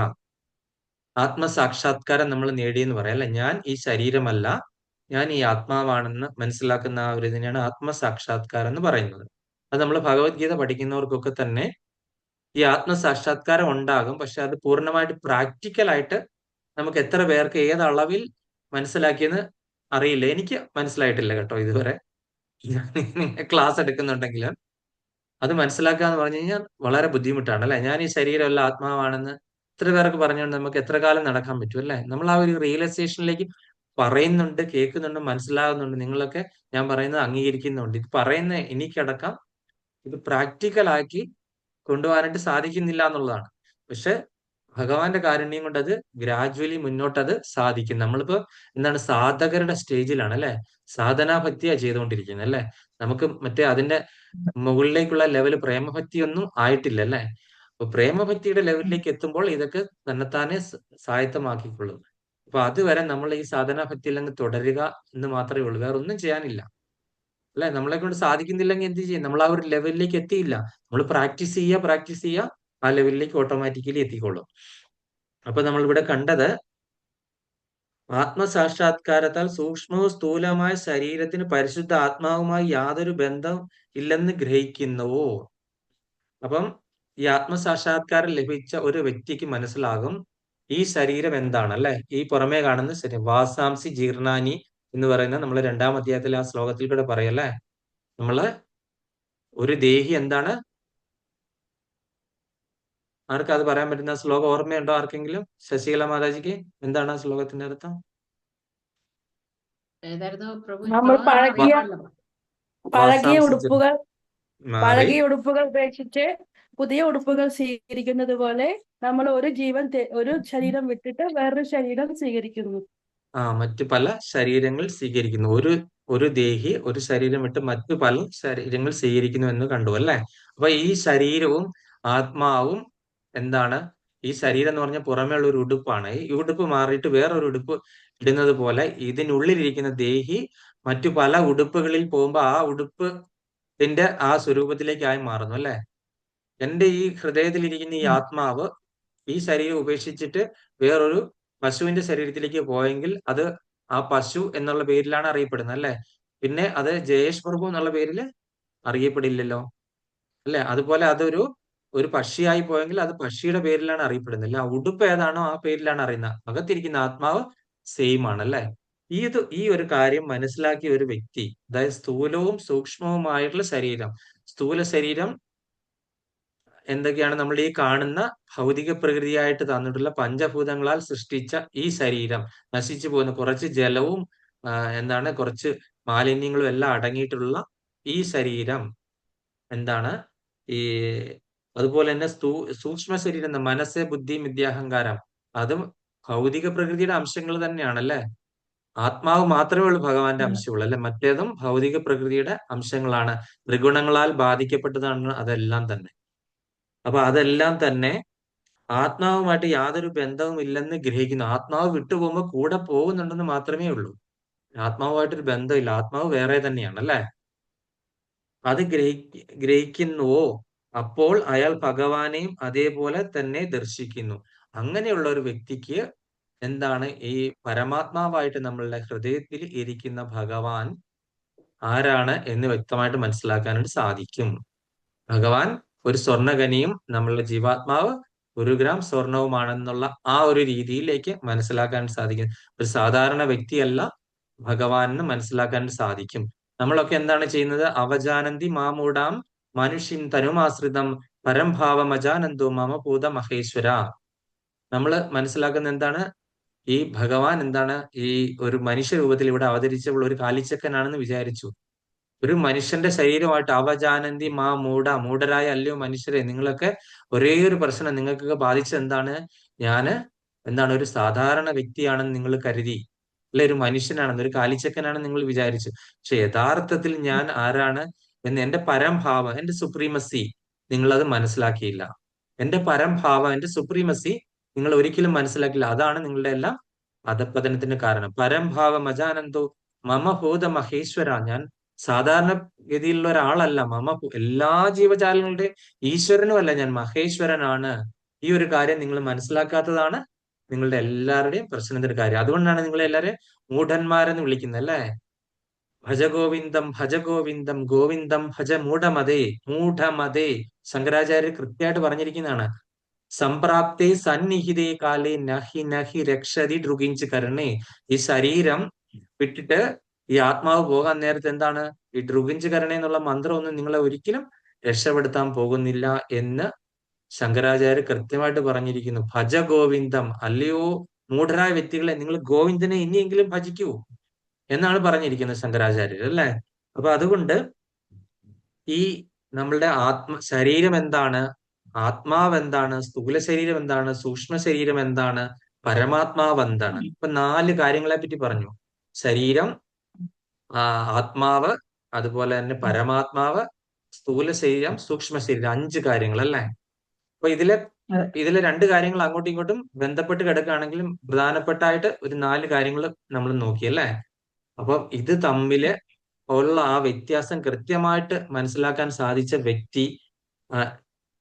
ആത്മസാക്ഷാത്കാരം നമ്മൾ നേടിയെന്ന് പറയാം അല്ലെ. ഞാൻ ഈ ശരീരമല്ല, ഞാൻ ഈ ആത്മാവാണെന്ന് മനസ്സിലാക്കുന്ന ആ ഒരു ഇതിനെയാണ് ആത്മസാക്ഷാത്കാരം എന്ന് പറയുന്നത്. അത് നമ്മൾ ഭഗവത്ഗീത പഠിക്കുന്നവർക്കൊക്കെ തന്നെ ഈ ആത്മസാക്ഷാത്കാരം ഉണ്ടാകും. പക്ഷെ അത് പൂർണ്ണമായിട്ട് പ്രാക്ടിക്കലായിട്ട് നമുക്ക് എത്ര പേർക്ക് ഏത് അളവിൽ മനസ്സിലാക്കിയെന്ന് അറിയില്ല. എനിക്ക് മനസ്സിലായിട്ടില്ല കേട്ടോ ഇതുവരെ. ക്ലാസ് എടുക്കുന്നുണ്ടെങ്കിൽ അത് മനസ്സിലാക്കുക എന്ന് പറഞ്ഞു കഴിഞ്ഞാൽ വളരെ ബുദ്ധിമുട്ടാണ് അല്ലെ. ഞാൻ ഈ ശരീരമല്ല, ആത്മാവാണെന്ന് എത്ര പേർക്ക് പറഞ്ഞുകൊണ്ട് നമുക്ക് എത്ര കാലം നടക്കാൻ പറ്റും അല്ലെ. നമ്മൾ ആ ഒരു റിയലൈസേഷനിലേക്ക് പറയുന്നുണ്ട്, കേൾക്കുന്നുണ്ട്, മനസ്സിലാകുന്നുണ്ട്. നിങ്ങളൊക്കെ ഞാൻ പറയുന്നത് അംഗീകരിക്കുന്നുണ്ട്. ഇത് പറയുന്ന എനിക്കടക്കം ഇത് പ്രാക്ടിക്കലാക്കി കൊണ്ടുപോകാനായിട്ട് സാധിക്കുന്നില്ല എന്നുള്ളതാണ്. പക്ഷെ ഭഗവാന്റെ കാരുണ്യം കൊണ്ട് അത് ഗ്രാജുവലി മുന്നോട്ടത് സാധിക്കും. നമ്മളിപ്പോ എന്താണ് സാധകരുടെ സ്റ്റേജിലാണ് അല്ലെ. സാധനാഭക്തിയാ ചെയ്തുകൊണ്ടിരിക്കുന്നത് അല്ലെ. നമുക്ക് മറ്റേ അതിന്റെ മുകളിലേക്കുള്ള ലെവല് പ്രേമഭക്തി ഒന്നും ആയിട്ടില്ല അല്ലെ. അപ്പൊ പ്രേമഭക്തിയുടെ ലെവലിലേക്ക് എത്തുമ്പോൾ ഇതൊക്കെ തന്നെത്താനെ സ്വായത്തമാക്കിക്കൊള്ളും. അപ്പൊ അതുവരെ നമ്മൾ ഈ സാധനാഭക്തിയിൽ അങ്ങ് തുടരുക എന്ന് മാത്രമേ ഉള്ളൂ. വേറെ ഒന്നും ചെയ്യാനില്ല അല്ലെ. നമ്മളെ കൊണ്ട് സാധിക്കുന്നില്ലെങ്കിൽ എന്ത് ചെയ്യും? നമ്മൾ ആ ഒരു ലെവലിലേക്ക് എത്തിയില്ല. നമ്മൾ പ്രാക്ടീസ് ചെയ്യുക, ആ ലെവലിലേക്ക് ഓട്ടോമാറ്റിക്കലി എത്തിക്കൊള്ളും. അപ്പൊ നമ്മൾ ഇവിടെ കണ്ടത് ആത്മസാക്ഷാത്കാരത്താൽ സൂക്ഷ്മവും സ്ഥൂലമായ ശരീരത്തിന് പരിശുദ്ധ ആത്മാവുമായി യാതൊരു ബന്ധം ഇല്ലെന്ന് ഗ്രഹിക്കുന്നുവോ. അപ്പം ഈ ആത്മസാക്ഷാത്കാരം ലഭിച്ച ഒരു വ്യക്തിക്ക് മനസ്സിലാകും ഈ ശരീരം എന്താണ് അല്ലെ. ഈ പുറമേ കാണുന്ന ശരീരം വാസാംസി ജീർണാനി എന്ന് പറയുന്ന നമ്മൾ 2-ാം അധ്യായത്തിൽ ആ ശ്ലോകത്തിൽ കൂടെ പറയല്ലേ. നമ്മള് ഒരു ദേഹി എന്താണ്? ആർക്ക് അത് പറയാൻ പറ്റുന്ന ശ്ലോകം ഓർമ്മയുണ്ടോ ആർക്കെങ്കിലും? ശശികല മാതാജിക്ക് എന്താണ് ആ ശ്ലോകത്തിന്റെ അർത്ഥം? ഏതായിരുന്നു പ്രഭു? നമ്മൾ പഴകിയ വാസാംസി ഉടുപ്പുകൾ മാറി പഴകിയ ഉടുപ്പുകൾ ഉപേക്ഷിച്ച് പുതിയ ഉടുപ്പുകൾ സ്വീകരിക്കുന്നത് പോലെ നമ്മൾ ഒരു ശരീരം വിട്ടിട്ട് വേറൊരു ശരീരം സ്വീകരിക്കുന്നു. മറ്റു പല ശരീരങ്ങൾ സ്വീകരിക്കുന്നു. ഒരു ദേഹി ഒരു ശരീരം വിട്ട് മറ്റു പല ശരീരങ്ങൾ സ്വീകരിക്കുന്നു എന്ന് കണ്ടു അല്ലെ. അപ്പൊ ഈ ശരീരവും ആത്മാവും എന്താണ്? ഈ ശരീരം എന്ന് പറഞ്ഞാൽ പുറമേ ഉള്ള ഒരു ഉടുപ്പാണ്. ഈ ഉടുപ്പ് മാറിയിട്ട് വേറൊരു ഉടുപ്പ് ഇടുന്നത് പോലെ ഇതിനുള്ളിലിരിക്കുന്ന ദേഹി മറ്റു പല ഉടുപ്പുകളിൽ പോകുമ്പോൾ ആ ഉടുപ്പിന്റെ ആ സ്വരൂപത്തിലേക്കായി മാറുന്നു അല്ലെ. എന്റെ ഈ ഹൃദയത്തിലിരിക്കുന്ന ഈ ആത്മാവ് ഈ ശരീരം ഉപേക്ഷിച്ചിട്ട് വേറൊരു പശുവിന്റെ ശരീരത്തിലേക്ക് പോയെങ്കിൽ അത് ആ പശു എന്നുള്ള പേരിലാണ് അറിയപ്പെടുന്നത് അല്ലെ. പിന്നെ അത് ജയേഷ് പ്രഭു എന്നുള്ള പേരിൽ അറിയപ്പെടില്ലല്ലോ അല്ലെ. അതുപോലെ ഒരു പക്ഷിയായി പോയെങ്കിൽ അത് പക്ഷിയുടെ പേരിലാണ് അറിയപ്പെടുന്നത് അല്ലെ. ആ ഉടുപ്പ് ഏതാണോ ആ പേരിലാണ് അറിയുന്നത്. അകത്തിരിക്കുന്ന ആത്മാവ് സെയിം ആണ് അല്ലെ. ഈ ഒരു കാര്യം മനസ്സിലാക്കിയ ഒരു വ്യക്തി, അതായത് സ്ഥൂലവും സൂക്ഷ്മവുമായിട്ടുള്ള ശരീരം, സ്ഥൂല ശരീരം എന്തൊക്കെയാണ്? നമ്മൾ ഈ കാണുന്ന ഭൗതിക പ്രകൃതിയായിട്ട് തന്നിട്ടുള്ള പഞ്ചഭൂതങ്ങളാൽ സൃഷ്ടിച്ച ഈ ശരീരം, നശിച്ചു പോകുന്ന കുറച്ച് ജലവും കുറച്ച് മാലിന്യങ്ങളും എല്ലാം അടങ്ങിയിട്ടുള്ള ഈ ശരീരം എന്താണ്? അതുപോലെ തന്നെ സൂക്ഷ്മ ശരീരം, മനസ്സ്, ബുദ്ധി, വിദ്യാഹങ്കാരം, അതും ഭൗതിക പ്രകൃതിയുടെ അംശങ്ങൾ തന്നെയാണല്ലേ. ആത്മാവ് മാത്രമേ ഉള്ളൂ ഭഗവാന്റെ അംശമുള്ളൂ അല്ലെ. മറ്റേതും ഭൗതിക പ്രകൃതിയുടെ അംശങ്ങളാണ്, ത്രിഗുണങ്ങളാൽ ബാധിക്കപ്പെട്ടതാണ് അതെല്ലാം തന്നെ. അപ്പൊ അതെല്ലാം തന്നെ ആത്മാവുമായിട്ട് യാതൊരു ബന്ധവും ഇല്ലെന്ന് ഗ്രഹിക്കുന്നു. ആത്മാവ് വിട്ടുപോകുമ്പോൾ കൂടെ പോകുന്നുണ്ടെന്ന് മാത്രമേ ഉള്ളൂ. ആത്മാവുമായിട്ടൊരു ബന്ധമില്ല, ആത്മാവ് വേറെ തന്നെയാണ് അല്ലെ. അത് ഗ്രഹിക്കുന്നുവോ, അപ്പോൾ അയാൾ ഭഗവാനെയും അതേപോലെ തന്നെ ദർശിക്കുന്നു. അങ്ങനെയുള്ള ഒരു വ്യക്തിക്ക് എന്താണ് ഈ പരമാത്മാവായിട്ട് നമ്മളുടെ ഹൃദയത്തിൽ ഇരിക്കുന്ന ഭഗവാൻ ആരാണ് എന്ന് വ്യക്തമായിട്ട് മനസ്സിലാക്കാനായിട്ട് സാധിക്കും. ഭഗവാൻ ഒരു സ്വർണ്ണഖനിയും നമ്മളുടെ ജീവാത്മാവ് 1 ഗ്രാം സ്വർണവുമാണെന്നുള്ള ആ ഒരു രീതിയിലേക്ക് മനസ്സിലാക്കാൻ സാധിക്കും. ഒരു സാധാരണ വ്യക്തിയല്ല ഭഗവാനെന്ന് മനസ്സിലാക്കാൻ സാധിക്കും. നമ്മളൊക്കെ എന്താണ് ചെയ്യുന്നത്? അവജാനന്തി മാമൂടാം മനുഷ്യൻ തനുമാശ്രിതം പരംഭാവമജാനന്ദോ മമ ഭൂത മഹേശ്വര. നമ്മൾ മനസ്സിലാക്കുന്ന എന്താണ്? ഈ ഭഗവാൻ എന്താണ് ഈ ഒരു മനുഷ്യ രൂപത്തിൽ ഇവിടെ അവതരിച്ചപ്പോൾ ഒരു കാലിച്ചക്കനാണെന്ന് വിചാരിച്ചു. ഒരു മനുഷ്യന്റെ ശരീരമായിട്ട് അവജാനന്തി മൂഢരായ അല്ലയോ മനുഷ്യരെ, നിങ്ങളൊക്കെ ഒരേ ഒരു പ്രശ്നം നിങ്ങൾക്കൊക്കെ ബാധിച്ചത് എന്താണ്? ഞാന് എന്താണ് ഒരു സാധാരണ വ്യക്തിയാണെന്ന് നിങ്ങൾ കരുതി, അല്ലെ ഒരു മനുഷ്യനാണെന്ന്, ഒരു കാലിച്ചക്കനാണെന്ന് നിങ്ങൾ വിചാരിച്ചു. പക്ഷെ യഥാർത്ഥത്തിൽ ഞാൻ ആരാണ് എന്ന് എന്റെ പരംഭാവം, എന്റെ സുപ്രീമസി നിങ്ങളത് മനസ്സിലാക്കിയില്ല. എന്റെ പരംഭാവം, എന്റെ സുപ്രീമസി നിങ്ങൾ ഒരിക്കലും മനസ്സിലാക്കില്ല. അതാണ് നിങ്ങളുടെ എല്ലാം അധപ്പതനത്തിന് കാരണം. പരംഭാവം അജാനന്ദോ മമ ഭൂത മഹേശ്വര. ഞാൻ സാധാരണ ഗതിയിലുള്ള ഒരാളല്ല. എല്ലാ ജീവജാലങ്ങളുടെ ഈശ്വരനുമല്ല, ഞാൻ മഹേശ്വരനാണ്. ഈ ഒരു കാര്യം നിങ്ങൾ മനസ്സിലാക്കാത്തതാണ് നിങ്ങളുടെ എല്ലാവരുടെയും പ്രശ്നത്തിന്റെ കാര്യം. അതുകൊണ്ടാണ് നിങ്ങളെ എല്ലാവരെയും മൂഢന്മാരെന്ന് വിളിക്കുന്നത് അല്ലേ. ഭജഗോവിന്ദം ഭജഗോവിന്ദം ഗോവിന്ദം ഭജ മൂഢമതേ. മൂഢമതേ ശങ്കരാചാര്യർ കൃത്യമായിട്ട് പറഞ്ഞിരിക്കുന്നതാണ്. സംപ്രാപ്തേ സന്നിഹിതേ കാലേ നഹി നഹി രക്ഷതി ഡ്രുകിഞ്ച് കരണേ. ഈ ശരീരം വിട്ടിട്ട് ഈ ആത്മാവ് പോകാൻ നേരത്തെ എന്താണ് ഈ ഡ്രുകിഞ്ച് കരണേ എന്നുള്ള മന്ത്രമൊന്നും നിങ്ങളെ ഒരിക്കലും രക്ഷപ്പെടുത്താൻ പോകുന്നില്ല എന്ന് ശങ്കരാചാര്യർ കൃത്യമായിട്ട് പറഞ്ഞിരിക്കുന്നു. ഭജ ഗോവിന്ദം. അല്ലയോ മൂഢരായ വ്യക്തികളെ, നിങ്ങൾ ഗോവിന്ദനെ ഇനിയെങ്കിലും ഭജിക്കൂ എന്നാണ് പറഞ്ഞിരിക്കുന്നത് ശങ്കരാചാര്യർ അല്ലെ. അപ്പൊ അതുകൊണ്ട് ഈ നമ്മളുടെ ശരീരം എന്താണ്, ആത്മാവ് എന്താണ്, സ്ഥൂല ശരീരം എന്താണ്, സൂക്ഷ്മ ശരീരം എന്താണ്, പരമാത്മാവ് എന്താണ്? ഇപ്പൊ 4 കാര്യങ്ങളെ പറ്റി പറഞ്ഞു. ശരീരം, ആത്മാവ്, അതുപോലെ തന്നെ പരമാത്മാവ്, സ്ഥൂല ശരീരം, സൂക്ഷ്മ ശരീരം. 5 കാര്യങ്ങൾ അല്ലേ. അപ്പൊ ഇതിലെ 2 കാര്യങ്ങൾ അങ്ങോട്ടും ഇങ്ങോട്ടും ബന്ധപ്പെട്ട് കിടക്കുകയാണെങ്കിലും പ്രധാനപ്പെട്ടായിട്ട് ഒരു 4 കാര്യങ്ങൾ നമ്മൾ നോക്കിയല്ലേ. അപ്പൊ ഇത് തമ്മില് ഉള്ള ആ വ്യത്യാസം കൃത്യമായിട്ട് മനസ്സിലാക്കാൻ സാധിച്ച വ്യക്തി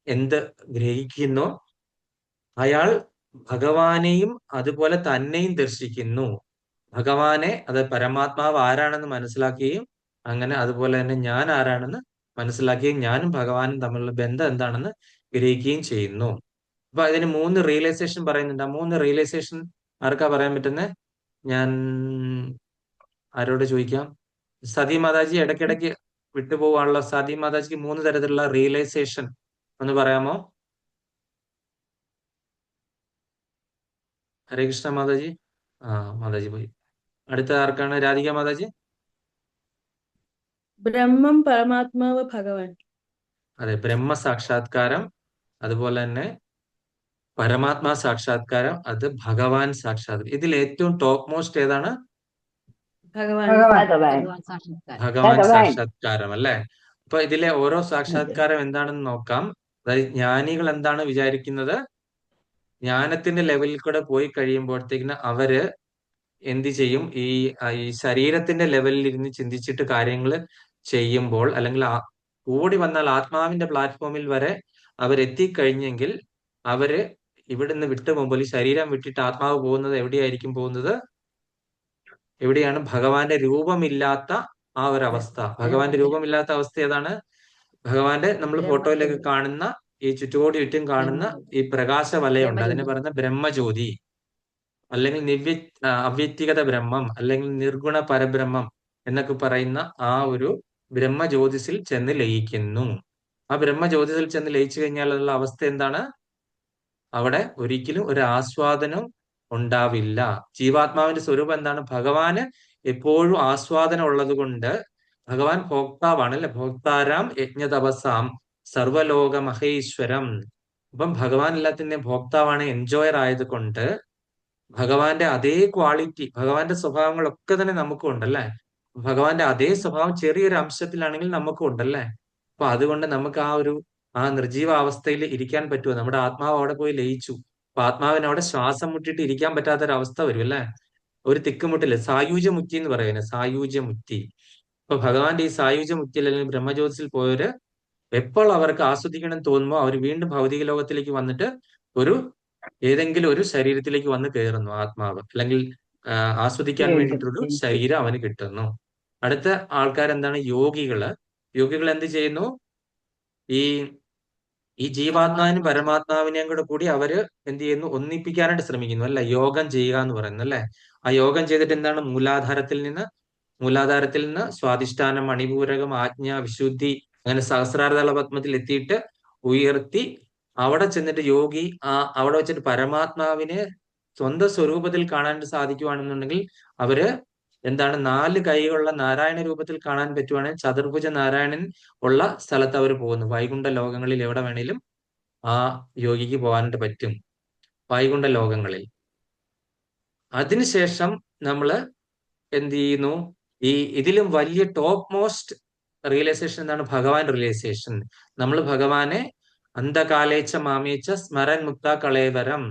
എന്ത് ഗ്രഹിക്കുന്നു? അയാൾ ഭഗവാനെയും അതുപോലെ തന്നെയും ദർശിക്കുന്നു. ഭഗവാനെ, അത് പരമാത്മാവ് ആരാണെന്ന് മനസ്സിലാക്കുകയും അങ്ങനെ അതുപോലെ തന്നെ ഞാൻ ആരാണെന്ന് മനസ്സിലാക്കുകയും ഞാനും ഭഗവാനും തമ്മിലുള്ള ബന്ധം എന്താണെന്ന് ഗ്രഹിക്കുകയും ചെയ്യുന്നു. അപ്പൊ അതിന് 3 റിയലൈസേഷൻ പറയുന്നുണ്ട്. ആ 3 റിയലൈസേഷൻ ആർക്കാ പറയാൻ പറ്റുന്നത്? ഞാൻ ആരോട് ചോദിക്കാം? സതി മാതാജി ഇടയ്ക്കിടയ്ക്ക് വിട്ടുപോകാനുള്ള. സതി മാതാജിക്ക് 3 തരത്തിലുള്ള റിയലൈസേഷൻ ഒന്ന് പറയാമോ? ഹരേ കൃഷ്ണ മാതാജി. മാതാജി പോയി. അടുത്ത ആർക്കാണ്? രാധിക മാതാജി. ബ്രഹ്മം, പരമാത്മാവ്, ഭഗവാൻ. അതെ, ബ്രഹ്മ സാക്ഷാത്കാരം, അതുപോലെ തന്നെ പരമാത്മാ സാക്ഷാത്കാരം, അത് ഭഗവാൻ സാക്ഷാത്കാരം. ഇതിൽ ഏറ്റവും ടോപ്പ് മോസ്റ്റ് ഏതാണ്? ഭഗവാൻ. ഭഗവാൻ സാക്ഷാത്കാരം അല്ലെ. അപ്പൊ ഇതിലെ ഓരോ സാക്ഷാത്കാരം എന്താണെന്ന് നോക്കാം. അതായത് ജ്ഞാനികൾ എന്താണ് വിചാരിക്കുന്നത്? ജ്ഞാനത്തിന്റെ ലെവലിൽ കൂടെ പോയി കഴിയുമ്പോഴത്തേക്കിന് അവര് എന്ത് ചെയ്യും? ഈ ശരീരത്തിന്റെ ലെവലിൽ ഇരുന്ന് ചിന്തിച്ചിട്ട് കാര്യങ്ങൾ ചെയ്യുമ്പോൾ, അല്ലെങ്കിൽ കൂടി വന്നാൽ ആത്മാവിന്റെ പ്ലാറ്റ്ഫോമിൽ വരെ അവരെത്തിക്കഴിഞ്ഞെങ്കിൽ അവര് ഇവിടുന്ന് വിട്ടുപോകുമ്പോൾ, ഈ ശരീരം വിട്ടിട്ട് ആത്മാവ് പോകുന്നത് എവിടെയായിരിക്കും പോകുന്നത്? എവിടെയാണ്? ഭഗവാന്റെ രൂപമില്ലാത്ത ആ ഒരു അവസ്ഥ. ഭഗവാന്റെ രൂപമില്ലാത്ത അവസ്ഥ ഏതാണ്? ഭഗവാന്റെ നമ്മൾ ഫോട്ടോയിലൊക്കെ കാണുന്ന ഈ ചുറ്റുപാട് ചുറ്റും കാണുന്ന ഈ പ്രകാശ വലയുണ്ട്, അതിനെ പറയുന്ന ബ്രഹ്മജ്യോതി, അല്ലെങ്കിൽ അവ്യക്തിഗത ബ്രഹ്മം, അല്ലെങ്കിൽ നിർഗുണ പരബ്രഹ്മം എന്നൊക്കെ പറയുന്ന ആ ഒരു ബ്രഹ്മജ്യോതിസിൽ ചെന്ന് ലയിക്കുന്നു. ആ ബ്രഹ്മജ്യോതിസിൽ ചെന്ന് ലയിച്ചു കഴിഞ്ഞാൽ ഉള്ള അവസ്ഥ എന്താണ്? അവിടെ ഒരിക്കലും ഒരു ആസ്വാദനം ഉണ്ടാവില്ല. ജീവാത്മാവിന്റെ സ്വരൂപം എന്താണ്? ഭഗവാന് എപ്പോഴും ആസ്വാദനം ഉള്ളത് കൊണ്ട് ഭഗവാൻ ഭോക്താവാണ് അല്ലെ. ഭോക്താരാം യജ്ഞതപസാം സർവലോക മഹേശ്വരം. അപ്പം ഭഗവാൻ എല്ലാത്തിന്റെയും ഭോക്താവാണ്, എൻജോയർ ആയത് കൊണ്ട് ഭഗവാന്റെ അതേ ക്വാളിറ്റി, ഭഗവാന്റെ സ്വഭാവങ്ങളൊക്കെ തന്നെ നമുക്കും ഉണ്ടല്ലേ. ഭഗവാന്റെ അതേ സ്വഭാവം ചെറിയൊരു അംശത്തിലാണെങ്കിൽ നമുക്കും ഉണ്ടല്ലേ. അപ്പൊ അതുകൊണ്ട് നമുക്ക് ആ നിർജീവ അവസ്ഥയിൽ ഇരിക്കാൻ പറ്റുമോ? നമ്മുടെ ആത്മാവ് അവിടെ പോയി ലയിച്ചു. അപ്പൊ ആത്മാവിന് അവിടെ ശ്വാസം മുട്ടിട്ട് ഇരിക്കാൻ പറ്റാത്തൊരവസ്ഥ വരും അല്ലെ. ഒരു തിക്കുമുട്ടില് സായൂജ്യമുക്തി എന്ന് പറയുന്നത്, സായൂജ്യമുക്തി. അപ്പൊ ഭഗവാന്റെ ഈ സായൂജ്യമുക്തിയിൽ അല്ലെങ്കിൽ ബ്രഹ്മജ്യോതിസിൽ പോയവര് എപ്പോൾ അവർക്ക് ആസ്വദിക്കണം എന്ന് തോന്നുമ്പോൾ അവർ വീണ്ടും ഭൗതിക ലോകത്തിലേക്ക് വന്നിട്ട് ഒരു ഏതെങ്കിലും ഒരു ശരീരത്തിലേക്ക് വന്ന് കയറുന്നു ആത്മാവ്, അല്ലെങ്കിൽ ആസ്വദിക്കാൻ വീണ്ടും വേണ്ടിയിട്ടൊരു ശരീരം അവന് കിട്ടുന്നു. അടുത്ത ആൾക്കാരെന്താണ്? യോഗികള്. യോഗികൾ എന്ത് ചെയ്യുന്നു? ഈ ഈ ജീവാത്മാവിനും പരമാത്മാവിനെയും കൂടി അവര് എന്ത് ചെയ്യുന്നു? ഒന്നിപ്പിക്കാനായിട്ട് ശ്രമിക്കുന്നു, അല്ലെ? യോഗം ചെയ്യുക എന്ന് പറയുന്നു, അല്ലെ? ആ യോഗം ചെയ്തിട്ട് എന്താണ്? മൂലാധാരത്തിൽ നിന്ന് സ്വാധിഷ്ഠാനം, മണിപൂരകം, ആജ്ഞ, വിശുദ്ധി, അങ്ങനെ സഹസ്രാരതല പത്മത്തിൽ എത്തിയിട്ട് ഉയർത്തി അവിടെ ചെന്നിട്ട് യോഗി അവിടെ വെച്ചിട്ട് പരമാത്മാവിനെ സ്വന്തം സ്വരൂപത്തിൽ കാണാൻ സാധിക്കുവാണെന്നുണ്ടെങ്കിൽ അവര് എന്താണ്? 4 കൈകളുള്ള നാരായണ രൂപത്തിൽ കാണാൻ പറ്റുവാണെങ്കിൽ ചതുർഭുജ നാരായണൻ ഉള്ള സ്ഥലത്ത് അവർ പോകുന്നു. വൈകുണ്ഠ ലോകങ്ങളിൽ എവിടെ വേണേലും ആ യോഗിക്ക് പോകാനായിട്ട് പറ്റും, വൈകുണ്ഠ ലോകങ്ങളിൽ. അതിനുശേഷം നമ്മള് എന്ത് ചെയ്യുന്നു? ഇതിലും വലിയ ടോപ്പ് മോസ്റ്റ് റിയലൈസേഷൻ എന്താണ്? ഭഗവാൻ റിയലൈസേഷൻ. നമ്മൾ ഭഗവാനെ അന്ധകാലേച്ച മാമേച്ച സ്മരൻ മുക്ത കളേവരം,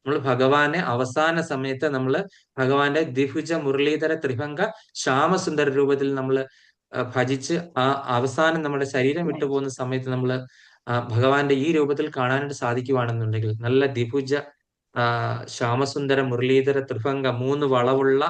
നമ്മൾ ഭഗവാനെ അവസാന സമയത്ത് നമ്മൾ ഭഗവാന്റെ ദ്വിഭുജ മുരളീധര ത്രിഭംഗ ശ്യാമസുന്ദര രൂപത്തിൽ നമ്മൾ ഭജിച്ച് ആ അവസാനം നമ്മുടെ ശരീരം വിട്ടുപോകുന്ന സമയത്ത് നമ്മൾ ഭഗവാന്റെ ഈ രൂപത്തിൽ കാണാനായിട്ട് സാധിക്കുവാണെന്നുണ്ടെങ്കിൽ, നല്ല ദ്വിഭുജ ശ്യാമസുന്ദര മുരളീധര ത്രിഭംഗ 3 വളവുള്ള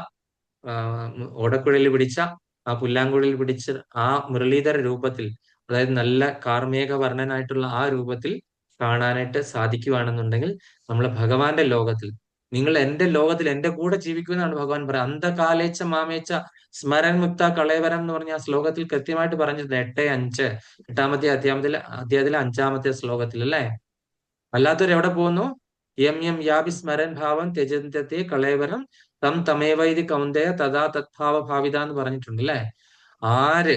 ഓടക്കുഴലിൽ പിടിച്ച ആ പുല്ലാങ്കുഴലിൽ പിടിച്ച് ആ മുരളീധര രൂപത്തിൽ, അതായത് നല്ല കാർമേഘ വർണ്ണനായിട്ടുള്ള ആ രൂപത്തിൽ കാണാനായിട്ട് സാധിക്കുകയാണെന്നുണ്ടെങ്കിൽ നമ്മൾ ഭഗവാന്റെ ലോകത്തിൽ, നിങ്ങൾ എന്റെ ലോകത്തിൽ എന്റെ കൂടെ ജീവിക്കുമെന്നാണ് ഭഗവാൻ പറയുന്നത്. അന്ധകാലേച്ച മാമേച്ച സ്മരൻ മുക്ത കളേവരം എന്ന് പറഞ്ഞ ആ ശ്ലോകത്തിൽ കൃത്യമായിട്ട് പറഞ്ഞിട്ടുണ്ട്. 8:5 8-ാമത്തെ അധ്യായത്തിലെ 5-ാമത്തെ ശ്ലോകത്തിൽ, അല്ലെ? അല്ലാത്തവർ എവിടെ പോകുന്നു? യം യം യാപി സ്മരൻ ഭാവം ത്യജന്ത്യത്തെ കളേവരം തം തമേവൈതി കൗന്ദയ തഥാ തത്ഭാവ ഭാവിത എന്ന് പറഞ്ഞിട്ടുണ്ട്, അല്ലെ? ആര്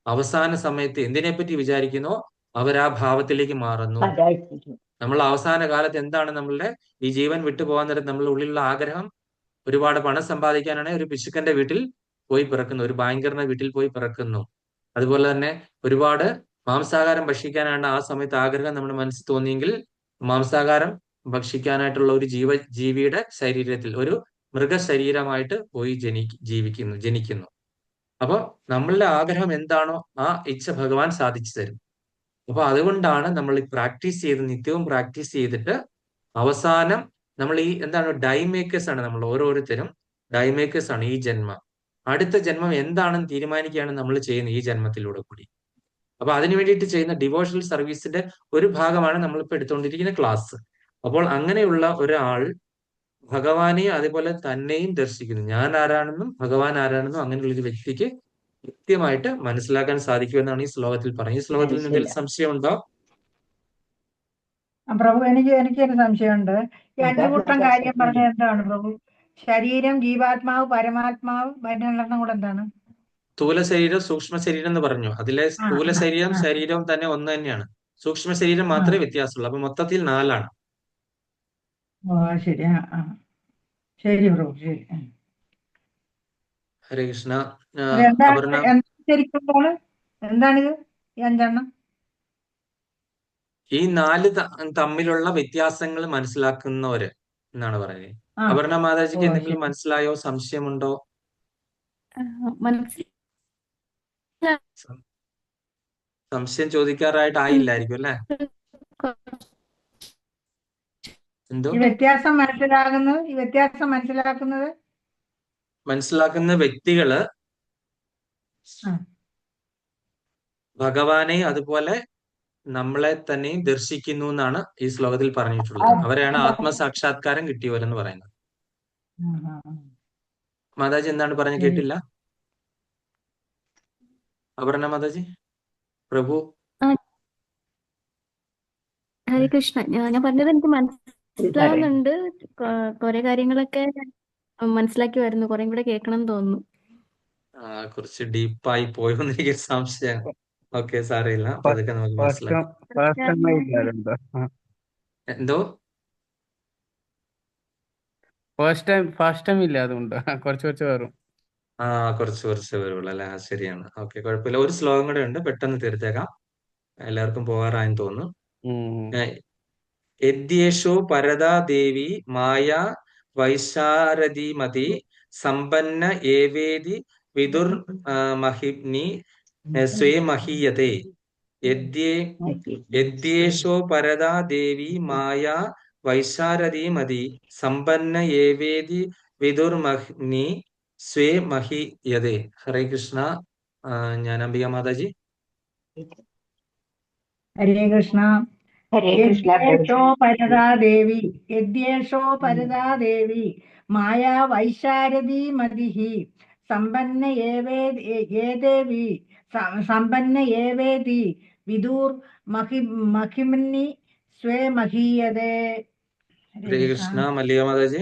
അവസാന സമയത്ത് എന്തിനെപ്പറ്റി വിചാരിക്കുന്നോ അവർ ആ ഭാവത്തിലേക്ക് മാറുന്നു. നമ്മൾ അവസാന കാലത്ത് എന്താണ് നമ്മളുടെ ഈ ജീവൻ വിട്ടുപോകാൻ നേരത്ത് നമ്മളുടെ ഉള്ളിലുള്ള ആഗ്രഹം? ഒരുപാട് പണം സമ്പാദിക്കാനാണ് ഒരു പിശുക്കന്റെ വീട്ടിൽ പോയി പിറക്കുന്നു, ഒരു ബാങ്കറിന്റെ വീട്ടിൽ പോയി പിറക്കുന്നു. അതുപോലെ തന്നെ ഒരുപാട് മാംസാഹാരം ഭക്ഷിക്കാനാണ് ആ സമയത്ത് ആഗ്രഹം നമ്മുടെ മനസ്സിൽ തോന്നിയെങ്കിൽ മാംസാഹാരം ഭക്ഷിക്കാനായിട്ടുള്ള ഒരു ജീവിയുടെ ശരീരത്തിൽ, ഒരു മൃഗശരീരമായിട്ട് പോയി ജനിക്കുന്നു. അപ്പൊ നമ്മളുടെ ആഗ്രഹം എന്താണോ ആ ഇച്ഛ ഭഗവാൻ സാധിച്ചു തരും. അപ്പൊ അതുകൊണ്ടാണ് നമ്മൾ പ്രാക്ടീസ് ചെയ്ത് നിത്യവും പ്രാക്ടീസ് ചെയ്തിട്ട് അവസാനം നമ്മൾ ഈ എന്താണ് ഡൈ മേക്കേഴ്സ് ആണ്. നമ്മൾ ഓരോരുത്തരും ഡൈ മേക്കേഴ്സ് ആണ്. ഈ ജന്മം, അടുത്ത ജന്മം എന്താണെന്ന് തീരുമാനിക്കുകയാണ് നമ്മൾ ചെയ്യുന്നത് ഈ ജന്മത്തിലൂടെ കൂടി. അപ്പൊ അതിനു വേണ്ടിയിട്ട് ചെയ്യുന്ന ഡിവോഷണൽ സർവീസിന്റെ ഒരു ഭാഗമാണ് നമ്മളിപ്പോൾ എടുത്തുകൊണ്ടിരിക്കുന്ന ക്ലാസ്. അപ്പോൾ അങ്ങനെയുള്ള ഒരാൾ ഭഗവാനെയും അതുപോലെ തന്നെയും ദർശിക്കുന്നു. ഞാൻ ആരാണെന്നും ഭഗവാൻ ആരാണെന്നും അങ്ങനെയുള്ള ഒരു വ്യക്തിക്ക് കൃത്യമായിട്ട് മനസ്സിലാക്കാൻ സാധിക്കുമെന്നാണ് ഈ ശ്ലോകത്തിൽ പറയുന്നത്. ഈ ശ്ലോകത്തിൽ എന്തെങ്കിലും സംശയമുണ്ടോ? പ്രഭു, എനിക്കൊരു സംശയമുണ്ട്. ഈ 5 കൂട്ടം കാര്യം പറഞ്ഞത് എന്താണ് പ്രഭു? ശരീരം, ജീവാത്മാവ്, പരമാത്മാവ്, മറ്റെണ്ണം കൂടെ എന്താണ്? സ്ഥൂല ശരീരം, സൂക്ഷ്മ ശരീരം എന്ന് പറഞ്ഞു. അതിലെ സ്ഥൂല ശരീരവും തന്നെ ഒന്ന് തന്നെയാണ്. സൂക്ഷ്മ ശരീരം മാത്രമേ വ്യത്യാസമുള്ളൂ. അപ്പൊ മൊത്തത്തിൽ 4ആണ്. ശരി. ശരി പ്രഭു, ശരി. ഹരേ കൃഷ്ണ. എന്താണിത് ഈ 5 ഈ 4 തമ്മിലുള്ള വ്യത്യാസങ്ങൾ മനസ്സിലാക്കുന്നവര് എന്നാണ് പറയുന്നത്. അപർണ മാതാജിക്ക് എന്തെങ്കിലും മനസ്സിലായോ? സംശയമുണ്ടോ? സംശയം ചോദിക്കാറായിട്ടായില്ലായിരിക്കും, അല്ലെ? എന്തോ മനസ്സിലാക്കുന്ന വ്യക്തികള് ഭഗവാനെ അതുപോലെ നമ്മളെ തന്നെ ദർശിക്കുന്നു എന്നാണ് ഈ ശ്ലോകത്തിൽ പറഞ്ഞിട്ടുള്ളത്. അവരെയാണ് ആത്മസാക്ഷാത്കാരം കിട്ടിയവരെന്ന് പറയുന്നത്. മാതാജി എന്താണ് പറഞ്ഞ കേട്ടില്ല? അപർണ മാതാജി, പ്രഭു. ഹരേ കൃഷ്ണ. ഞാൻ പറഞ്ഞത് എനിക്ക് മനസ്സിലാവുന്നുണ്ട്. കുറെ കാര്യങ്ങളൊക്കെ മനസ്സിലാക്കി വരുന്നു. കുറെ കൂടെ കേൾക്കണം എന്ന് തോന്നുന്നു. കുറച്ച് ഡീപ്പായി പോയോന്ന് എനിക്ക് സംശയം. ഓക്കെ, സാരമില്ല. അതൊക്കെ നമുക്ക് മനസ്സിലാക്കാം. എന്തോ ഫസ്റ്റ് ടൈം ഇല്ല, അതുകൊണ്ട് കുറച്ച് വരും. കുറച്ച് വരുള്ളൂ, അല്ലെ? ശരിയാണ്. ഓക്കെ, കുഴപ്പമില്ല. ഒരു ശ്ലോകം കൂടെ ഉണ്ട്, പെട്ടെന്ന് തീർത്തേക്കാം. എല്ലാവർക്കും പോകാറായെന്ന് തോന്നുന്നു. യദ്യേഷോ പരദാ ദേവി മായ വൈശാരദീമതി സമ്പന്ന ഏവേതി വിദുർ മഹിമ്നി സ്വേ മഹീയതേ യദ്യേഷോ പരദാ ദേവി മായാ വൈശാരദീമതി സമ്പന്ന ഏവേതി വിദുർമഹ്നി സ്വേ മഹീയതേ. ഹരേ കൃഷ്ണ. ഞാൻ അംബിക മാതാജി. ഹരേ കൃഷ്ണ. ഹരേ കൃഷ്ണ യദ്യേഷോ പ്രഭു. പരദാ ദേവി യദ്യേഷോ പരദാ ദേവി മായാ വൈശാരദീ മതിഃ സമ്പന്ന ഏവേതി സമ്പന്ന ഏവേതി വിദുർ മഹിമ്നി സ്വേ മഹീയതേ. ഹരേ കൃഷ്ണ. മല്ലിക മാതാജി.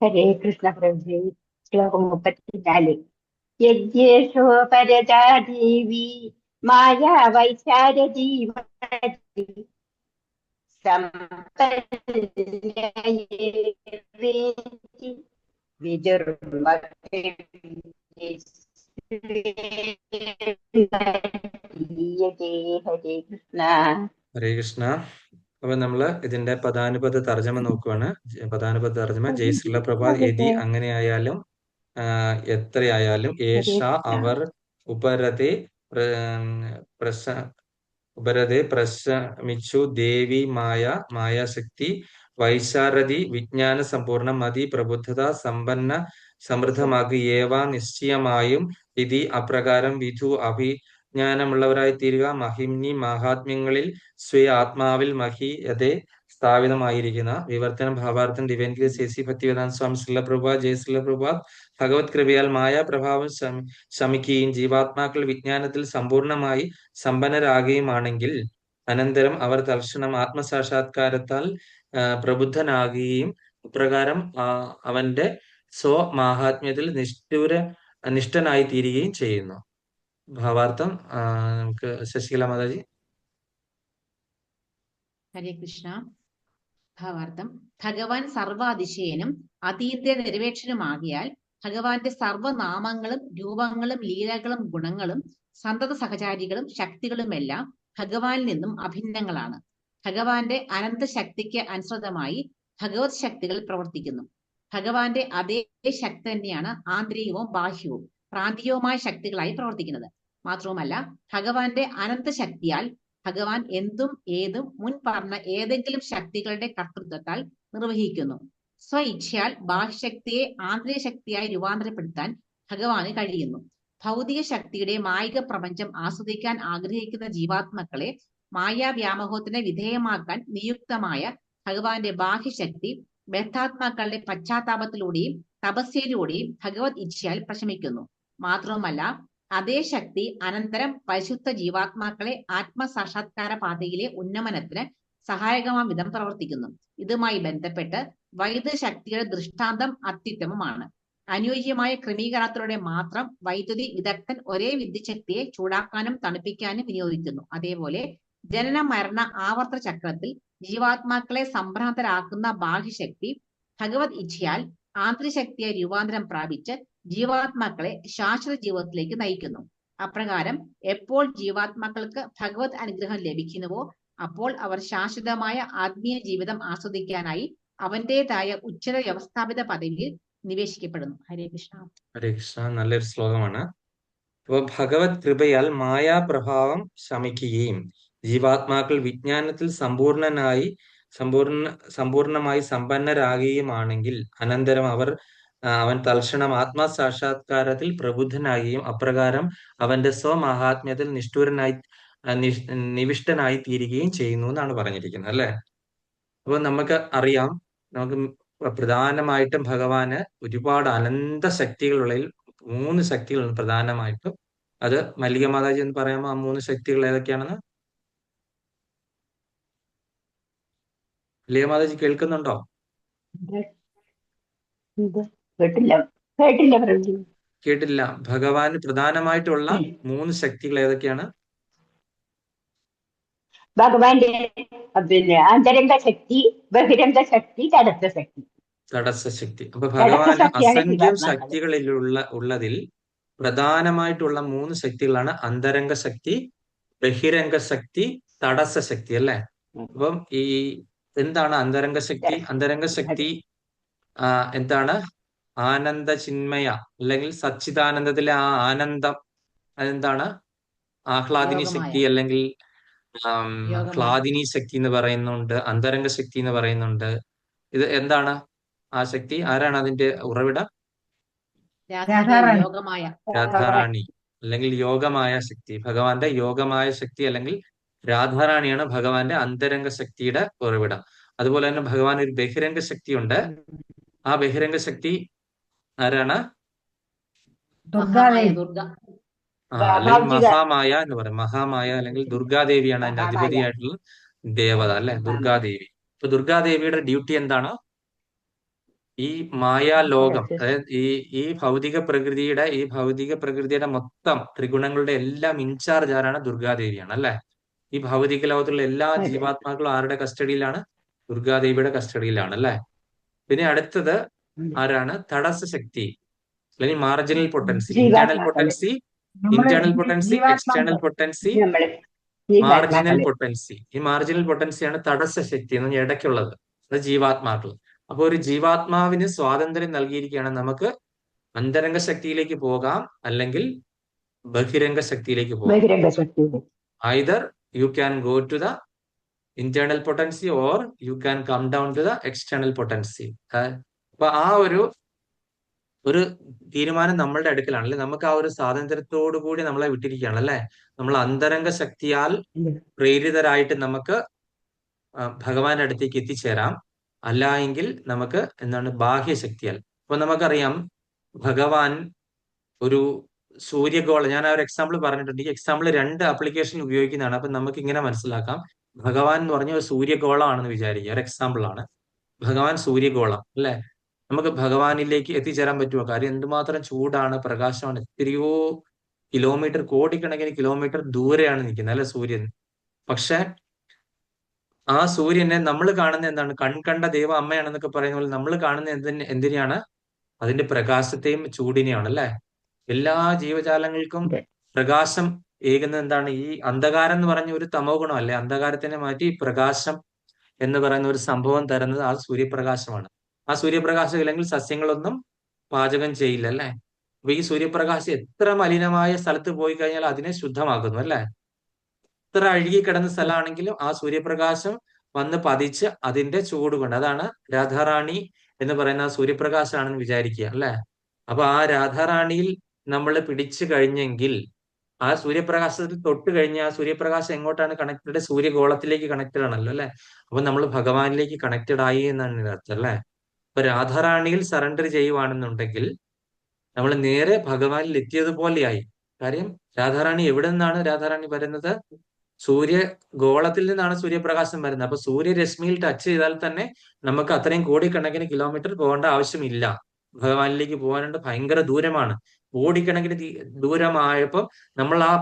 ഹരേ കൃഷ്ണ പ്രഭു. ശ്ലോകം 34. യജ്ഞേഷോ പരദാ ദേവി മായാ വൈശാരദീ മതി സമ്പന്നയേവേതി വിദുർമഹീയതേ. ഹരേ കൃഷ്ണ. ഹരേ കൃഷ്ണ. അപ്പൊ നമ്മള് ഇതിന്റെ പദാനുപദ തർജ്ജമ നോക്കുവാണ്. പദാനുപദ തർജ്ജമ ജയ് ശ്രീല പ്രഭാത്. യതി അങ്ങനെയായാലും എത്രയായാലും ഏഷ അവർ ഉപരതെ പ്രശമിച്ചു ദേവി മായാശക്തി വൈശാരദി വിജ്ഞാന സമ്പൂർണ്ണ മതി പ്രബുദ്ധത സമ്പന്ന സമൃദ്ധമാകുക നിശ്ചയമായും ഇതി അപ്രകാരം വിധു അഭിജ്ഞാനമുള്ളവരായി തീരുക മഹിമ്നി മഹാത്മ്യങ്ങളിൽ സ്വേ ആത്മാവിൽ മഹീയതേ സ്ഥാപിതമായിരിക്കുന്ന. വിവർത്തനം ഭാവാർത്ഥം ഡിവൈൻ ഗ്രേസ് എ.സി. ഭക്തിവേദാന്ത സ്വാമി ശ്രീല പ്രഭുപാദ്. ജയ് ശ്രീല പ്രഭുപാദ്. ഭഗവത് കൃപയാൽ മായാപ്രഭാവം ശമിക്കുകയും ജീവാത്മാക്കൾ വിജ്ഞാനത്തിൽ സമ്പൂർണമായി സമ്പന്നരാകുകയുമാണെങ്കിൽ അനന്തരം അവർ തൽക്ഷണം ആത്മസാക്ഷാത്കാരത്താൽ പ്രബുദ്ധനാകുകയും ഇപ്രകാരം അവന്റെ സ്വമാഹാത്മ്യത്തിൽ നിഷ്ഠനായി തീരുകയും ചെയ്യുന്നു. ഭാവാർത്ഥം നമുക്ക് ശശികല മാതാജി. ഹരേ കൃഷ്ണ. ഭാവാർത്ഥം ഭഗവാൻ സർവാതിശയനും അതീന്ദ്രിയ നിരപേക്ഷനുമാകിയാൽ ഭഗവാന്റെ സർവനാമങ്ങളും രൂപങ്ങളും ലീലകളും ഗുണങ്ങളും സന്തത സഹചാരികളും ശക്തികളുമെല്ലാം ഭഗവാനിൽ നിന്നും അഭിന്നങ്ങളാണ്. ഭഗവാന്റെ അനന്ത ശക്തിക്ക് അനുസൃതമായി ഭഗവത് ശക്തികൾ പ്രവർത്തിക്കുന്നു. ഭഗവാന്റെ അതേ ശക്തി തന്നെയാണ് ആന്തരികവും ബാഹ്യവും പ്രാന്തികവുമായ ശക്തികളായി പ്രവർത്തിക്കുന്നത്. മാത്രവുമല്ല ഭഗവാന്റെ അനന്ത ശക്തിയാൽ ഭഗവാൻ എന്തും ഏതും മുൻ പറഞ്ഞ ഏതെങ്കിലും ശക്തികളുടെ കർത്തൃത്വത്താൽ നിർവഹിക്കുന്നു. സ്വ ഇച്ഛയാൽ ബാഹ്യശക്തിയെ ആന്തരിക ശക്തിയായി രൂപാന്തരപ്പെടുത്താൻ ഭഗവാന് കഴിയുന്നു. ഭൗതിക ശക്തിയുടെ മായിക പ്രപഞ്ചം ആസ്വദിക്കാൻ ആഗ്രഹിക്കുന്ന ജീവാത്മക്കളെ മായാവ്യാമോഹത്തിന് വിധേയമാക്കാൻ നിയുക്തമായ ഭഗവാന്റെ ബാഹ്യശക്തി ബദ്ധാത്മാക്കളുടെ പശ്ചാത്താപത്തിലൂടെയും തപസ്യയിലൂടെയും ഭഗവത് ഇച്ഛയാൽ പ്രശമിക്കുന്നു. മാത്രവുമല്ല അതേ ശക്തി അനന്തരം പരിശുദ്ധ ജീവാത്മാക്കളെ ആത്മസാക്ഷാത്കാര പാതയിലെ ഉന്നമനത്തിന് സഹായകമാം വിധം പ്രവർത്തിക്കുന്നു. ഇതുമായി ബന്ധപ്പെട്ട് വൈദ്യുത ശക്തിയുടെ ദൃഷ്ടാന്തം അത്യുത്തമമാണ്. അനുയോജ്യമായ ക്രമീകരണത്തിലൂടെ മാത്രം വൈദ്യുതി വിദഗ്ധൻ ഒരേ വിദ്യുച്ഛക്തിയെ ചൂടാക്കാനും തണുപ്പിക്കാനും വിനിയോഗിക്കുന്നു. അതേപോലെ ജനന മരണ ആവർത്തന ചക്രത്തിൽ ജീവാത്മാക്കളെ സംഭ്രാന്തരാക്കുന്ന ബാഹ്യശക്തി ഭഗവത് ഇച്ഛയാൽ ആന്തരികശക്തിയായി രൂപാന്തരം പ്രാപിച്ച് ജീവാത്മാക്കളെ ശാശ്വത ജീവിതത്തിലേക്ക് നയിക്കുന്നു. അപ്രകാരം എപ്പോൾ ജീവാത്മാക്കൾക്ക് ഭഗവത് അനുഗ്രഹം ലഭിക്കുന്നുവോ അപ്പോൾ അവർ ശാശ്വതമായ ആത്മീയ ജീവിതം ആസ്വദിക്കാനായി അവന്റേതായ ഉച്ചത വ്യവസ്ഥാപിത പദവിയിൽ നിവേശിക്കപ്പെടുന്നു. ഹരേ കൃഷ്ണ. ഹരേ കൃഷ്ണ. നല്ലൊരു ശ്ലോകമാണ്. അപ്പോൾ ഭഗവത് കൃപയാൽ മായാപ്രഭാവം ശമിക്കുകയും ജീവാത്മാക്കൾ വിജ്ഞാനത്തിൽ സമ്പൂർണമായി സമ്പന്നരാകുകയുമാണെങ്കിൽ അനന്തരം അവൻ തൽക്ഷണം ആത്മസാക്ഷാത്കാരത്തിൽ പ്രബുദ്ധനാകുകയും അപ്രകാരം അവന്റെ സ്വമഹാത്മ്യത്തിൽ നിവിഷ്ടനായി തീരുകയും ചെയ്യുന്നു എന്നാണ് പറഞ്ഞിരിക്കുന്നത്, അല്ലെ? അപ്പൊ നമുക്ക് അറിയാം, നമുക്ക് പ്രധാനമായിട്ടും ഭഗവാന് ഒരുപാട് അനന്ത ശക്തികളുള്ളതിൽ 3 ശക്തികളുണ്ട് പ്രധാനമായിട്ടും. അത് മല്ലിക മാതാജി എന്ന് പറയാമോ ആ 3 ശക്തികൾ ഏതൊക്കെയാണെന്ന്? മല്ലിക മാതാജി കേൾക്കുന്നുണ്ടോ? കേട്ടില്ല. ഭഗവാന് പ്രധാനമായിട്ടുള്ള 3 ശക്തികൾ ഏതൊക്കെയാണ്? ഭഗവാന്റെ അന്തരംഗ ശക്തി, ബഹിരംഗ ശക്തി, തടസ്സ ശക്തി. തടസ്സ ശക്തി. അപ്പൊ ഭഗവാന് അസംഖ്യം ഉള്ളതിൽ പ്രധാനമായിട്ടുള്ള 3 ശക്തികളാണ് അന്തരംഗ ശക്തി, ബഹിരംഗ ശക്തി, തടസ്സ ശക്തി, അല്ലെ? അപ്പം എന്താണ് അന്തരംഗ ശക്തി? അന്തരംഗ ശക്തി എന്താണ് ആനന്ദ ചിന്മയ അല്ലെങ്കിൽ സച്ചിദാനന്ദത്തിലെ ആ ആനന്ദം, അതെന്താണ് ആഹ്ലാദിനി യോഗമായ ശക്തി അല്ലെങ്കിൽ യോഗമായ ഹ്ലാദിനി ശക്തി എന്ന് പറയുന്നുണ്ട്, അന്തരംഗ ശക്തി എന്ന് പറയുന്നുണ്ട്. ഇത് എന്താണ് ആ ശക്തി? ആരാണ് അതിന്റെ ഉറവിടം? രാധാദേവി രാധാറാണി. യോഗമായ രാധാറാണി അല്ലെങ്കിൽ യോഗമായ ശക്തി. ഭഗവാന്റെ യോഗമായ ശക്തി അല്ലെങ്കിൽ രാധാറാണിയാണ് ഭഗവാന്റെ അന്തരംഗ ശക്തിയുടെ ഉറവിടം. അതുപോലെ തന്നെ ഭഗവാൻ ഒരു ബഹിരംഗ ശക്തിയുണ്ട്. ആ ബഹിരംഗ ശക്തി ആരാണ്? മഹാമായ ദുർഗാദേവി. ദുർഗ. അല്ലെങ്കിൽ സ്വാഭാവിക മഹാമായ എന്ന് പറയും. മഹാമായ അല്ലെങ്കിൽ ദുർഗാദേവിയാണ് അതിന്റെ മഹാമായ അധിപതിയായിട്ടുള്ള ദേവത അല്ലെ, ദുർഗാദേവി. ഇപ്പൊ ദുർഗാദേവിയുടെ ഡ്യൂട്ടി എന്താണ്? ഈ മായാലോകം, അതായത് ഈ ഭൗതിക പ്രകൃതിയുടെ മൊത്തം ത്രിഗുണങ്ങളുടെ എല്ലാം ഇൻചാർജ് ആരാണ്? ദുർഗാദേവിയാണ് അല്ലെ. ഈ ഭൗതിക ലോകത്തുള്ള എല്ലാ അതെ. ജീവാത്മാക്കളും ആരുടെ കസ്റ്റഡിയിലാണ്? ദുർഗാദേവിയുടെ കസ്റ്റഡിയിലാണ് അല്ലെ. പിന്നെ അടുത്തത് ആരാണ്? തടസ്സ ശക്തി അല്ലെങ്കിൽ മാർജിനൽ പൊട്ടൻസി, ഇന്റേണൽ ജീവാത്മാക്കള് പൊട്ടൻസി, നമ്മള് ഇന്റേണൽ പൊട്ടൻസി, എക്സ്റ്റേണൽ ജീവാത്മാക്കൾ. പൊട്ടൻസി, നമ്മള് മാർജിനൽ ജീവാത്മാക്കള് പൊട്ടൻസി. ഈ മാർജിനൽ പൊട്ടൻസിയാണ് തടസ്സ ശക്തി എന്ന് പറഞ്ഞാൽ ഇടയ്ക്കുള്ളത്. അത് ജീവാത്മാക്കൾ. അപ്പൊ ഒരു ജീവാത്മാവിന് സ്വാതന്ത്ര്യം നൽകിയിരിക്കുകയാണ്. നമുക്ക് അന്തരംഗ ശക്തിയിലേക്ക് പോകാം, അല്ലെങ്കിൽ ബഹിരംഗ ശക്തിയിലേക്ക് പോകാം. ബഹിരംഗ ശക്തി. Either you can go to the internal potency or you can come down to the external potency. അപ്പൊ ആ ഒരു തീരുമാനം നമ്മളുടെ അടുക്കലാണ് അല്ലെ. നമുക്ക് ആ ഒരു സ്വാതന്ത്ര്യത്തോടു കൂടി നമ്മളെ വിട്ടിരിക്കുകയാണ് അല്ലെ. നമ്മൾ അന്തരംഗ ശക്തിയാൽ പ്രേരിതരായിട്ട് നമുക്ക് ഭഗവാന്റെ അടുത്തേക്ക് എത്തിച്ചേരാം. അല്ല എങ്കിൽ നമുക്ക് എന്താണ് ബാഹ്യശക്തിയാൽ. അപ്പൊ നമുക്കറിയാം ഭഗവാൻ ഒരു സൂര്യഗോളം, ഞാൻ ആ ഒരു എക്സാമ്പിൾ പറഞ്ഞിട്ടുണ്ട്. ഈ എക്സാമ്പിൾ 2 ആപ്ലിക്കേഷനിൽ ഉപയോഗിക്കുന്നതാണ്. അപ്പൊ നമുക്ക് ഇങ്ങനെ മനസ്സിലാക്കാം. ഭഗവാൻ എന്ന് പറഞ്ഞ ഒരു സൂര്യഗോളമാണെന്ന് വിചാരിക്കുക. ഒരു എക്സാമ്പിൾ ആണ് ഭഗവാൻ സൂര്യഗോളം അല്ലെ. നമുക്ക് ഭഗവാനിലേക്ക് എത്തിച്ചേരാൻ പറ്റുമോ? കാര്യം എന്തുമാത്രം ചൂടാണ്, പ്രകാശമാണ്. എത്രയോ കിലോമീറ്റർ, കോടിക്കണക്കിന് കിലോമീറ്റർ ദൂരെയാണ് നിൽക്കുന്നത് അല്ലെ സൂര്യൻ. പക്ഷെ ആ സൂര്യനെ നമ്മൾ കാണുന്ന എന്താണ്? കൺകണ്ട ദൈവ അമ്മയാണെന്നൊക്കെ പറയുന്ന പോലെ നമ്മൾ കാണുന്ന എന്തിനെയാണ്? അതിന്റെ പ്രകാശത്തെയും ചൂടിനെയാണ് അല്ലെ. എല്ലാ ജീവജാലങ്ങൾക്കും പ്രകാശം ഏകുന്നത് എന്താണ്? ഈ അന്ധകാരം എന്ന് പറഞ്ഞ ഒരു തമോ ഗുണം അല്ലെ. അന്ധകാരത്തിനെ മാറ്റി പ്രകാശം എന്ന് പറയുന്ന ഒരു സംഭവം തരുന്നത് ആ സൂര്യപ്രകാശമാണ്. ആ സൂര്യപ്രകാശം ഇല്ലെങ്കിൽ സസ്യങ്ങളൊന്നും പാചകം ചെയ്യില്ല അല്ലെ. അപ്പൊ ഈ സൂര്യപ്രകാശം എത്ര മലിനമായ സ്ഥലത്ത് പോയി കഴിഞ്ഞാൽ അതിനെ ശുദ്ധമാക്കുന്നു അല്ലെ. എത്ര അഴുകി കിടന്ന സ്ഥലമാണെങ്കിലും ആ സൂര്യപ്രകാശം വന്ന് പതിച്ച് അതിന്റെ ചൂട് കൊണ്ട്, അതാണ് രാധാറാണി എന്ന് പറയുന്ന ആ സൂര്യപ്രകാശമാണെന്ന് വിചാരിക്കുക അല്ലെ. അപ്പൊ ആ രാധാറാണിയിൽ നമ്മൾ പിടിച്ചു കഴിഞ്ഞെങ്കിൽ ആ സൂര്യപ്രകാശത്തിൽ തൊട്ട് കഴിഞ്ഞാൽ ആ സൂര്യപ്രകാശം എങ്ങോട്ടാണ് കണക്റ്റഡ്? സൂര്യഗോളത്തിലേക്ക് കണക്റ്റഡ് ആണല്ലോ അല്ലെ. അപ്പൊ നമ്മൾ ഭഗവാനിലേക്ക് കണക്റ്റഡ് ആയി എന്നാണ് ഇതിനർത്ഥം അല്ലെ. അപ്പൊ രാധാറാണിയിൽ സറണ്ടർ ചെയ്യുവാണെന്നുണ്ടെങ്കിൽ നമ്മൾ നേരെ ഭഗവാനിൽ എത്തിയതുപോലെയായി. കാര്യം രാധാറാണി എവിടെ നിന്നാണ് രാധാറാണി വരുന്നത്? സൂര്യഗോളത്തിൽ നിന്നാണ് സൂര്യപ്രകാശം വരുന്നത്. അപ്പൊ സൂര്യരശ്മിയിൽ ടച്ച് ചെയ്താൽ തന്നെ നമുക്ക് അത്രയും കോടിക്കണക്കിന് കിലോമീറ്റർ പോകേണ്ട ആവശ്യമില്ല. ഭഗവാനിലേക്ക് പോകാനുണ്ട്, ഭയങ്കര ദൂരമാണ്. കോടിക്കണക്കിന് ദൂരമായപ്പോൾ നമ്മൾ ആ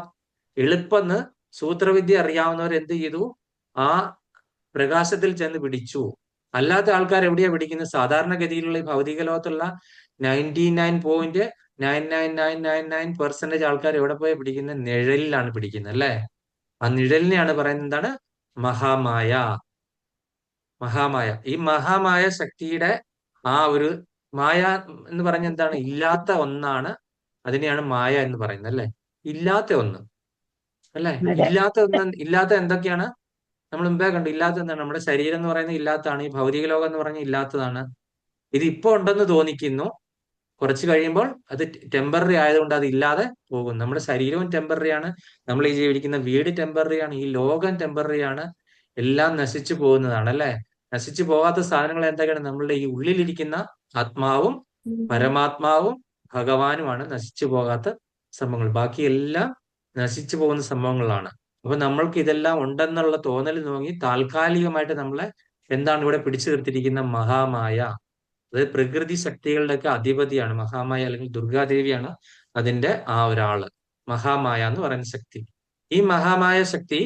എളുപ്പന്ന് സൂത്രവിദ്യ അറിയാവുന്നവർ എന്ത് ചെയ്തു? ആ പ്രകാശത്തിൽ ചെന്ന് പിടിച്ചു. അല്ലാത്ത ആൾക്കാർ എവിടെയാ പിടിക്കുന്നത്? സാധാരണഗതിയിലുള്ള ഈ ഭൗതിക ലോകത്തുള്ള 99.999999% ആൾക്കാർ എവിടെ പോയി പിടിക്കുന്നത്? നിഴലിലാണ് പിടിക്കുന്നത് അല്ലെ. ആ നിഴലിനെയാണ് പറയുന്നത് എന്താണ്? മഹാമായ. മഹാമായ. ഈ മഹാമായ ശക്തിയുടെ ആ ഒരു മായ എന്ന് പറഞ്ഞ എന്താണ്? ഇല്ലാത്ത ഒന്നാണ്. അതിനെയാണ് മായ എന്ന് പറയുന്നത് അല്ലെ. ഇല്ലാത്ത ഒന്ന് അല്ലെ. ഇല്ലാത്ത എന്തൊക്കെയാണ്? നമ്മൾ മുമ്പേ കണ്ടു. ഇല്ലാത്ത എന്താണ്? നമ്മുടെ ശരീരം എന്ന് പറയുന്നത് ഇല്ലാത്തതാണ്. ഈ ഭൗതിക ലോകം എന്ന് പറഞ്ഞാൽ ഇല്ലാത്തതാണ്. ഇത് ഇപ്പൊ ഉണ്ടെന്ന് തോന്നിക്കുന്നു, കുറച്ച് കഴിയുമ്പോൾ അത് ടെമ്പററി ആയതുകൊണ്ട് അത് ഇല്ലാതെ പോകും. നമ്മുടെ ശരീരവും ടെമ്പററി ആണ്, നമ്മൾ ഈ ജീവിക്കുന്ന വീട് ടെമ്പററി ആണ്, ഈ ലോകം ടെമ്പററി ആണ്. എല്ലാം നശിച്ചു പോകുന്നതാണ് അല്ലെ. നശിച്ചു പോകാത്ത സാധനങ്ങൾ എന്തൊക്കെയാണ്? നമ്മളുടെ ഈ ഉള്ളിലിരിക്കുന്ന ആത്മാവും പരമാത്മാവും ഭഗവാനുമാണ് നശിച്ചു പോകാത്ത സംഭവങ്ങൾ. ബാക്കി എല്ലാം നശിച്ചു പോകുന്ന സംഭവങ്ങളാണ്. അപ്പൊ നമ്മൾക്ക് ഇതെല്ലാം ഉണ്ടെന്നുള്ള തോന്നൽ നോക്കി താൽക്കാലികമായിട്ട് നമ്മളെ എന്താണ് ഇവിടെ പിടിച്ചു നിർത്തിയിരിക്കുന്ന? മഹാമായ. അതായത് പ്രകൃതി ശക്തികളുടെയൊക്കെ അധിപതിയാണ് മഹാമായ, അല്ലെങ്കിൽ ദുർഗാദേവിയാണ് അതിന്റെ ആ ഒരാള്. മഹാമായ എന്ന് പറയുന്ന ശക്തി. ഈ മഹാമായ ശക്തി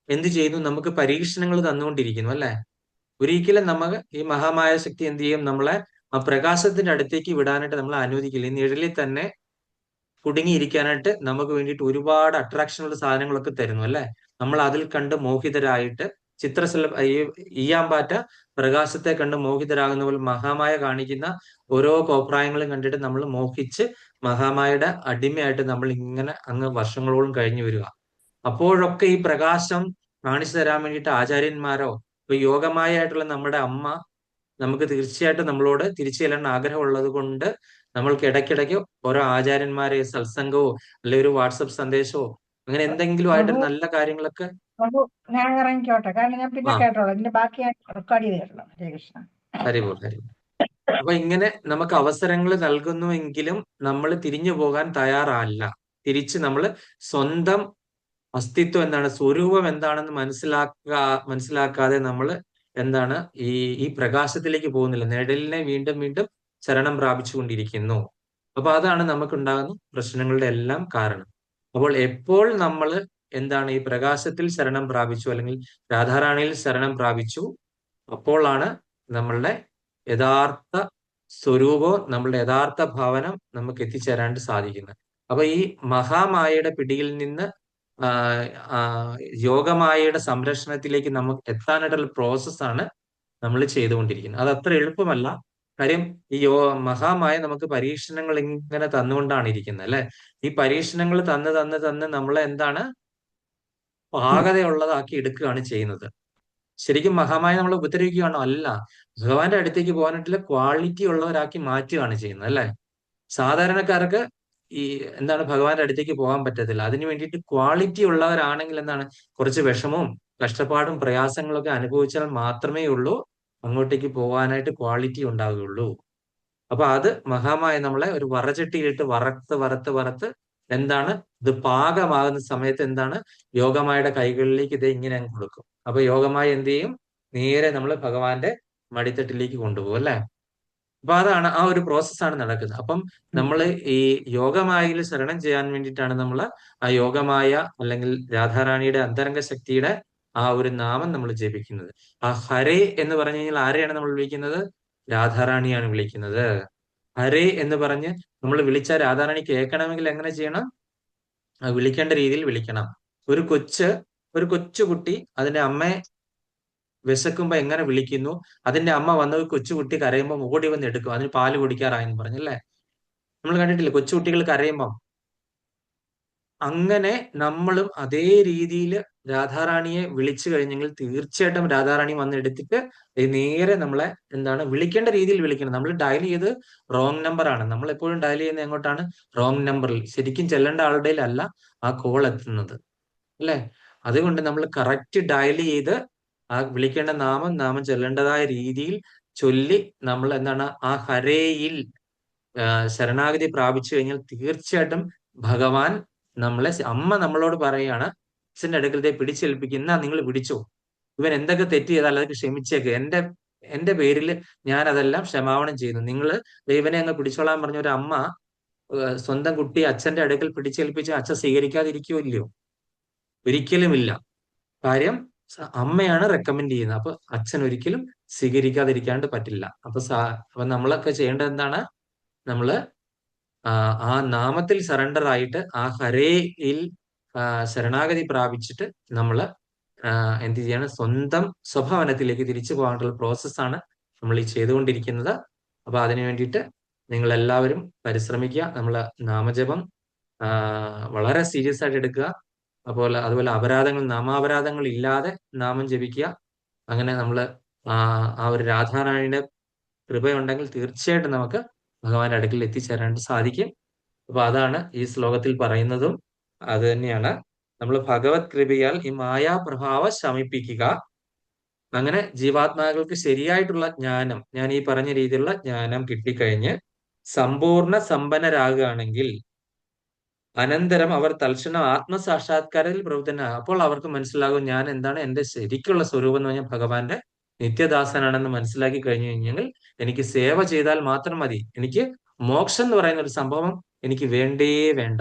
എന്ത് ചെയ്യുന്നു? നമുക്ക് പരീക്ഷണങ്ങൾ തന്നുകൊണ്ടിരിക്കുന്നു അല്ലെ. ഒരിക്കലും നമുക്ക് ഈ മഹാമായ ശക്തി എന്ത് ചെയ്യും? നമ്മളെ ആ പ്രകാശത്തിന്റെ അടുത്തേക്ക് വിടാനായിട്ട് നമ്മളെ അനുവദിക്കില്ല. ഈ നിഴലിൽ തന്നെ കുടുങ്ങിയിരിക്കാനായിട്ട് നമുക്ക് വേണ്ടിയിട്ട് ഒരുപാട് അട്രാക്ഷനുള്ള സാധനങ്ങളൊക്കെ തരുന്നു അല്ലെ. നമ്മൾ അതിൽ കണ്ട് മോഹിതരായിട്ട് ഈയാമ്പാറ്റ പ്രകാശത്തെ കണ്ട് മോഹിതരാകുന്ന പോലെ മഹാമായ കാണിക്കുന്ന ഓരോ കോപ്രായങ്ങളും കണ്ടിട്ട് നമ്മൾ മോഹിച്ച് മഹാമായയുടെ അടിമയായിട്ട് നമ്മൾ ഇങ്ങനെ അങ്ങ് വർഷങ്ങളോളം കഴിഞ്ഞു വരിക. അപ്പോഴൊക്കെ ഈ പ്രകാശം കാണിച്ചു തരാൻ വേണ്ടിയിട്ട് ആചാര്യന്മാരോ ഇപ്പൊ യോഗമായായിട്ടുള്ള നമ്മുടെ അമ്മ നമുക്ക് തീർച്ചയായിട്ടും നമ്മളോട് തിരിച്ചു ചെല്ലാൻ ആഗ്രഹമുള്ളത് കൊണ്ട് നമ്മൾക്ക് ഇടയ്ക്കിടയ്ക്ക് ഓരോ ആചാര്യന്മാരെ സത്സംഗമോ അല്ലെ ഒരു വാട്സപ്പ് സന്ദേശമോ അങ്ങനെ എന്തെങ്കിലും ആയിട്ട് പ്രഭു നല്ല കാര്യങ്ങളൊക്കെ പ്രഭു ഞാൻ ഇറങ്ങിക്കോട്ടെ, കാരണം ഞാൻ പിന്നെ ആ കേട്ടോളാം. ഇതിന്റെ ബാക്കി ഞാൻ റെക്കോർഡ് ചെയ്ത് കേട്ടോളാം. ഹരേ കൃഷ്ണ. ഹരിപോൾ ഹരിപോൾ. അപ്പൊ ഇങ്ങനെ നമുക്ക് അവസരങ്ങൾ നൽകുന്നുവെങ്കിലും നമ്മൾ തിരിഞ്ഞു പോകാൻ തയ്യാറല്ല. തിരിച്ച് നമ്മൾ സ്വന്തം അസ്തിത്വം എന്താണ്, സ്വരൂപം എന്താണെന്ന് മനസ്സിലാക്കാതെ നമ്മൾ എന്താണ് ഈ പ്രകാശത്തിലേക്ക് പോകുന്നില്ല. നിഴലിനെ വീണ്ടും വീണ്ടും ശരണം പ്രാപിച്ചുകൊണ്ടിരിക്കുന്നു. അപ്പൊ അതാണ് നമുക്കുണ്ടാകുന്ന പ്രശ്നങ്ങളുടെ എല്ലാം കാരണം. അപ്പോൾ എപ്പോൾ നമ്മൾ എന്താണ് ഈ പ്രകാശത്തിൽ ശരണം പ്രാപിച്ചു അല്ലെങ്കിൽ രാധാറാണിയിൽ ശരണം പ്രാപിച്ചു, അപ്പോഴാണ് നമ്മളുടെ യഥാർത്ഥ സ്വരൂപവും നമ്മളുടെ യഥാർത്ഥ ഭാവനം നമുക്ക് എത്തിച്ചേരാണ്ട് സാധിക്കുന്നത്. അപ്പൊ ഈ മഹാമായയുടെ പിടിയിൽ നിന്ന് യോഗമായയുടെ സംരക്ഷണത്തിലേക്ക് നമുക്ക് എത്താനായിട്ടുള്ള പ്രോസസ്സാണ് നമ്മൾ ചെയ്തുകൊണ്ടിരിക്കുന്നത്. അത് അത്ര എളുപ്പമല്ല. കാര്യം ഈ മഹാമായ നമുക്ക് പരീക്ഷണങ്ങൾ ഇങ്ങനെ തന്നുകൊണ്ടാണ് ഇരിക്കുന്നത് അല്ലെ. ഈ പരീക്ഷണങ്ങൾ തന്ന് തന്ന് തന്ന് നമ്മളെ എന്താണ് പാകതയുള്ളതാക്കി എടുക്കുകയാണ് ചെയ്യുന്നത്. ശരിക്കും മഹാമായ നമ്മളെ ഉപദ്രവിക്കുകയാണോ? അല്ല, ഭഗവാന്റെ അടുത്തേക്ക് പോകാനായിട്ടുള്ള ക്വാളിറ്റി ഉള്ളവരാക്കി മാറ്റുകയാണ് ചെയ്യുന്നത് അല്ലെ. സാധാരണക്കാർക്ക് ഈ എന്താണ് ഭഗവാന്റെ അടുത്തേക്ക് പോകാൻ പറ്റത്തില്ല. അതിനു വേണ്ടിയിട്ട് ക്വാളിറ്റി ഉള്ളവരാണെങ്കിൽ എന്താണ് കുറച്ച് വിഷമവും കഷ്ടപ്പാടും പ്രയാസങ്ങളൊക്കെ അനുഭവിച്ചാൽ മാത്രമേ ഉള്ളൂ അങ്ങോട്ടേക്ക് പോകാനായിട്ട് ക്വാളിറ്റി ഉണ്ടാവുകയുള്ളൂ. അപ്പൊ അത് മഹാമായ നമ്മളെ ഒരു വറചട്ടിയിലിട്ട് വറുത്ത് വറുത്ത് വറുത്ത് എന്താണ് ഇത് പാകമാകുന്ന സമയത്ത് എന്താണ് യോഗമായുടെ കൈകളിലേക്ക് ഇത് ഇങ്ങനെ അങ്ങ് കൊടുക്കും. അപ്പൊ യോഗമായ എന്ത് ചെയ്യും? നേരെ നമ്മൾ ഭഗവാന്റെ മടിത്തട്ടിലേക്ക് കൊണ്ടുപോകും അല്ലെ. അപ്പൊ അതാണ് ആ ഒരു പ്രോസസ്സാണ് നടക്കുന്നത്. അപ്പം നമ്മൾ ഈ യോഗമായയിൽ ശരണം ചെയ്യാൻ വേണ്ടിയിട്ടാണ് നമ്മൾ ആ യോഗമായ അല്ലെങ്കിൽ രാധാറാണിയുടെ അന്തരംഗ ശക്തിയുടെ ആ ഒരു നാമം നമ്മൾ ജപിക്കുന്നത്. ആ ഹരേ എന്ന് പറഞ്ഞു കഴിഞ്ഞാൽ ആരെയാണ് നമ്മൾ വിളിക്കുന്നത്? രാധാറാണിയാണ് വിളിക്കുന്നത്. ഹരേ എന്ന് പറഞ്ഞ് നമ്മൾ വിളിച്ച രാധാറാണി കേൾക്കണമെങ്കിൽ എങ്ങനെ ചെയ്യണം? വിളിക്കേണ്ട രീതിയിൽ വിളിക്കണം. ഒരു കൊച്ചുകുട്ടി അതിന്റെ അമ്മയെ വിശക്കുമ്പോ എങ്ങനെ വിളിക്കുന്നു, അതിന്റെ അമ്മ വന്ന് കൊച്ചുകുട്ടി കരയുമ്പോൾ ഓടി വന്ന് എടുക്കും, അതിന് പാല് കുടിക്കാറായെന്ന് പറഞ്ഞല്ലേ. നമ്മൾ കണ്ടിട്ടില്ലേ കൊച്ചുകുട്ടികൾ കരയുമ്പം? അങ്ങനെ നമ്മളും അതേ രീതിയിൽ രാധാറാണിയെ വിളിച്ചു കഴിഞ്ഞെങ്കിൽ തീർച്ചയായിട്ടും രാധാറാണി വന്ന് എടുത്തിട്ട് നേരെ നമ്മളെ എന്താണ് വിളിക്കേണ്ട രീതിയിൽ വിളിക്കണം. നമ്മൾ ഡയൽ ചെയ്ത് റോങ് നമ്പർ ആണ്. നമ്മൾ എപ്പോഴും ഡയൽ ചെയ്യുന്നത് എങ്ങോട്ടാണ്? റോങ് നമ്പറിൽ, ശരിക്കും ചെല്ലേണ്ട ആളുടെ അല്ല ആ കോൾ എത്തുന്നത് അല്ലെ. അതുകൊണ്ട് നമ്മൾ കറക്റ്റ് ഡയൽ ചെയ്ത് ആ വിളിക്കേണ്ട നാമം ചെല്ലേണ്ടതായ രീതിയിൽ ചൊല്ലി നമ്മൾ എന്താണ് ആ ഹരേയിൽ ശരണാഗതി പ്രാപിച്ചു കഴിഞ്ഞാൽ തീർച്ചയായിട്ടും ഭഗവാൻ നമ്മളെ, അമ്മ നമ്മളോട് പറയുകയാണ് അച്ഛന്റെ അടുക്കലത്തെ പിടിച്ചേൽപ്പിക്കുന്ന നിങ്ങൾ പിടിച്ചോ, ഇവൻ എന്തൊക്കെ തെറ്റ് ചെയ്താൽ അതൊക്കെ ക്ഷമിച്ചേക്ക്, എന്റെ പേരിൽ ഞാൻ അതെല്ലാം ക്ഷമാപണം ചെയ്യുന്നു, നിങ്ങൾ ദൈവനെ അങ്ങ് പിടിച്ചോളാൻ പറഞ്ഞ ഒരു അമ്മ സ്വന്തം കുട്ടിയെ അച്ഛന്റെ അടുക്കൽ പിടിച്ചേൽപ്പിച്ച് അച്ഛൻ സ്വീകരിക്കാതിരിക്കുമോ? ഇല്ലയോ? ഒരിക്കലുമില്ല. കാര്യം അമ്മയാണ് റെക്കമെൻഡ് ചെയ്യുന്നത്. അപ്പൊ അച്ഛൻ ഒരിക്കലും സ്വീകരിക്കാതിരിക്കാണ്ട് പറ്റില്ല. അപ്പൊ നമ്മളൊക്കെ ചെയ്യേണ്ടത് എന്താണ്? നമ്മള് ആ നാമത്തിൽ സറണ്ടർ ആയിട്ട് ആ ഹരേയിൽ ശരണാഗതി പ്രാപിച്ചിട്ട് നമ്മള് എന്ത് ചെയ്യണം? സ്വന്തം സ്വഭാവനത്തിലേക്ക് തിരിച്ചു പോകാനുള്ള പ്രോസസ്സാണ് നമ്മൾ ഈ ചെയ്തുകൊണ്ടിരിക്കുന്നത്. അപ്പൊ അതിനു വേണ്ടിയിട്ട് നിങ്ങൾ എല്ലാവരും പരിശ്രമിക്കുക. നമ്മള് നാമജപം വളരെ സീരിയസ് ആയിട്ട് എടുക്കുക. അതുപോലെ നാമാപരാധങ്ങൾ ഇല്ലാതെ നാമം ജപിക്കുക. അങ്ങനെ നമ്മള് ആ ഒരു രാധാറാണിയുടെ കൃപയുണ്ടെങ്കിൽ തീർച്ചയായിട്ടും നമുക്ക് ഭഗവാന്റെ അടുക്കൽ എത്തിച്ചേരാൻ സാധിക്കും. അപ്പൊ അതാണ് ഈ ശ്ലോകത്തിൽ പറയുന്നതും അത് തന്നെയാണ്. നമ്മൾ ഭഗവത് കൃപയാൽ ഈ മായാപ്രഭാവം ശമിപ്പിക്കുക. അങ്ങനെ ജീവാത്മാക്കൾക്ക് ശരിയായിട്ടുള്ള ജ്ഞാനം, ഞാൻ ഈ പറഞ്ഞ രീതിയിലുള്ള ജ്ഞാനം കിട്ടിക്കഴിഞ്ഞ് സമ്പൂർണ്ണ സമ്പന്നരാകുകയാണെങ്കിൽ അനന്തരം അവർ തൽക്ഷണം ആത്മസാക്ഷാത്കാരത്തിൽ പ്രവർത്തന. അപ്പോൾ അവർക്ക് മനസ്സിലാകും ഞാൻ എന്താണ്, എന്റെ ശരിക്കുള്ള സ്വരൂപം എന്ന് പറഞ്ഞാൽ ഭഗവാന്റെ നിത്യദാസനാണെന്ന് മനസ്സിലാക്കി കഴിഞ്ഞു കഴിഞ്ഞെങ്കിൽ എനിക്ക് സേവ ചെയ്താൽ മാത്രം മതി. എനിക്ക് മോക്ഷം എന്ന് പറയുന്ന ഒരു സംഭവം എനിക്ക് വേണ്ടേ വേണ്ട.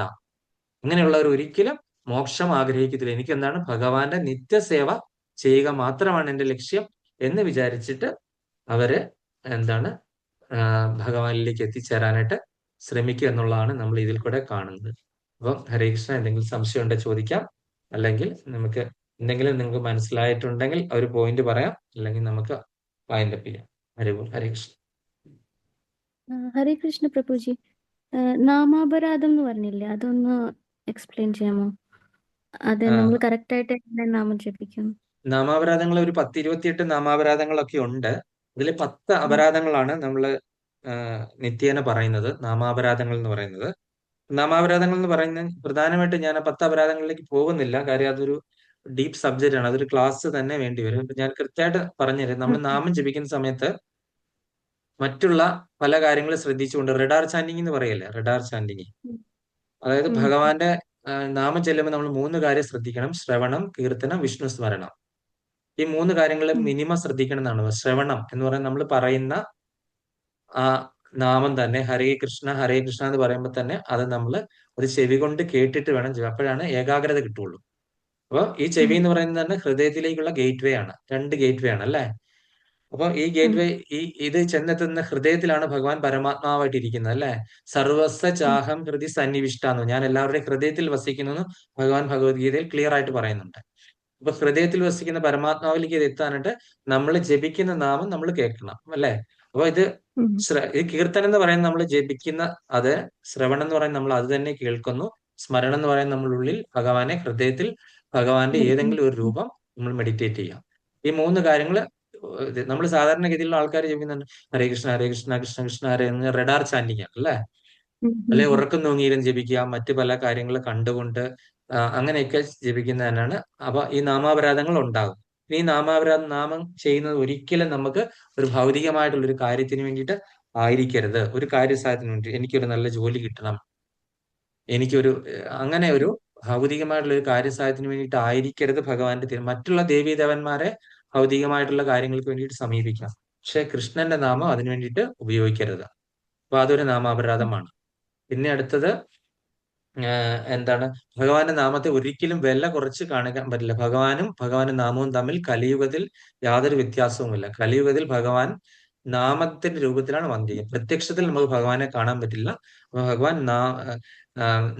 അങ്ങനെയുള്ളവർ ഒരിക്കലും മോക്ഷം ആഗ്രഹിക്കത്തില്ല. എനിക്ക് എന്താണ് ഭഗവാന്റെ നിത്യസേവ ചെയ്യുക മാത്രമാണ് എന്റെ ലക്ഷ്യം എന്ന് വിചാരിച്ചിട്ട് അവര് എന്താണ് ഭഗവാനിലേക്ക് എത്തിച്ചേരാനായിട്ട് ശ്രമിക്കുക എന്നുള്ളതാണ് നമ്മൾ ഇതിൽ കൂടെ കാണുന്നത്. അപ്പം ഹരേ കൃഷ്ണ, എന്തെങ്കിലും സംശയം ഉണ്ടെങ്കിൽ ചോദിക്കാം, അല്ലെങ്കിൽ നമുക്ക് എന്തെങ്കിലും നിങ്ങൾക്ക് മനസ്സിലായിട്ടുണ്ടെങ്കിൽ ഒരു പോയിന്റ് പറയാം, അല്ലെങ്കിൽ നമുക്ക് വൈൻഡ് അപ്പ് ചെയ്യാം. ഹരേ കൃഷ്ണ. ഹരേ കൃഷ്ണ പ്രഭുജി. നാമാപരാധം എന്ന് പറഞ്ഞില്ലേ, അതൊന്ന് എക്സ്പ്ലെയിൻ ചെയ്യാമോ? അത് ആ, നമ്മൾ കറക്റ്റ് ആയിട്ട് എങ്ങനെ നാമം ജപിക്കും? നാമാപരാധങ്ങൾ ഒരു 10-28 നാമാപരാധങ്ങളൊക്കെ ഉണ്ട്. അതിൽ 10 അപരാധങ്ങളാണ് നമ്മൾ നിത്യേന പറയുന്നത് നാമാപരാധങ്ങൾ എന്ന് പറയുന്നത്. നാമാപരാധങ്ങൾ എന്ന് പറയുന്നത് പ്രധാനമായിട്ട് ഞാൻ 10 അപരാധങ്ങളിലേക്ക് പോകുന്നില്ല, കാര്യം അതൊരു ഡീപ്പ് സബ്ജക്റ്റ് ആണ്, അതൊരു ക്ലാസ് തന്നെ വേണ്ടി വരും. ഇപ്പൊ ഞാൻ കൃത്യമായിട്ട് പറഞ്ഞുതരാം. നമ്മൾ നാമം ജപിക്കുന്ന സമയത്ത് മറ്റുള്ള പല കാര്യങ്ങളും ശ്രദ്ധിച്ചുകൊണ്ട് റഡാർ ചാൻഡിങ് എന്ന് പറയല്ലേ, റഡാർ ചാൻഡിങ്. അതായത് ഭഗവാന്റെ നാമം ചെല്ലുമ്പോൾ നമ്മൾ 3 കാര്യം ശ്രദ്ധിക്കണം: ശ്രവണം, കീർത്തനം, വിഷ്ണു സ്മരണം. ഈ 3 കാര്യങ്ങൾ മിനിമം ശ്രദ്ധിക്കണം എന്നാണ്. ശ്രവണം എന്ന് പറയുന്നത് നമ്മൾ പറയുന്ന ആ നാമം തന്നെ ഹരേ കൃഷ്ണ എന്ന് പറയുമ്പോൾ തന്നെ അത് നമ്മൾ ഒരു ചെവി കൊണ്ട് കേട്ടിട്ട് വേണം ചെയ്യാൻ. അപ്പോഴാണ് ഏകാഗ്രത കിട്ടുള്ളൂ. അപ്പോൾ ഈ ചെവി എന്ന് പറയുന്നത് തന്നെ ഹൃദയത്തിലേക്കുള്ള ഗേറ്റ് വേ ആണ്. 2 ഗേറ്റ് വേ ആണ് അല്ലേ? അപ്പൊ ഈ ഗേറ്റ് വേ ഇത് ചെന്നെത്തുന്ന ഹൃദയത്തിലാണ് ഭഗവാൻ പരമാത്മാവായിട്ട് ഇരിക്കുന്നത് അല്ലെ. സർവസ്വ ചാഹം ഹൃദി സന്നിവിഷ്ടാന്നു, ഞാൻ എല്ലാവരുടെയും ഹൃദയത്തിൽ വസിക്കുന്നു ഭഗവാൻ ഭഗവത്ഗീതയിൽ ക്ലിയർ ആയിട്ട് പറയുന്നുണ്ട്. അപ്പൊ ഹൃദയത്തിൽ വസിക്കുന്ന പരമാത്മാവിലേക്ക് ഇത് എത്താനായിട്ട് നമ്മൾ ജപിക്കുന്ന നാമം നമ്മൾ കേൾക്കണം അല്ലെ. അപ്പൊ ഇത് കീർത്തനം എന്ന് പറയുന്നത് നമ്മൾ ജപിക്കുന്ന അത്, ശ്രവണം എന്ന് പറയുന്നത് നമ്മൾ അത് തന്നെ കേൾക്കുന്നു, സ്മരണം എന്ന് പറയുന്നത് നമ്മളുള്ളിൽ ഭഗവാനെ ഹൃദയത്തിൽ ഭഗവാന്റെ ഏതെങ്കിലും ഒരു രൂപം നമ്മൾ മെഡിറ്റേറ്റ് ചെയ്യാം. ഈ 3 കാര്യങ്ങൾ നമ്മൾ സാധാരണഗതിയിലുള്ള ആൾക്കാർ ജപിക്കുന്നുണ്ട്. ഹരേ കൃഷ്ണ കൃഷ്ണ കൃഷ്ണ ഹരേ എന്ന് റഡാർ ചാൻഡിങ് അല്ലേ, അല്ലെ ഉറക്കം തൂങ്ങിയിരുന്ന് ജപിക്കുക, മറ്റു പല കാര്യങ്ങൾ കണ്ടുകൊണ്ട് അങ്ങനെയൊക്കെ ജപിക്കുന്നതിനാണ്. അപ്പൊ ഈ നാമാപരാധങ്ങൾ ഉണ്ടാകും. ഈ നാമം ചെയ്യുന്നത് ഒരിക്കലും നമുക്ക് ഒരു ഭൗതികമായിട്ടുള്ള ഒരു കാര്യത്തിന് വേണ്ടിയിട്ട് ആയിരിക്കരുത്. ഒരു കാര്യസാധനത്തിന് വേണ്ടി എനിക്കൊരു നല്ല ജോലി കിട്ടണം, എനിക്കൊരു അങ്ങനെ ഒരു ഭൗതികമായിട്ടുള്ള ഒരു കാര്യസാധനത്തിന് വേണ്ടിയിട്ട് ആയിരിക്കരുത് ഭഗവാന്റെ മറ്റുള്ള ദേവീദേവന്മാരെ ഭൗതികമായിട്ടുള്ള കാര്യങ്ങൾക്ക് വേണ്ടിയിട്ട് സമീപിക്കാം. പക്ഷെ കൃഷ്ണന്റെ നാമം അതിനു വേണ്ടിയിട്ട് ഉപയോഗിക്കരുത്. അപ്പൊ അതൊരു നാമാപരാധമാണ്. പിന്നെ അടുത്തത് എന്താണ്, ഭഗവാന്റെ നാമത്തെ ഒരിക്കലും വില കുറച്ച് കാണിക്കാൻ പറ്റില്ല. ഭഗവാന്റെ നാമവും തമ്മിൽ കലിയുഗത്തിൽ യാതൊരു വ്യത്യാസവുമില്ല. കലിയുഗത്തിൽ ഭഗവാൻ നാമത്തിന്റെ രൂപത്തിലാണ് വന്നിരിക്കുന്നത്. പ്രത്യക്ഷത്തിൽ നമുക്ക് ഭഗവാനെ കാണാൻ പറ്റില്ല. ഭഗവാൻ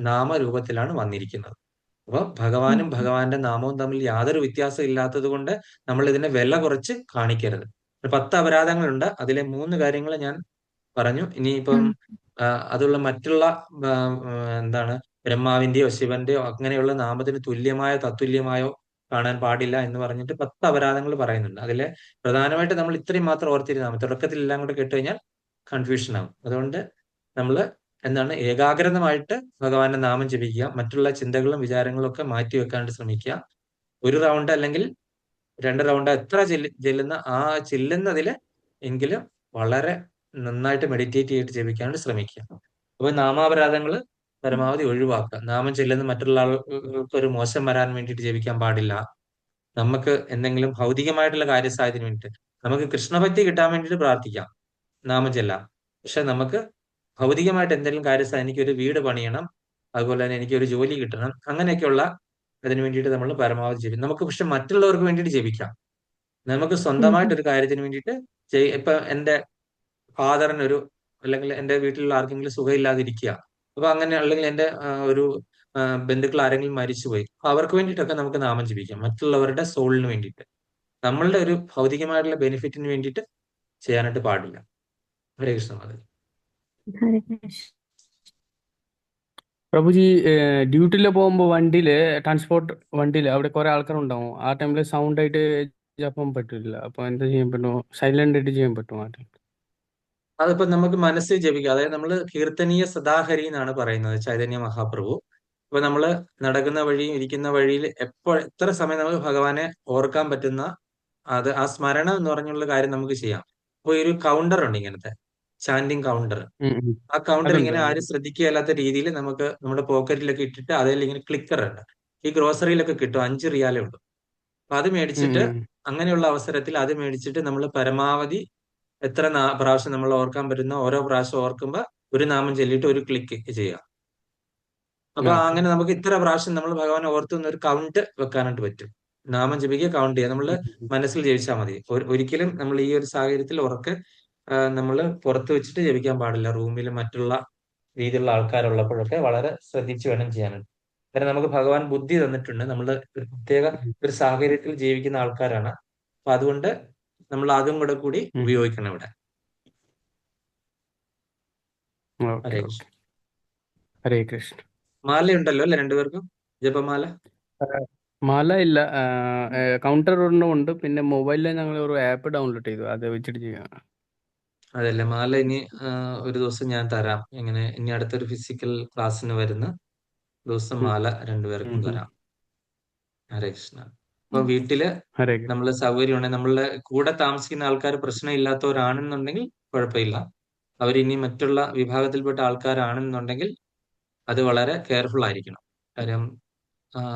നാമരൂപത്തിലാണ് വന്നിരിക്കുന്നത്. അപ്പൊ ഭഗവാനും ഭഗവാന്റെ നാമവും തമ്മിൽ യാതൊരു വ്യത്യാസം ഇല്ലാത്തത് കൊണ്ട് നമ്മൾ ഇതിനെ വില കുറച്ച് കാണിക്കരുത്. 10 അപരാധങ്ങളുണ്ട്. അതിലെ 3 കാര്യങ്ങൾ ഞാൻ പറഞ്ഞു. ഇനിയിപ്പം അതുള്ള മറ്റുള്ള എന്താണ്, ബ്രഹ്മാവിന്റെയോ ശിവന്റെയോ അങ്ങനെയുള്ള നാമത്തിന് തുല്യമായോ തത്തുല്യമായോ കാണാൻ പാടില്ല എന്ന് പറഞ്ഞിട്ട് 10 അപരാധങ്ങൾ പറയുന്നുണ്ട്. അതിലെ പ്രധാനമായിട്ട് നമ്മൾ ഇത്രയും മാത്രം ഓർത്തിരുന്നാൽ മതി. തുടക്കത്തിൽ എല്ലാം കൂടെ കേട്ടുകഴിഞ്ഞാൽ കൺഫ്യൂഷൻ ആവും. അതുകൊണ്ട് നമ്മൾ എന്താണ്, ഏകാഗ്രതമായിട്ട് ഭഗവാന്റെ നാമം ജപിക്കുക, മറ്റുള്ള ചിന്തകളും വിചാരങ്ങളും ഒക്കെ മാറ്റി വെക്കാണ്ട് ശ്രമിക്കുക. 1 റൗണ്ട് അല്ലെങ്കിൽ 2 റൗണ്ട് എത്ര ചെല്ലുന്ന ആ ചെല്ലുന്നതില് എങ്കിലും വളരെ നന്നായിട്ട് മെഡിറ്റേറ്റ് ചെയ്തിട്ട് ജപിക്കാണ്ട് ശ്രമിക്കുക. അപ്പൊ നാമാപരാധങ്ങൾ പരമാവധി ഒഴിവാക്കുക. നാമം ചെല്ലുന്ന മറ്റുള്ള ആളുകൾക്ക് ഒരു മോശം വരാൻ വേണ്ടിയിട്ട് ജപിക്കാൻ പാടില്ല. നമുക്ക് എന്തെങ്കിലും ഭൗതികമായിട്ടുള്ള കാര്യസാധ്യത്തിന് വേണ്ടിയിട്ട്, നമുക്ക് കൃഷ്ണഭക്തി കിട്ടാൻ വേണ്ടിയിട്ട് പ്രാർത്ഥിക്കാം, നാമം ചെല്ലാം. പക്ഷെ നമുക്ക് ഭൗതികമായിട്ട് എന്തെങ്കിലും കാര്യസാധ്യത, എനിക്കൊരു വീട് പണിയണം, അതുപോലെ തന്നെ എനിക്കൊരു ജോലി കിട്ടണം, അങ്ങനെയൊക്കെയുള്ള അതിന് വേണ്ടിയിട്ട് നമ്മൾ പരമാവധി ജപിക്കും. നമുക്ക് പക്ഷെ മറ്റുള്ളവർക്ക് വേണ്ടിയിട്ട് ജപിക്കാം. നമുക്ക് സ്വന്തമായിട്ടൊരു കാര്യത്തിന് വേണ്ടിയിട്ട് ഇപ്പൊ എന്റെ ഫാദറിനൊരു, അല്ലെങ്കിൽ എന്റെ വീട്ടിലുള്ള ആർക്കെങ്കിലും സുഖമില്ലാതിരിക്കുക, അപ്പൊ അങ്ങനെ, അല്ലെങ്കിൽ എന്റെ ഒരു ബന്ധുക്കൾ ആരെങ്കിലും മരിച്ചുപോയി, അവർക്ക് വേണ്ടിയിട്ടൊക്കെ നമുക്ക് നാമം ജപിക്കാം. മറ്റുള്ളവരുടെ സോളിന് വേണ്ടിയിട്ട്, നമ്മളുടെ ഒരു ഭൗതികമായിട്ടുള്ള ബെനിഫിറ്റിന് വേണ്ടിയിട്ട് ചെയ്യാനായിട്ട് പാടില്ല. ഹരേ കൃഷ്ണ മാതാജി. ഹരേ കൃഷ്ണ. പ്രഭുജി, ഡ്യൂട്ടിയിൽ പോകുമ്പോൾ ട്രാൻസ്പോർട്ട് വണ്ടിയിൽ അവിടെ കുറെ ആൾക്കാരുണ്ടാവും. ആ ടൈമിൽ സൗണ്ട് ആയിട്ട് ജപം പറ്റില്ല. അപ്പൊ എന്താ ചെയ്യാൻ പറ്റുമോ? സൈലന്റ് ആയിട്ട് ചെയ്യാൻ പറ്റുമോ ആ ടൈം? അതിപ്പോ നമുക്ക് മനസ്സിൽ ജപിക്കാം. അതായത് നമ്മൾ കീർത്തനീയ സദാഹരി എന്നാണ് പറയുന്നത് ചൈതന്യ മഹാപ്രഭു. അപ്പൊ നമ്മള് നടക്കുന്ന വഴിയും ഇരിക്കുന്ന വഴിയിൽ എത്ര സമയം നമുക്ക് ഭഗവാനെ ഓർക്കാൻ പറ്റുന്ന അത് ആ സ്മരണം എന്ന് പറഞ്ഞുള്ള കാര്യം നമുക്ക് ചെയ്യാം. അപ്പൊ ഒരു കൗണ്ടർ ഉണ്ട്, ഇങ്ങനത്തെ ചാൻഡിങ് കൗണ്ടർ. ആ കൗണ്ടർ ഇങ്ങനെ ആരും ശ്രദ്ധിക്കുകയല്ലാത്ത രീതിയിൽ നമുക്ക് നമ്മുടെ പോക്കറ്റിലൊക്കെ ഇട്ടിട്ട് അതിൽ ഇങ്ങനെ ക്ലിക്കർ ഉണ്ട്. ഈ ഗ്രോസറിയിലൊക്കെ കിട്ടും, 5 റിയാലേ ഉള്ളൂ. അപ്പൊ അത് മേടിച്ചിട്ട്, അങ്ങനെയുള്ള അവസരത്തിൽ അത് മേടിച്ചിട്ട് നമ്മൾ പരമാവധി എത്ര പ്രാവശ്യം നമ്മൾ ഓർക്കാൻ പറ്റുന്ന ഓരോ പ്രാവശ്യം ഓർക്കുമ്പോൾ ഒരു നാമം ചൊല്ലിയിട്ട് ഒരു ക്ലിക്ക് ചെയ്യുക. അപ്പൊ അങ്ങനെ നമുക്ക് ഇത്ര പ്രാവശ്യം നമ്മൾ ഭഗവാനെ ഓർത്തുന്ന ഒരു കൗണ്ട് വെക്കാനായിട്ട് പറ്റും. നാമം ജപിക്കുക, കൗണ്ട് ചെയ്യുക, നമ്മൾ മനസ്സിൽ ജപിച്ചാൽ മതി. ഒരിക്കലും നമ്മൾ ഈ ഒരു സാഹചര്യത്തിൽ നമ്മൾ പുറത്ത് വെച്ചിട്ട് ജപിക്കാൻ പാടില്ല. റൂമിൽ മറ്റുള്ള രീതിയിലുള്ള ആൾക്കാരുള്ളപ്പോഴൊക്കെ വളരെ ശ്രദ്ധിച്ചു വേണം ചെയ്യാനായിട്ട്. കാരണം നമുക്ക് ഭഗവാൻ ബുദ്ധി തന്നിട്ടുണ്ട്. നമ്മൾ ഒരു പ്രത്യേക ഒരു സാഹചര്യത്തിൽ ജീവിക്കുന്ന ആൾക്കാരാണ്. അപ്പൊ അതുകൊണ്ട് നമ്മൾ അതും കൂടെ കൂടി ഉപയോഗിക്കണം ഇവിടെ. ഓക്കെ ഹരേ ഓക്കെ. കൃഷ്ണ. ഹരേ കൃഷ്ണ. മാലയുണ്ടല്ലോ അല്ലെ രണ്ടുപേർക്കും? ജപമാല. മാല ഇല്ല, കൗണ്ടർ ഒരെണ്ണം ഉണ്ട്. പിന്നെ മൊബൈലിൽ ഞങ്ങൾ ഒരു ആപ്പ് ഡൗൺലോഡ് ചെയ്തു, അത് വെച്ചിട്ട് ചെയ്യാം. അതല്ലേ മാല ഇനി ഒരു ദിവസം ഞാൻ തരാം. ഇങ്ങനെ ഇനി അടുത്തൊരു ഫിസിക്കൽ ക്ലാസ്സിന് വരുന്ന ദിവസം മാല രണ്ടുപേർക്കും തരാം. ഹരേ കൃഷ്ണ. അപ്പൊ വീട്ടില് ഹരേ കൃഷ്ണ. നമ്മള് സൗകര്യം ഉണ്ടെങ്കിൽ നമ്മളുടെ കൂടെ താമസിക്കുന്ന ആൾക്കാർ പ്രശ്നമില്ലാത്തവരാണെന്നുണ്ടെങ്കിൽ കുഴപ്പമില്ല. അവരിനി മറ്റുള്ള വിഭാഗത്തിൽപ്പെട്ട ആൾക്കാരാണെന്നുണ്ടെങ്കിൽ അത് വളരെ കെയർഫുൾ ആയിരിക്കണം. കാര്യം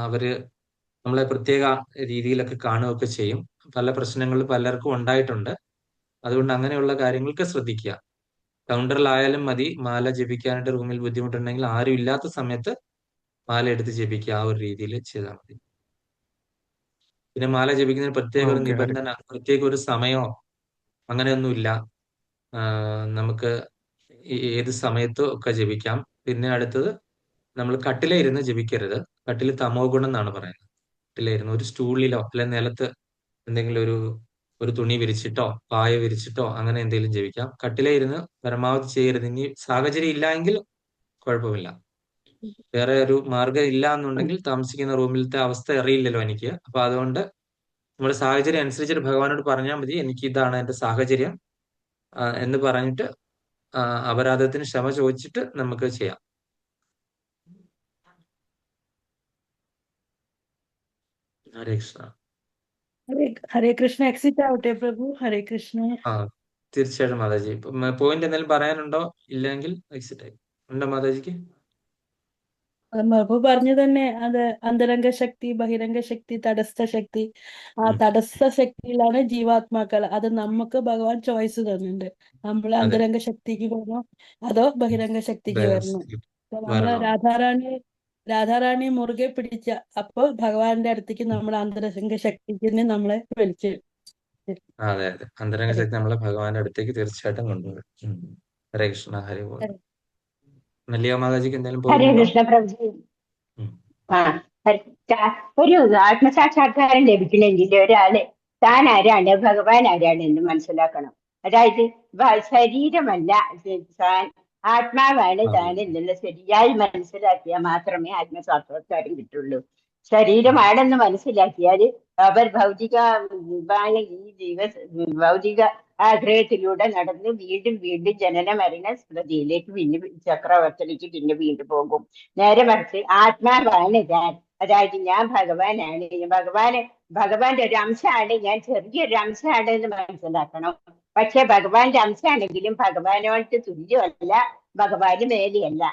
അവര് നമ്മളെ പ്രത്യേക രീതിയിലൊക്കെ കാണുകയൊക്കെ ചെയ്യും. പല പ്രശ്നങ്ങൾ പലർക്കും ഉണ്ടായിട്ടുണ്ട്. അതുകൊണ്ട് അങ്ങനെയുള്ള കാര്യങ്ങൾക്ക് ശ്രദ്ധിക്കുക. കൗണ്ടറിലായാലും മതി, മാല ജപിക്കാനായിട്ട് റൂമിൽ ബുദ്ധിമുട്ടുണ്ടെങ്കിൽ ആരും ഇല്ലാത്ത സമയത്ത് മാല എടുത്ത് ജപിക്കുക. ആ ഒരു രീതിയിൽ ചെയ്താൽ മതി. പിന്നെ മാല ജപിക്കുന്നതിന് പ്രത്യേക ഒരു ഓക്കെ. ഹരേ നിബന്ധന, പ്രത്യേക ഒരു സമയമോ അങ്ങനെയൊന്നുമില്ല. നമുക്ക് ഏത് സമയത്തും ഒക്കെ ജപിക്കാം. പിന്നെ അടുത്തത്, നമ്മൾ കട്ടിലേ ഇരുന്ന് ജപിക്കരുത്. കട്ടില് തമോ ഗുണം എന്നാണ് പറയുന്നത്. കട്ടിലേ ഇരുന്ന് ഒരു സ്റ്റൂളിലോ അല്ലെ നിലത്ത് എന്തെങ്കിലും ഒരു തുണി വിരിച്ചിട്ടോ പായ വിരിച്ചിട്ടോ അങ്ങനെ എന്തെങ്കിലും ജപിക്കാം. കട്ടിലേ ഇരുന്ന് പരമാവധി ചെയ്യരുത്. ഇനി സാഹചര്യം ഇല്ല എങ്കിൽ കുഴപ്പമില്ല. വേറെ ഒരു മാർഗം ഇല്ല എന്നുണ്ടെങ്കിൽ താമസിക്കുന്ന റൂമിലത്തെ അവസ്ഥ അറിയില്ലല്ലോ എനിക്ക്. അപ്പൊ അതുകൊണ്ട് നമ്മുടെ സാഹചര്യം അനുസരിച്ചിട്ട് ഭഗവാനോട് പറഞ്ഞാൽ മതി, എനിക്ക് ഇതാണ് എന്റെ സാഹചര്യം എന്ന് പറഞ്ഞിട്ട് അപരാധത്തിന് ക്ഷമ ചോദിച്ചിട്ട് നമുക്ക് ചെയ്യാം. ഹരേ കൃഷ്ണ. ഹരേ കൃഷ്ണ. എക്സിറ്റ് ആവട്ടെ പ്രഭു. ഹരേ കൃഷ്ണ. തീർച്ചയായിട്ടും മാതാജി. പോയിന്റ് എന്തെങ്കിലും പറയാനുണ്ടോ? ഇല്ലെങ്കിൽ എക്സിറ്റ് ആയി. ഉണ്ടോ മാതാജിക്ക്? പ്രഭു പറഞ്ഞു തന്നെ, അത് അന്തരംഗ ശക്തി, ബഹിരംഗ ശക്തി, തടസ്ഥ ശക്തി. ആ തടസ്ഥ ശക്തിയിലാണ് ജീവാത്മാക്കൾ. അത് നമുക്ക് ഭഗവാൻ ചോയ്സ് തന്നിട്ടുണ്ട്. നമ്മൾ അന്തരംഗ ശക്തിക്ക് വരണോ അതോ ബഹിരംഗ ശക്തിക്ക് വരണോ? നമ്മള് രാധാറാണി മുറുകെ പിടിച്ച അപ്പോൾ ഭഗവാന്റെ അടുത്തേക്ക് നമ്മൾ അന്തരംഗ ശക്തിക്ക് നമ്മളെ വലിച്ചു. അതെ അതെ, അന്തരംഗ ശക്തി നമ്മളെ ഭഗവാന്റെ അടുത്തേക്ക് തീർച്ചയായിട്ടും കൊണ്ടുവരും. ഹരേ കൃഷ്ണ. ഹരേ ബോൾ. മല്ലിക മാതാജിക്ക് എന്തെങ്കിലും ഹരേ പോയിട്ടുണ്ടോ? കൃഷ്ണ പ്രഭു. ഒരു ആത്മസാക്ഷാത്കാരം ലഭിക്കണമെങ്കിൽ ഒരാള് താൻ ആരാണ്, ഭഗവാൻ ആരാണ് എന്ന് മനസ്സിലാക്കണം. അതായത് ശരീരമല്ല താൻ, ആത്മാവാണ് താൻ എന്നുള്ള ശരിയായി മനസ്സിലാക്കിയാൽ മാത്രമേ ആത്മസാക്ഷാത്കാരം കിട്ടുള്ളൂ. ശരീരമാണെന്ന് മനസ്സിലാക്കിയാൽ അവർ ഭൗതികമായ ഈ ഭൗതിക ആഗ്രഹത്തിലൂടെ നടന്ന് വീണ്ടും വീണ്ടും ജനന മരണ സ്മൃതിയിലേക്ക് പിന്നെ ചക്രവർത്തിലേക്ക് പിന്നെ വീണ്ടും പോകും. നേരെ മറിച്ച് ആത്മാവാണ് ഞാൻ, അതായത് ഞാൻ ഭഗവാനാണ്, ഭഗവാന്റെ ഒരു അംശമാണ് ഞാൻ, ചെറിയൊരു അംശമാണ് എന്ന് മനസ്സിലാക്കണം. പക്ഷെ ഭഗവാന്റെ അംശമാണെങ്കിലും ഭഗവാനോട്ട് തുല്യമല്ല, ഭഗവാന് മേലെയല്ല.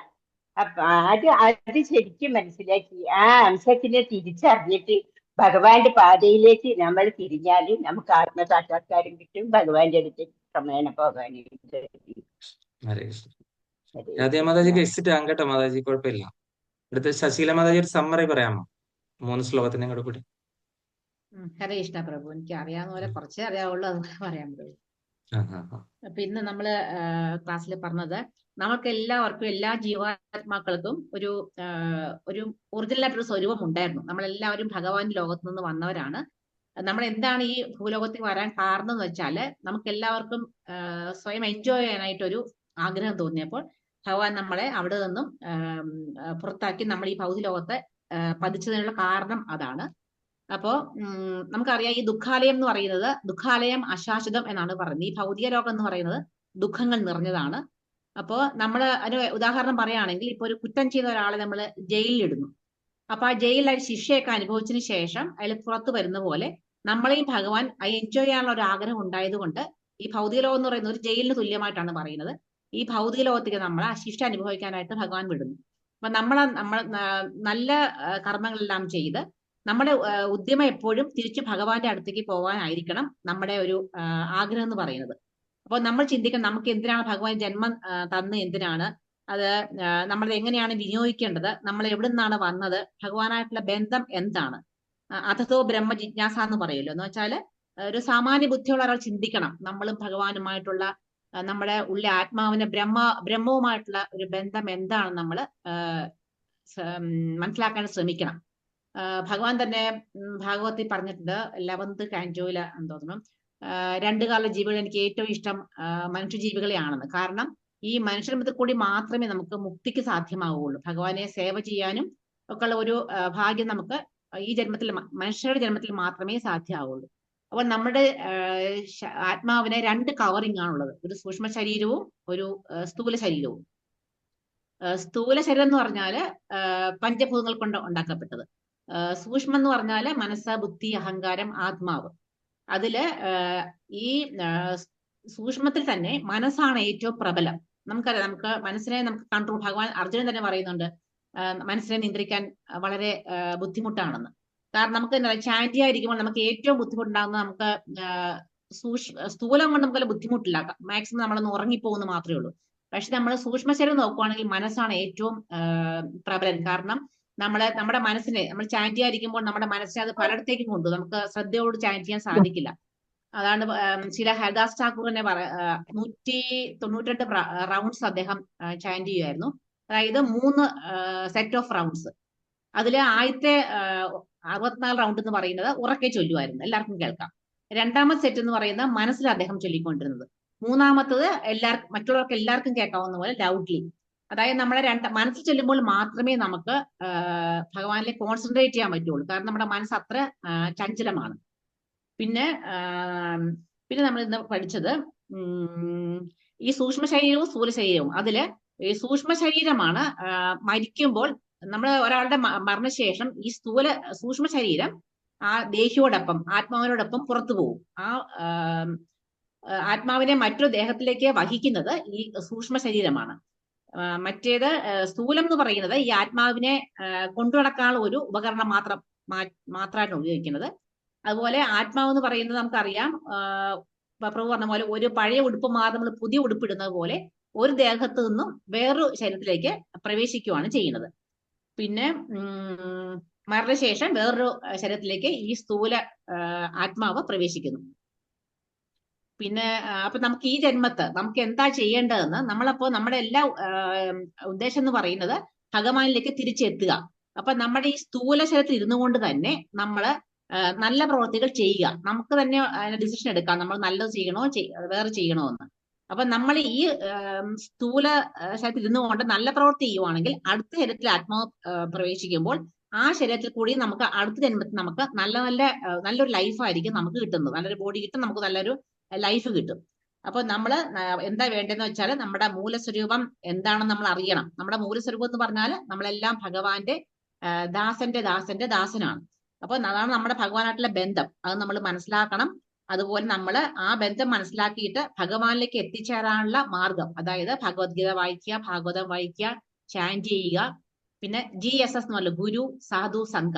അപ്പൊ അത് ശരിക്കും മനസ്സിലാക്കി ആ അംശത്തിനെ തിരിച്ചറിഞ്ഞിട്ട് ഭഗവാന്റെ പാതയിലേക്ക് നമ്മൾ തിരിഞ്ഞാൽ നമുക്ക് ആത്മസാക്ഷാത്കാരം കിട്ടും. ഭഗവാന്റെ അടുത്ത് ക്രമേണ പോകാനായിട്ട്. ഹരേ കൃഷ്ണ. രാധേ മാതാജിക്ക് എക്സിറ്റ് ആകാം കേട്ടോ മാതാജി, കുഴപ്പമില്ല. അടുത്ത ശശീല മാതാജി ഒരു സമ്മറി പറയാമോ 3 ശ്ലോകത്തിനെ കൂടെ കൂടി? ഹരേ കൃഷ്ണ പ്രഭു. എനിക്ക് അറിയാവുന്ന പോലെ കുറച്ചേ അറിയാവുള്ളൂ, അതുപോലെ പറയാൻ പറ്റുള്ളൂ. അപ്പൊ ഇന്ന് നമ്മള് ക്ലാസ്സിൽ പറഞ്ഞത്, നമുക്ക് എല്ലാവർക്കും, എല്ലാ ജീവാത്മാക്കൾക്കും ഒരു ഒറിജിനലായിട്ടൊരു സ്വരൂപം ഉണ്ടായിരുന്നു. നമ്മളെല്ലാവരും ഭഗവാന്റെ ലോകത്ത് നിന്ന് വന്നവരാണ്. നമ്മൾ എന്താണ് ഈ ഭൂലോകത്തിൽ വരാൻ കാരണം എന്ന് വെച്ചാല്, നമുക്ക് എല്ലാവർക്കും സ്വയം എൻജോയ് ചെയ്യാനായിട്ടൊരു ആഗ്രഹം തോന്നിയപ്പോൾ ഭഗവാൻ നമ്മളെ അവിടെ നിന്നും പുറത്താക്കി നമ്മൾ ഈ ഭൗതിക ലോകത്തെ പതിച്ചതിനുള്ള കാരണം അതാണ്. അപ്പോ നമുക്കറിയാം, ഈ ദുഃഖാലയം എന്ന് പറയുന്നത്, ദുഃഖാലയം അശാശ്വതം എന്നാണ് പറയുന്നത്. ഈ ഭൗതിക ലോകം എന്ന് പറയുന്നത് ദുഃഖങ്ങൾ നിറഞ്ഞതാണ്. അപ്പോ നമ്മൾ ഒരു ഉദാഹരണം പറയുകയാണെങ്കിൽ, ഇപ്പൊ ഒരു കുറ്റം ചെയ്ത ഒരാളെ നമ്മൾ ജയിലിലിടുന്നു. അപ്പൊ ആ ജയിലിൽ ശിക്ഷയൊക്കെ അനുഭവിച്ചതിന് ശേഷം അയാൾ പുറത്തു വരുന്ന പോലെ നമ്മളെയും ഭഗവാൻ എൻജോയ് ചെയ്യാനുള്ള ഒരു ആഗ്രഹം ഉണ്ടായതുകൊണ്ട് ഈ ഭൗതിക ലോകം എന്ന് പറയുന്നത് ഒരു ജയിലിന് തുല്യമായിട്ടാണ് പറയുന്നത്. ഈ ഭൗതിക ലോകത്തേക്ക് നമ്മൾ ആ ശിക്ഷ അനുഭവിക്കാനായിട്ട് ഭഗവാൻ വിടുന്നു. അപ്പൊ നമ്മൾ നല്ല കർമ്മങ്ങളെല്ലാം ചെയ്ത് നമ്മുടെ ഉദ്യമം എപ്പോഴും തിരിച്ച് ഭഗവാന്റെ അടുത്തേക്ക് പോകാനായിരിക്കണം നമ്മുടെ ഒരു ആഗ്രഹം എന്ന് പറയുന്നത്. അപ്പോൾ നമ്മൾ ചിന്തിക്കണം, നമുക്ക് എന്തിനാണ് ഭഗവാൻ ജന്മം തന്ന്, എന്തിനാണ് അത്, നമ്മൾ എങ്ങനെയാണ് വിനിയോഗിക്കേണ്ടത്, നമ്മൾ എവിടെ നിന്നാണ് വന്നത്, ഭഗവാനായിട്ടുള്ള ബന്ധം എന്താണ്. അഥതോ ബ്രഹ്മ ജിജ്ഞാസ എന്ന് പറയുമല്ലോ. എന്ന് വെച്ചാല് ഒരു സാമാന്യ ബുദ്ധിയുള്ള ഒരാൾ ചിന്തിക്കണം, നമ്മളും ഭഗവാനുമായിട്ടുള്ള നമ്മുടെ ഉള്ളിലെ ആത്മാവിന്റെ ബ്രഹ്മവുമായിട്ടുള്ള ഒരു ബന്ധം എന്താണ് നമ്മൾ മനസ്സിലാക്കാൻ ശ്രമിക്കണം. ഭഗവാൻ തന്നെ ഭാഗവത്തിൽ പറഞ്ഞിട്ടുണ്ട്, 11th കാൻറ്റോയില എന്ന് തോന്നുന്നു, രണ്ടു കാല ജീവികൾ എനിക്ക് ഏറ്റവും ഇഷ്ടം മനുഷ്യജീവികളെയാണെന്ന്. കാരണം ഈ മനുഷ്യജന്മത്തിൽ കൂടി മാത്രമേ നമുക്ക് മുക്തിക്ക് സാധ്യമാവുകയുള്ളൂ. ഭഗവാനെ സേവ ചെയ്യാനും ഒക്കെ ഉള്ള ഒരു ഭാഗ്യം നമുക്ക് ഈ ജന്മത്തിൽ, മനുഷ്യരുടെ ജന്മത്തിൽ മാത്രമേ സാധ്യമാവുള്ളൂ. അപ്പോൾ നമ്മുടെ ആത്മാവിനെ 2 കവറിംഗ് ആണുള്ളത്, ഒരു സൂക്ഷ്മ ശരീരവും ഒരു സ്ഥൂല ശരീരവും. സ്ഥൂല ശരീരം എന്ന് പറഞ്ഞാല് പഞ്ചഭൂതങ്ങൾ കൊണ്ട് ഉണ്ടാക്കപ്പെട്ടത്. സൂക്ഷ്മം എന്ന് പറഞ്ഞാല് മനസ്സ്, ബുദ്ധി, അഹങ്കാരം, ആത്മാവ്. അതില് ഈ സൂക്ഷ്മത്തിൽ തന്നെ മനസ്സാണ് ഏറ്റവും പ്രബലം. നമുക്കറിയാം, നമുക്ക് മനസ്സിനെ നമുക്ക് കൺട്രോൾ, ഭഗവാൻ അർജുനൻ തന്നെ പറയുന്നുണ്ട് മനസ്സിനെ നിയന്ത്രിക്കാൻ വളരെ ബുദ്ധിമുട്ടാണെന്ന്. കാരണം നമുക്ക് ചാൻറ്റി ആയിരിക്കുമ്പോൾ നമുക്ക് ഏറ്റവും ബുദ്ധിമുട്ടുണ്ടാകുന്നത് നമുക്ക് സ്ഥൂലം കൊണ്ട് നമുക്ക് ബുദ്ധിമുട്ടില്ല, മാക്സിമം നമ്മളൊന്ന് ഉറങ്ങിപ്പോകുന്നു മാത്രമേ ഉള്ളൂ. പക്ഷെ നമ്മൾ സൂക്ഷ്മ ശരീരം നോക്കുവാണെങ്കിൽ മനസ്സാണ് ഏറ്റവും പ്രബലൻ. കാരണം നമ്മുടെ മനസ്സിനെ, നമ്മൾ ചാൻറ്റി ആയിരിക്കുമ്പോൾ നമ്മുടെ മനസ്സിനെ അത് പലയിടത്തേക്കും കൊണ്ടു, നമുക്ക് ശ്രദ്ധയോട് ചാൻറ്റ് ചെയ്യാൻ സാധിക്കില്ല. അതാണ് ചില ഹരിദാസ് ഠാക്കൂറിനെ 192 റൗണ്ട്സ് അദ്ദേഹം ചാൻറ്റ് ചെയ്യുമായിരുന്നു. അതായത് 3 സെറ്റ് ഓഫ് റൗണ്ട്സ്. അതിലെ ആദ്യത്തെ 64 റൗണ്ട് എന്ന് പറയുന്നത് ഉറക്കെ ചൊല്ലുമായിരുന്നു, എല്ലാവർക്കും കേൾക്കാം. രണ്ടാമത്തെ സെറ്റ് എന്ന് പറയുന്നത് മനസ്സിൽ അദ്ദേഹം ചൊല്ലിക്കൊണ്ടിരുന്നത്. മൂന്നാമത്തത് മറ്റുള്ളവർക്ക് എല്ലാവർക്കും കേൾക്കാവുന്ന പോലെ ലൗഡ്ലി. അതായത് നമ്മളെ മനസ്സിൽ ചൊല്ലുമ്പോൾ മാത്രമേ നമുക്ക് ഭഗവാനിലെ കോൺസെൻട്രേറ്റ് ചെയ്യാൻ പറ്റുള്ളൂ. കാരണം നമ്മുടെ മനസ്സ് അത്ര ചഞ്ചലമാണ്. പിന്നെ നമ്മൾ ഇന്ന് പഠിച്ചത് ഈ സൂക്ഷ്മ ശരീരവും സ്ഥൂല ശരീരവും. അതില് ഈ സൂക്ഷ്മ ശരീരമാണ് മരിക്കുമ്പോൾ നമ്മൾ ഒരാളുടെ മരണശേഷം ഈ സൂക്ഷ്മ ശരീരം ആ ദേഹിയോടൊപ്പം, ആത്മാവിനോടൊപ്പം പുറത്തു പോകും. ആ ആത്മാവിനെ മറ്റൊരു ദേഹത്തിലേക്ക് വഹിക്കുന്നത് ഈ സൂക്ഷ്മ ശരീരമാണ്. മറ്റേത് സ്ഥൂലം എന്ന് പറയുന്നത് ഈ ആത്മാവിനെ കൊണ്ടുനടക്കാനുള്ള ഒരു ഉപകരണം മാത്രമായിട്ടാണ് ഉപയോഗിക്കുന്നത്. അതുപോലെ ആത്മാവ് എന്ന് പറയുന്നത് നമുക്കറിയാം, പ്രഭു പറഞ്ഞ പോലെ ഒരു പഴയ ഉടുപ്പ് മാറി നമ്മൾ പുതിയ ഉടുപ്പിടുന്നത് പോലെ ഒരു ദേഹത്ത് നിന്നും വേറൊരു ശരീരത്തിലേക്ക് പ്രവേശിക്കുകയാണ് ചെയ്യുന്നത്. പിന്നെ മരണശേഷം വേറൊരു ശരീരത്തിലേക്ക് ഈ സ്ഥൂല ആത്മാവ് പ്രവേശിക്കുന്നു. പിന്നെ അപ്പൊ നമുക്ക് ഈ ജന്മത്ത് നമുക്ക് എന്താ ചെയ്യേണ്ടതെന്ന് നമ്മളപ്പോ നമ്മുടെ എല്ലാ ഉദ്ദേശം എന്ന് പറയുന്നത് ഭഗവാനിലേക്ക് തിരിച്ചെത്തുക. അപ്പൊ നമ്മുടെ ഈ സ്ഥൂല ശരീരത്തിൽ ഇരുന്നു കൊണ്ട് തന്നെ നമ്മള് നല്ല പ്രവൃത്തികൾ ചെയ്യുക. നമുക്ക് തന്നെ ഡിസിഷൻ എടുക്കാം, നമ്മൾ നല്ലത് ചെയ്യണോ വേറെ ചെയ്യണോ എന്ന്. അപ്പൊ നമ്മൾ ഈ സ്ഥൂല ശരീരത്തിൽ ഇരുന്നുകൊണ്ട് നല്ല പ്രവൃത്തി ചെയ്യുവാണെങ്കിൽ അടുത്ത ശരീരത്തിൽ ആത്മാവ് പ്രവേശിക്കുമ്പോൾ ആ ശരീരത്തിൽ കൂടി നമുക്ക് അടുത്ത ജന്മത്തിൽ നമുക്ക് നല്ലൊരു ലൈഫായിരിക്കും നമുക്ക് കിട്ടുന്നത്. നല്ലൊരു ബോഡി കിട്ടും, നമുക്ക് നല്ലൊരു ലൈഫ് കിട്ടും. അപ്പൊ നമ്മള് എന്താ വേണ്ടതെന്ന് വെച്ചാൽ നമ്മുടെ മൂലസ്വരൂപം എന്താണെന്ന് നമ്മൾ അറിയണം. നമ്മുടെ മൂലസ്വരൂപം എന്ന് പറഞ്ഞാൽ നമ്മളെല്ലാം ഭഗവാന്റെ ദാസനാണ്. അപ്പൊ അതാണ് നമ്മുടെ ഭഗവാനായിട്ടുള്ള ബന്ധം. അത് നമ്മൾ മനസ്സിലാക്കണം. അതുപോലെ നമ്മൾ ആ ബന്ധം മനസ്സിലാക്കിയിട്ട് ഭഗവാനിലേക്ക് എത്തിച്ചേരാനുള്ള മാർഗം, അതായത് ഭഗവത്ഗീത വായിക്കുക, ഭാഗവതം വായിക്കുക, ചാൻറ്റ് ചെയ്യുക. പിന്നെ GSS എന്ന് പറഞ്ഞാൽ ഗുരു, സാധു, സംഘ.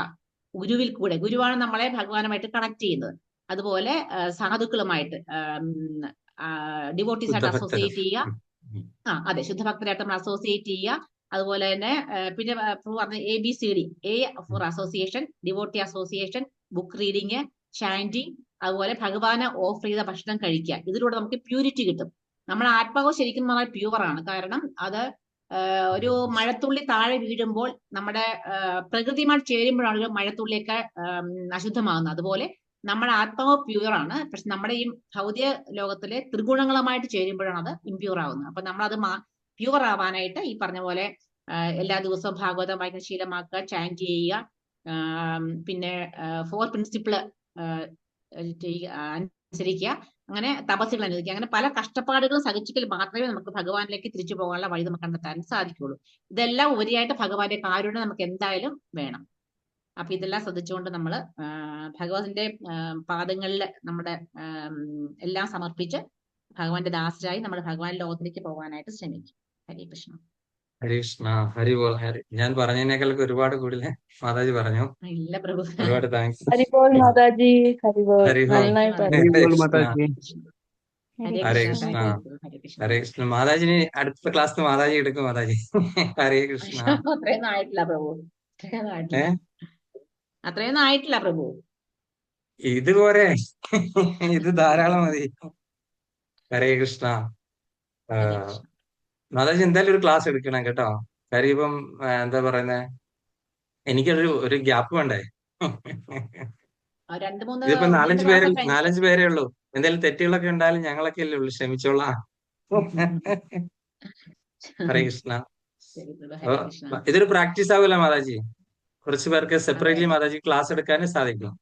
ഗുരുവിൽ കൂടെ, ഗുരുവാണ് നമ്മളെ ഭഗവാനുമായിട്ട് കണക്ട് ചെയ്യുന്നത്. അതുപോലെ സാധുക്കളുമായിട്ട് ഡിവോട്ടീസ് ആയിട്ട് അസോസിയേറ്റ് ചെയ്യുക. അതെ, ശുദ്ധഭക്തരായിട്ട് നമ്മൾ അസോസിയേറ്റ് ചെയ്യുക. അതുപോലെ തന്നെ പിന്നെ പറഞ്ഞ ABCD, A for association, devotee association, book reading, chanting, അതുപോലെ ഭഗവാന് ഓഫർ ചെയ്ത ഭക്ഷണം കഴിക്കുക. ഇതിലൂടെ നമുക്ക് പ്യൂരിറ്റി കിട്ടും. നമ്മുടെ ആത്മാവ് ശരിക്കും പറഞ്ഞാൽ പ്യുവറാണ്. കാരണം അത് ഒരു മഴത്തുള്ളി താഴെ വീഴുമ്പോൾ നമ്മുടെ പ്രകൃതിയുമായിട്ട് ചേരുമ്പോഴാണ് ഒരു മഴത്തുള്ളിയൊക്കെ അശുദ്ധമാകുന്നത്. അതുപോലെ നമ്മുടെ ആത്മാവ് പ്യുവറാണ്. പക്ഷെ നമ്മുടെ ഈ ഭൗതിക ലോകത്തിലെ ത്രിഗുണങ്ങളുമായിട്ട് ചേരുമ്പോഴാണ് അത് ഇംപ്യൂർ ആവുന്നത്. അപ്പൊ നമ്മളത് പ്യുവർ ആവാനായിട്ട് ഈ പറഞ്ഞ പോലെ എല്ലാ ദിവസവും ഭാഗവതം വായിക്കുന്ന ശീലമാക്കുക, ചാൻറ്റ് ചെയ്യുക, പിന്നെ 4 പ്രിൻസിപ്പിള് അനുസരിക്കുക, അങ്ങനെ തപസ്സുകൾ അനുസരിക്കുക. അങ്ങനെ പല കഷ്ടപ്പാടുകളും സഹിച്ചെങ്കിൽ മാത്രമേ നമുക്ക് ഭഗവാനിലേക്ക് തിരിച്ചു പോകാനുള്ള വഴി നമുക്ക് കണ്ടെത്താൻ സാധിക്കുള്ളൂ. ഇതെല്ലാം ഉപരിയായിട്ട് ഭഗവാന്റെ കാരുണ്യം നമുക്ക് എന്തായാലും വേണം. അപ്പൊ ഇതെല്ലാം ശ്രദ്ധിച്ചുകൊണ്ട് നമ്മൾ ഭഗവാന്റെ പാദങ്ങളിൽ നമ്മുടെ എല്ലാം സമർപ്പിച്ച് ഭഗവാന്റെ ദാസരായി നമ്മൾ ഭഗവാൻ ലോകത്തിലേക്ക് പോകാനായിട്ട് ശ്രമിക്കും. ഹരേ കൃഷ്ണ. ഹരേ കൃഷ്ണ. ഹരി ബോൾ. ഞാൻ പറഞ്ഞതിനേക്കാളൊക്കെ ഒരുപാട് കൂടുതൽ മാതാജി പറഞ്ഞു. ഇല്ല പ്രഭു, ഒരുപാട് താങ്ക്സ്. ഹരിബോൾ മാതാജി, ഹരിബോൾ. ഹരി ബോൾ. നന്നായി പറഞ്ഞു. ഹരേ ഹരിബോൾ കൃഷ്ണ. മാതാജി. ഹരേ കൃഷ്ണ. ഹരേ കൃഷ്ണ. മാതാജിന് അടുത്ത ക്ലാസ് മാതാജി എടുക്കും. മാതാജി ഹരേ കൃഷ്ണ. അത്രയൊന്നും ആയിട്ടില്ല പ്രഭു, അത്രയൊന്നും ആയിട്ടില്ല പ്രഭു. ഇതുപോലെ ഇത് ധാരാളം മതി. ഹരേ കൃഷ്ണ. മാതാജി എന്തായാലും ഒരു ക്ലാസ് എടുക്കണം കേട്ടോ. കാര്യം ഇപ്പം എന്താ പറയുന്നേ, എനിക്കൊരു ഗ്യാപ്പ് വേണ്ടേ. രണ്ട് മൂന്ന് ഇതിപ്പോ ഒന്ന് രണ്ട് ക്ലാസ് കഴിഞ്ഞിട്ട്. നാലഞ്ച് പേരേ ഉള്ളൂ. എന്തെങ്കിലും തെറ്റുകളൊക്കെ ഉണ്ടായാലും ഞങ്ങളൊക്കെ അല്ലേ ഉള്ളൂ, ക്ഷമിച്ചോളാം. ഹരേ കൃഷ്ണ. ശരി പ്രഭു, അപ്പൊ ഹരേ കൃഷ്ണ. ഇതൊരു പ്രാക്ടീസ് ആവില്ല മാതാജി. കുറച്ച് പേർക്ക് അതെ സെപ്പറേറ്റ്ലി അതെ മാതാജി ക്ലാസ് എടുക്കാനും സാധിക്കും.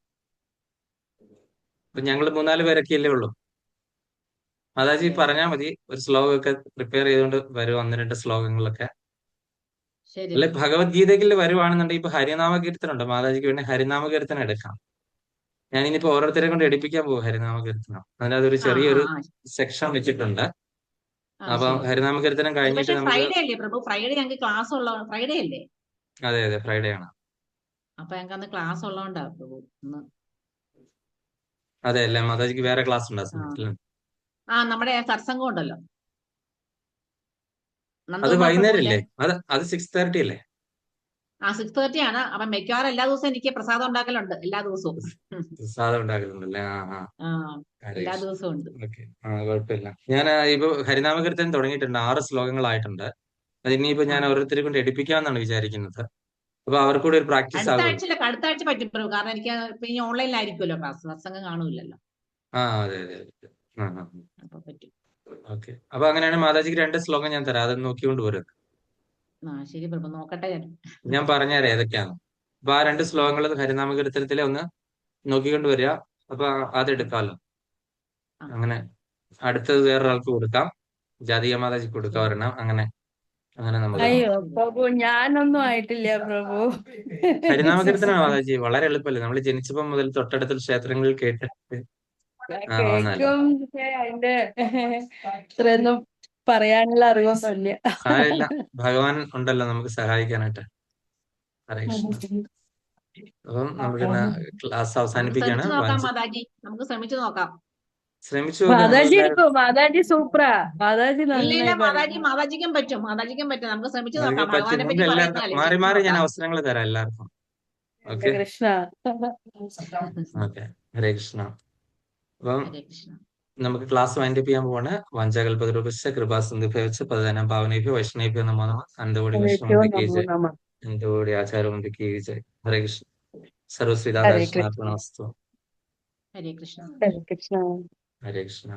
ഇപ്പൊ ഞങ്ങൾ 3-4 പേരൊക്കെ അല്ലേ ഉള്ളൂ. മാതാജി അതെ അതെ പറഞ്ഞാൽ മതി, ഒരു ശ്ലോകമൊക്കെ പ്രിപ്പയർ ചെയ്തുകൊണ്ട് വരും, 1-2 ശ്ലോകങ്ങളൊക്കെ. ശരി അല്ലെ പ്രഭു. ഭഗവത്ഗീതയിൽ വരുവാണെന്നുണ്ടെങ്കിൽ ഇപ്പൊ ഹരിനാമ കീർത്തനം ഉണ്ട്, മാതാജിക്ക് വേണ്ടി ഹരിനാമ കീർത്തനം എടുക്കാം. ഞാനിനിയിപ്പോ ഓരോരുത്തരെ കൊണ്ട് എടുപ്പിക്കാൻ പോകും ഹരിനാമ കീർത്തനം. അതിനകത്ത് ഒരു ആ ആ ചെറിയൊരു ആ സെക്ഷൻ വെച്ചിട്ടുണ്ട്. അപ്പൊ ശരി. ഹരിനാമ കീർത്തനം അത് കഴിഞ്ഞിട്ട് പക്ഷെ നമുക്ക് ഫ്രൈഡേ അല്ലേ പ്രഭു? ഫ്രൈഡേ ഞങ്ങൾക്ക് ക്ലാസ് ഉള്ള ഫ്രൈഡേ അല്ലേ? അതെ ഫ്രൈഡേ ആണ്. അപ്പൊ ഞങ്ങൾക്ക് അന്ന് ക്ലാസ് ഉള്ളതുകൊണ്ടാ പ്രഭു ഇന്ന്. അതെ അല്ലേ, മാതാജിക്ക് വേറെ ക്ലാസ് ഉണ്ട് ആ ആ സമയത്ത്. നമ്മുടെ സത്സംഗം ഉണ്ടല്ലോ അത് നന്ദകുമാർ വൈകുന്നേരം പ്രഭുവിന്റെ. അല്ലേ? അത് 6:30 അല്ലേ? 6:30 ആണ്. അപ്പൊ മിക്കവാറും എല്ലാ ദിവസവും എനിക്ക് പ്രസാദം ഉണ്ടാക്കലുണ്ട്, എല്ലാ ദിവസവും. സാധനം ഉണ്ടാക്കുന്നുണ്ടല്ലേ? ആ എല്ലാ ദിവസവും ഉണ്ട്. ഓക്കെ, കുഴപ്പമില്ല. ഞാൻ ഇപ്പൊ ഹരിനാമ കീർത്തനം തുടങ്ങിയിട്ടുണ്ട്, 6 ശ്ലോകങ്ങളായിട്ടുണ്ട്. അത് ഇനിയിപ്പോ ആ ഞാൻ ഓരോരുത്തരെ കൊണ്ട് എടുപ്പിക്കാമെന്നാണ് വിചാരിക്കുന്നത്. അപ്പൊ അവർക്കൂടെ ഒരു പ്രാക്ടീസ് അടുത്ത ആകുമല്ലോ. ആഴ്ചയിലൊക്കെ അടുത്ത ആഴ്ച പറ്റും പ്രഭു, കാരണം എനിക്ക് ഇപ്പൊ ഇനി ഓൺലൈനിലായിരിക്കുമല്ലോ ക്ലാസ്, സത്സംഗം കാണൂലല്ലോ. അതെ. അപ്പൊ പറ്റും. ഓക്കെ, അപ്പൊ അങ്ങനെയാണ് മാതാജിക്ക് 2 ശ്ലോകം ഞാൻ തരാം, അത് നോക്കിക്കൊണ്ട് വരും. ശരി പ്രഭു, നോക്കട്ടെ ഞാൻ. ഞാൻ പറഞ്ഞുതരാം ഏതൊക്കെയാണ്. അപ്പൊ ആ 2 ശ്ലോകങ്ങൾ ഹരിനാമ കീർത്തനത്തിലെ ഒന്ന് നോക്കിക്കൊണ്ട് വരിക. അപ്പൊ അതെടുക്കാമല്ലോ. ആ അങ്ങനെ അടുത്തത് വേറൊരാൾക്ക് കൊടുക്കാം, ജാതിക മാതാജിക്ക് കൊടുക്കാം ശരി ഒരെണ്ണം. അങ്ങനെ നമുക്ക് അയ്യോ പ്രഭു, ഞാനൊന്നും ആയിട്ടില്ല പ്രഭു. ഹരിനാമ കീർത്തനം മാതാജി വളരെ എളുപ്പമല്ലേ, നമ്മൾ ജനിച്ചപ്പം മുതൽ തൊട്ടടുത്ത ക്ഷേത്രങ്ങളിൽ കേട്ടിട്ട് വന്നതല്ലേ. കേക്കും, പക്ഷെ അതിന്റെ ഇത്രയൊന്നും പറയാനുള്ള അറിവൊന്നുമില്ല. സാരമില്ല, ഭഗവാൻ ഉണ്ടല്ലോ നമുക്ക് സഹായിക്കാനായിട്ട്. ഹരേ കൃഷ്ണ. അപ്പം നമുക്കിന്ന് ക്ലാസ് നമുക്ക് അവസാനിപ്പിക്കുകയാണ്. ശ്രമിച്ചു നോക്കാം മാതാജി, നമുക്ക് ശ്രമിച്ചു നോക്കാം. ശ്രമിച്ചു നോക്കാം മാതാജി നിങ്ങളെല്ലാവരും. എടുക്കും, മാതാജി സൂപ്പറാ, മാതാജി ഇല്ല നന്നായി പറയും. മാതാജിക്കും പറ്റും, നമുക്ക് ശ്രമിച്ചു അതൊക്കെ നോക്കാം. പറ്റും. ഭഗവാനെ നമുക്ക് പറ്റി എല്ലാവർക്കും പറയുന്നതല്ലേ, മാറി ശ്രമിച്ചു മാറി ഞാൻ നോക്കാം. അവസരങ്ങൾ തരാം എല്ലാവർക്കും. ഹരേ ഓക്കെ കൃഷ്ണ. ഓക്കെ, ഹരേ കൃഷ്ണ. അപ്പം ഹരേ കൃഷ്ണ. നമുക്ക് ക്ലാസ് വൈൻഡപ്പ് ചെയ്യാൻ പോവാണ്. വാഞ്ചാകൽപതരൂപശ്ച കൃപാസിന്ധുഭ്യവച്ച പതിനാനാം പാവനേഭ്യോ വൈഷ്ണവേഭ്യോ നമോ നമഃ. അനന്തകോടി ഹരേഭ്യോ വൈഷ്ണവന്തി കീ നമോ ജയ്, നമഃ. അനന്തകോടി ആചാര്യവന്തി കീ ജയ്. ഹരേ കൃഷ്ണ. സർവശ്രീ ഹരേ കൃഷ്ണ. രാധാകൃഷ്ണാർപ്പണമസ്തു. ഹരേ കൃഷ്ണ. ഹരേ കൃഷ്ണ. ഹരേ കൃഷ്ണ.